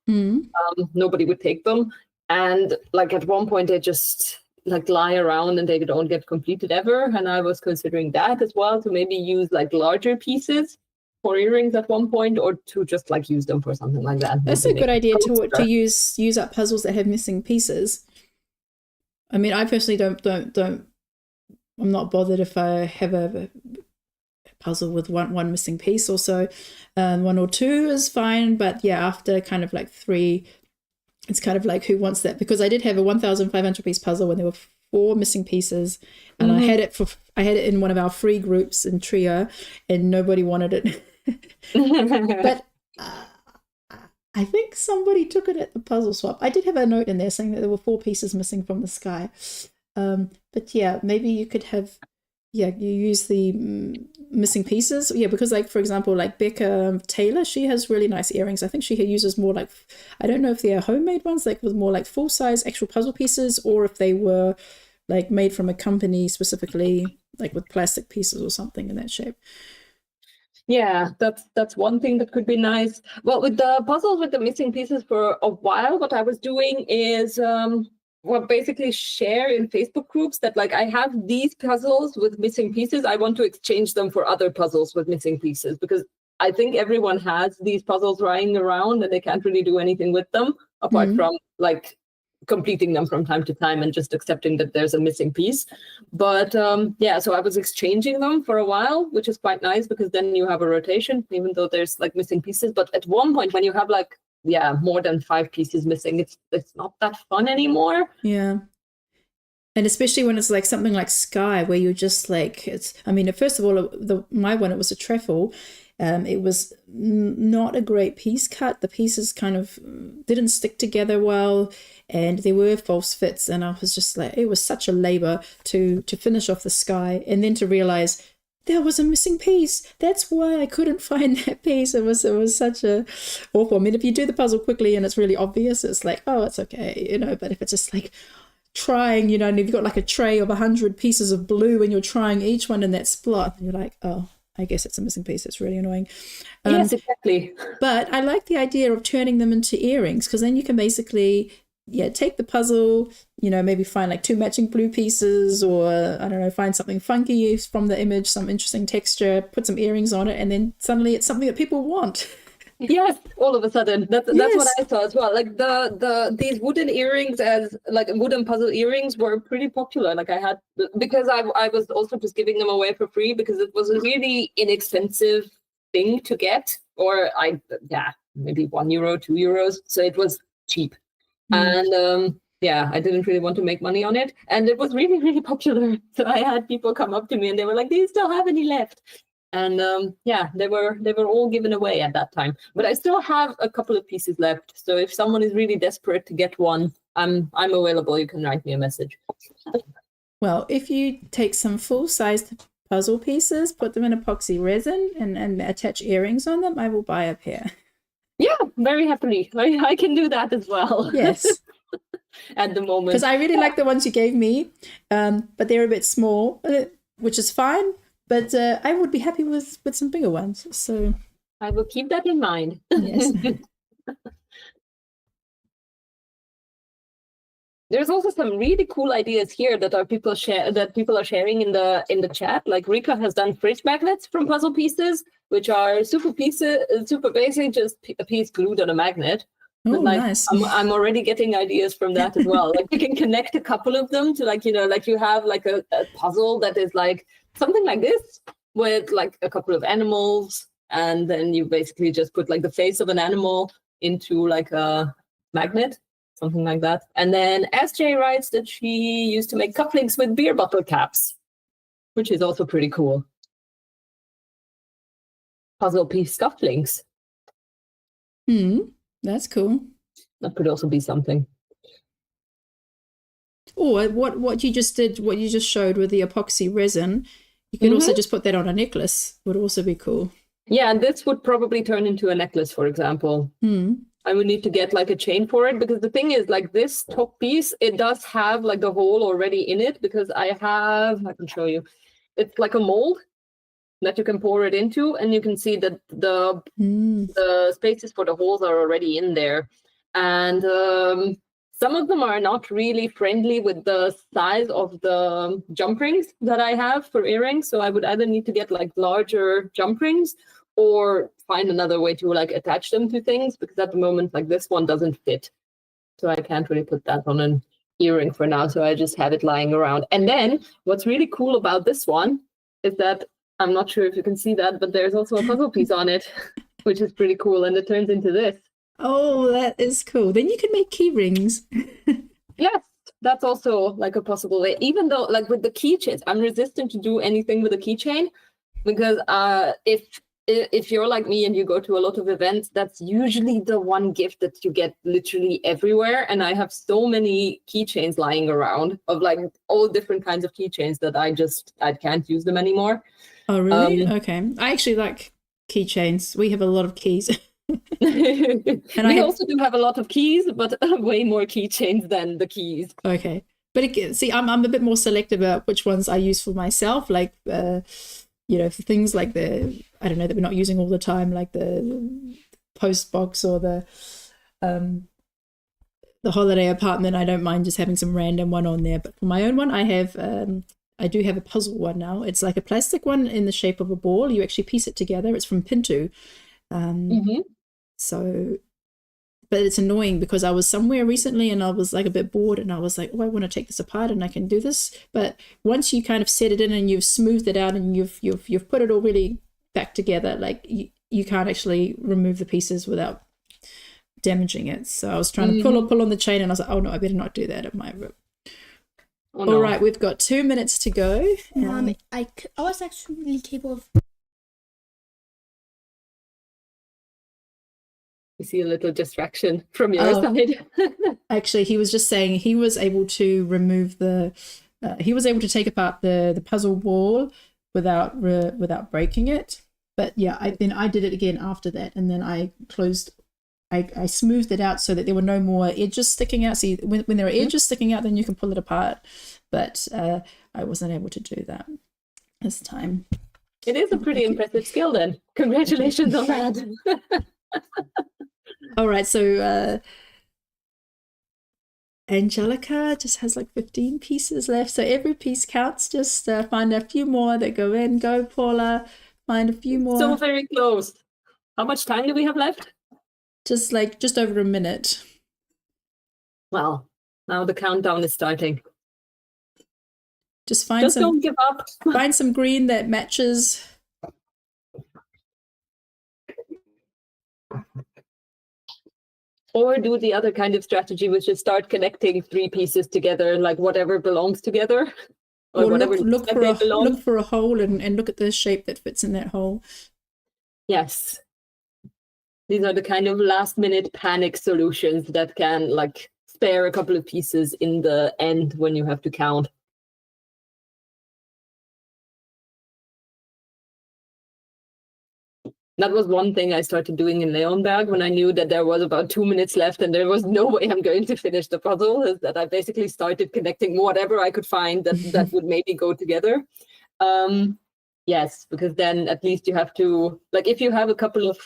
Nobody would take them, and like at one point they just like lie around and they don't get completed ever. And I was considering that as well, to maybe use like larger pieces for earrings at one point, or to just like use them for something like that. That's a good idea to use up puzzles that have missing pieces. I mean, I personally don't. I'm not bothered if I have a puzzle with one missing piece or so. 1 or 2 is fine, but yeah, after kind of like 3, it's kind of like, who wants that? Because I did have a 1,500 piece puzzle when there were 4 missing pieces, and I had it in one of our free groups in Trio, and nobody wanted it. But I think somebody took it at the puzzle swap. I did have a note in there saying that there were 4 pieces missing from the sky. But yeah, maybe you could have, you use the missing pieces. Yeah, because like, for example, like Becca Taylor, she has really nice earrings. I think she uses more like, I don't know if they're homemade ones, like with more like full-size actual puzzle pieces, or if they were like made from a company specifically, like with plastic pieces or something in that shape. Yeah, that's one thing that could be nice. Well, with the puzzles with the missing pieces for a while, what I was doing is basically share in Facebook groups that like, I have these puzzles with missing pieces. I want to exchange them for other puzzles with missing pieces, because I think everyone has these puzzles lying around and they can't really do anything with them apart from like completing them from time to time and just accepting that there's a missing piece. But yeah, so I was exchanging them for a while, which is quite nice, because then you have a rotation, even though there's like missing pieces. But at one point, when you have like, more than 5 pieces missing, it's not that fun anymore. Yeah. And especially when it's like something like Sky, where you're just like, I mean, first of all, my one, it was a trefoil. It was not a great piece cut. The pieces kind of didn't stick together well, and there were false fits. And I was just like, it was such a labor to finish off the Sky, and then to realize there was a missing piece. That's why I couldn't find that piece. It was such a awful. I mean, if you do the puzzle quickly and it's really obvious, it's like, oh, it's okay, But if it's just like trying, and you've got like a tray of 100 pieces of blue and you're trying each one in that spot, and you're like, oh, I guess it's a missing piece. It's really annoying. Yes, exactly. But I like the idea of turning them into earrings, because then you can basically, take the puzzle, maybe find like 2 matching blue pieces, or I don't know, find something funky from the image, some interesting texture, put some earrings on it, and then suddenly it's something that people want. Yes, all of a sudden. That's what I saw as well. Like these wooden earrings, as like wooden puzzle earrings, were pretty popular. Like I had, because I was also just giving them away for free, because it was a really inexpensive thing to get, or maybe €1, €2. So it was cheap. And I didn't really want to make money on it, and it was really, really popular. So I had people come up to me and they were like, "Do you still have any left?" And they were all given away at that time. But I still have a couple of pieces left. So if someone is really desperate to get one, I'm available. You can write me a message. Well, if you take some full-sized puzzle pieces, put them in epoxy resin, and attach earrings on them, I will buy a pair. Yeah, very happily. I can do that as well. Yes. At the moment. Because I really like the ones you gave me, but they're a bit small, which is fine. But I would be happy with some bigger ones. So I will keep that in mind. Yes. There's also some really cool ideas here that people are sharing in the chat. Like Rika has done fridge magnets from puzzle pieces, which are super basic, just a piece glued on a magnet. Oh, but like, nice. I'm already getting ideas from that as well. Like you can connect a couple of them to like you have like a puzzle that is like something like this with like a couple of animals, and then you basically just put like the face of an animal into like a magnet. Something like that. And then SJ writes that she used to make cufflinks with beer bottle caps, which is also pretty cool. Puzzle piece cufflinks. That's cool. That could also be something. Or what you just did, what you just showed with the epoxy resin, you could also just put that on a necklace. Would also be cool. Yeah, and this would probably turn into a necklace, for example. I would need to get like a chain for it, because the thing is, like, this top piece, it does have like the hole already in it, because I can show you. It's like a mold that you can pour it into, and you can see that the spaces for the holes are already in there. And some of them are not really friendly with the size of the jump rings that I have for earrings. So I would either need to get like larger jump rings or find another way to like attach them to things, because at the moment, like, this one doesn't fit. So I can't really put that on an earring for now. So I just have it lying around. And then what's really cool about this one is that, I'm not sure if you can see that, but there's also a puzzle piece on it, which is pretty cool. And it turns into this. Oh, that is cool. Then you can make key rings. Yes, that's also like a possible way. Even though, like, with the keychains, I'm resistant to do anything with a keychain, because if you're like me and you go to a lot of events, that's usually the one gift that you get literally everywhere. And I have so many keychains lying around of like all different kinds of keychains that I can't use them anymore. Oh, really? Okay. I actually like keychains. We have a lot of keys. We also do have a lot of keys, but way more keychains than the keys. Okay. But see, I'm a bit more selective about which ones I use for myself. Like, for things like that we're not using all the time, like the post box or the holiday apartment, I don't mind just having some random one on there. But for my own one, I do have a puzzle one now. It's like a plastic one in the shape of a ball. You actually piece it together. It's from Pintu. So, but it's annoying because I was somewhere recently and I was like a bit bored and I was like, oh, I want to take this apart and I can do this. But once you kind of set it in and you've smoothed it out and you've put it all really back together, like you can't actually remove the pieces without damaging it. So I was trying to pull on the chain and I was like, oh no, I better not do that at my room. Oh, no. All right, we've got 2 minutes to go. I was actually capable of. You see a little distraction from your side. Actually, he was just saying he was able to remove he was able to take apart the puzzle ball without breaking it. But yeah, I did it again after that, and then I smoothed it out so that there were no more edges sticking out. See, when there are edges sticking out, then you can pull it apart. But I wasn't able to do that this time. It is a pretty impressive skill then. Congratulations on that. All right, so Angelica just has like 15 pieces left. So every piece counts. Just find a few more that go in. Go, Paula. Find a few more. So very close. How much time do we have left? Just over a minute. Well, now the countdown is starting. Just don't give up. Find some green that matches. Or do the other kind of strategy, which is start connecting 3 pieces together, like whatever belongs together. Or whatever look for a hole and look at the shape that fits in that hole. Yes. These are the kind of last minute panic solutions that can like spare a couple of pieces in the end when you have to count. That was one thing I started doing in Leonberg when I knew that there was about 2 minutes left and there was no way I'm going to finish the puzzle, is that I basically started connecting whatever I could find that would maybe go together. Yes, because then at least you have to, like, if you have a couple of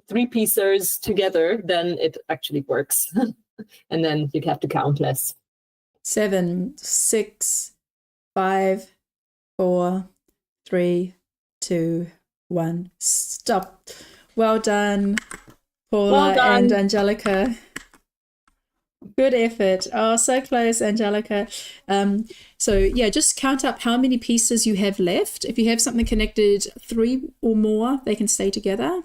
3 pieces together, then it actually works. And then you have to count less. 7, 6, 5, 4, 3, 2, 1. Stop. Well done, Paula and Angelica. Good effort. Oh, so close, Angelica. So yeah, just count up how many pieces you have left. If you have something connected 3 or more, they can stay together.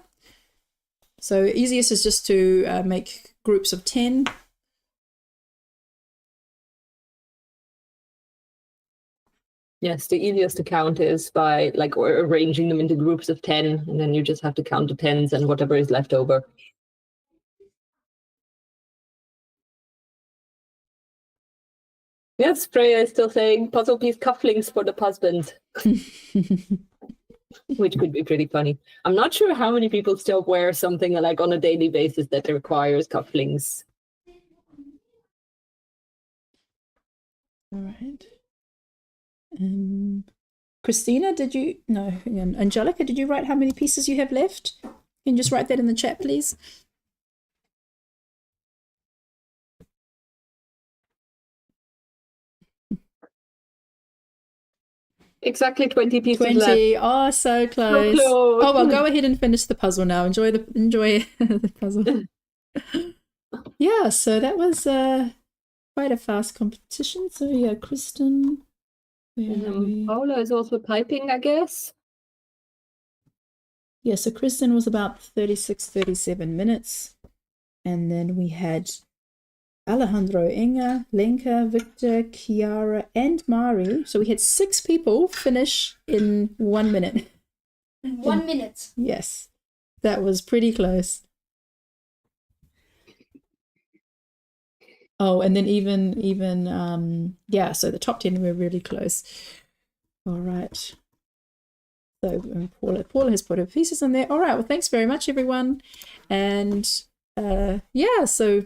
So easiest is just to make groups of 10. Yes, the easiest to count is by like arranging them into groups of 10, and then you just have to count the 10s and whatever is left over. Yes, Freya is still saying puzzle piece cufflinks for the husband. which could be pretty funny. I'm not sure how many people still wear something like on a daily basis that requires cufflinks. All right. Christina, did you? No, hang on. Angelica, did you write how many pieces you have left? Can you just write that in the chat, please? Exactly 20 pieces 20. left. Oh, so close. So close. Oh, well, go ahead and finish the puzzle now. Enjoy the puzzle. Yeah, so that was quite a fast competition. So yeah, Kristen. Paula is also typing, I guess. Yeah, so Kristen was about 36, 37 minutes. And then we had Alejandro, Inga, Lenka, Victor, Kiara, and Mari. So we had 6 people finish in 1 minute. 1 minute. Yes, that was pretty close. Oh, and then even yeah, so the top 10 were really close. All right. So Paula has put her pieces in there. All right, well, thanks very much, everyone. And yeah, so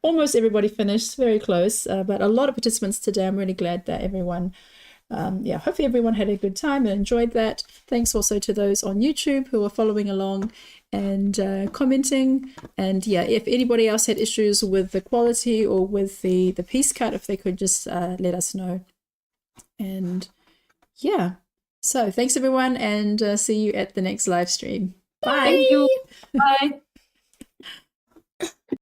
almost everybody finished, very close, but a lot of participants today. I'm really glad that everyone, yeah, hopefully everyone had a good time and enjoyed that. Thanks also to those on YouTube who are following along and commenting. And yeah, if anybody else had issues with the quality or with the piece cut, if they could just let us know. And yeah, so thanks everyone, and see you at the next live stream. Bye. Thank you. Bye.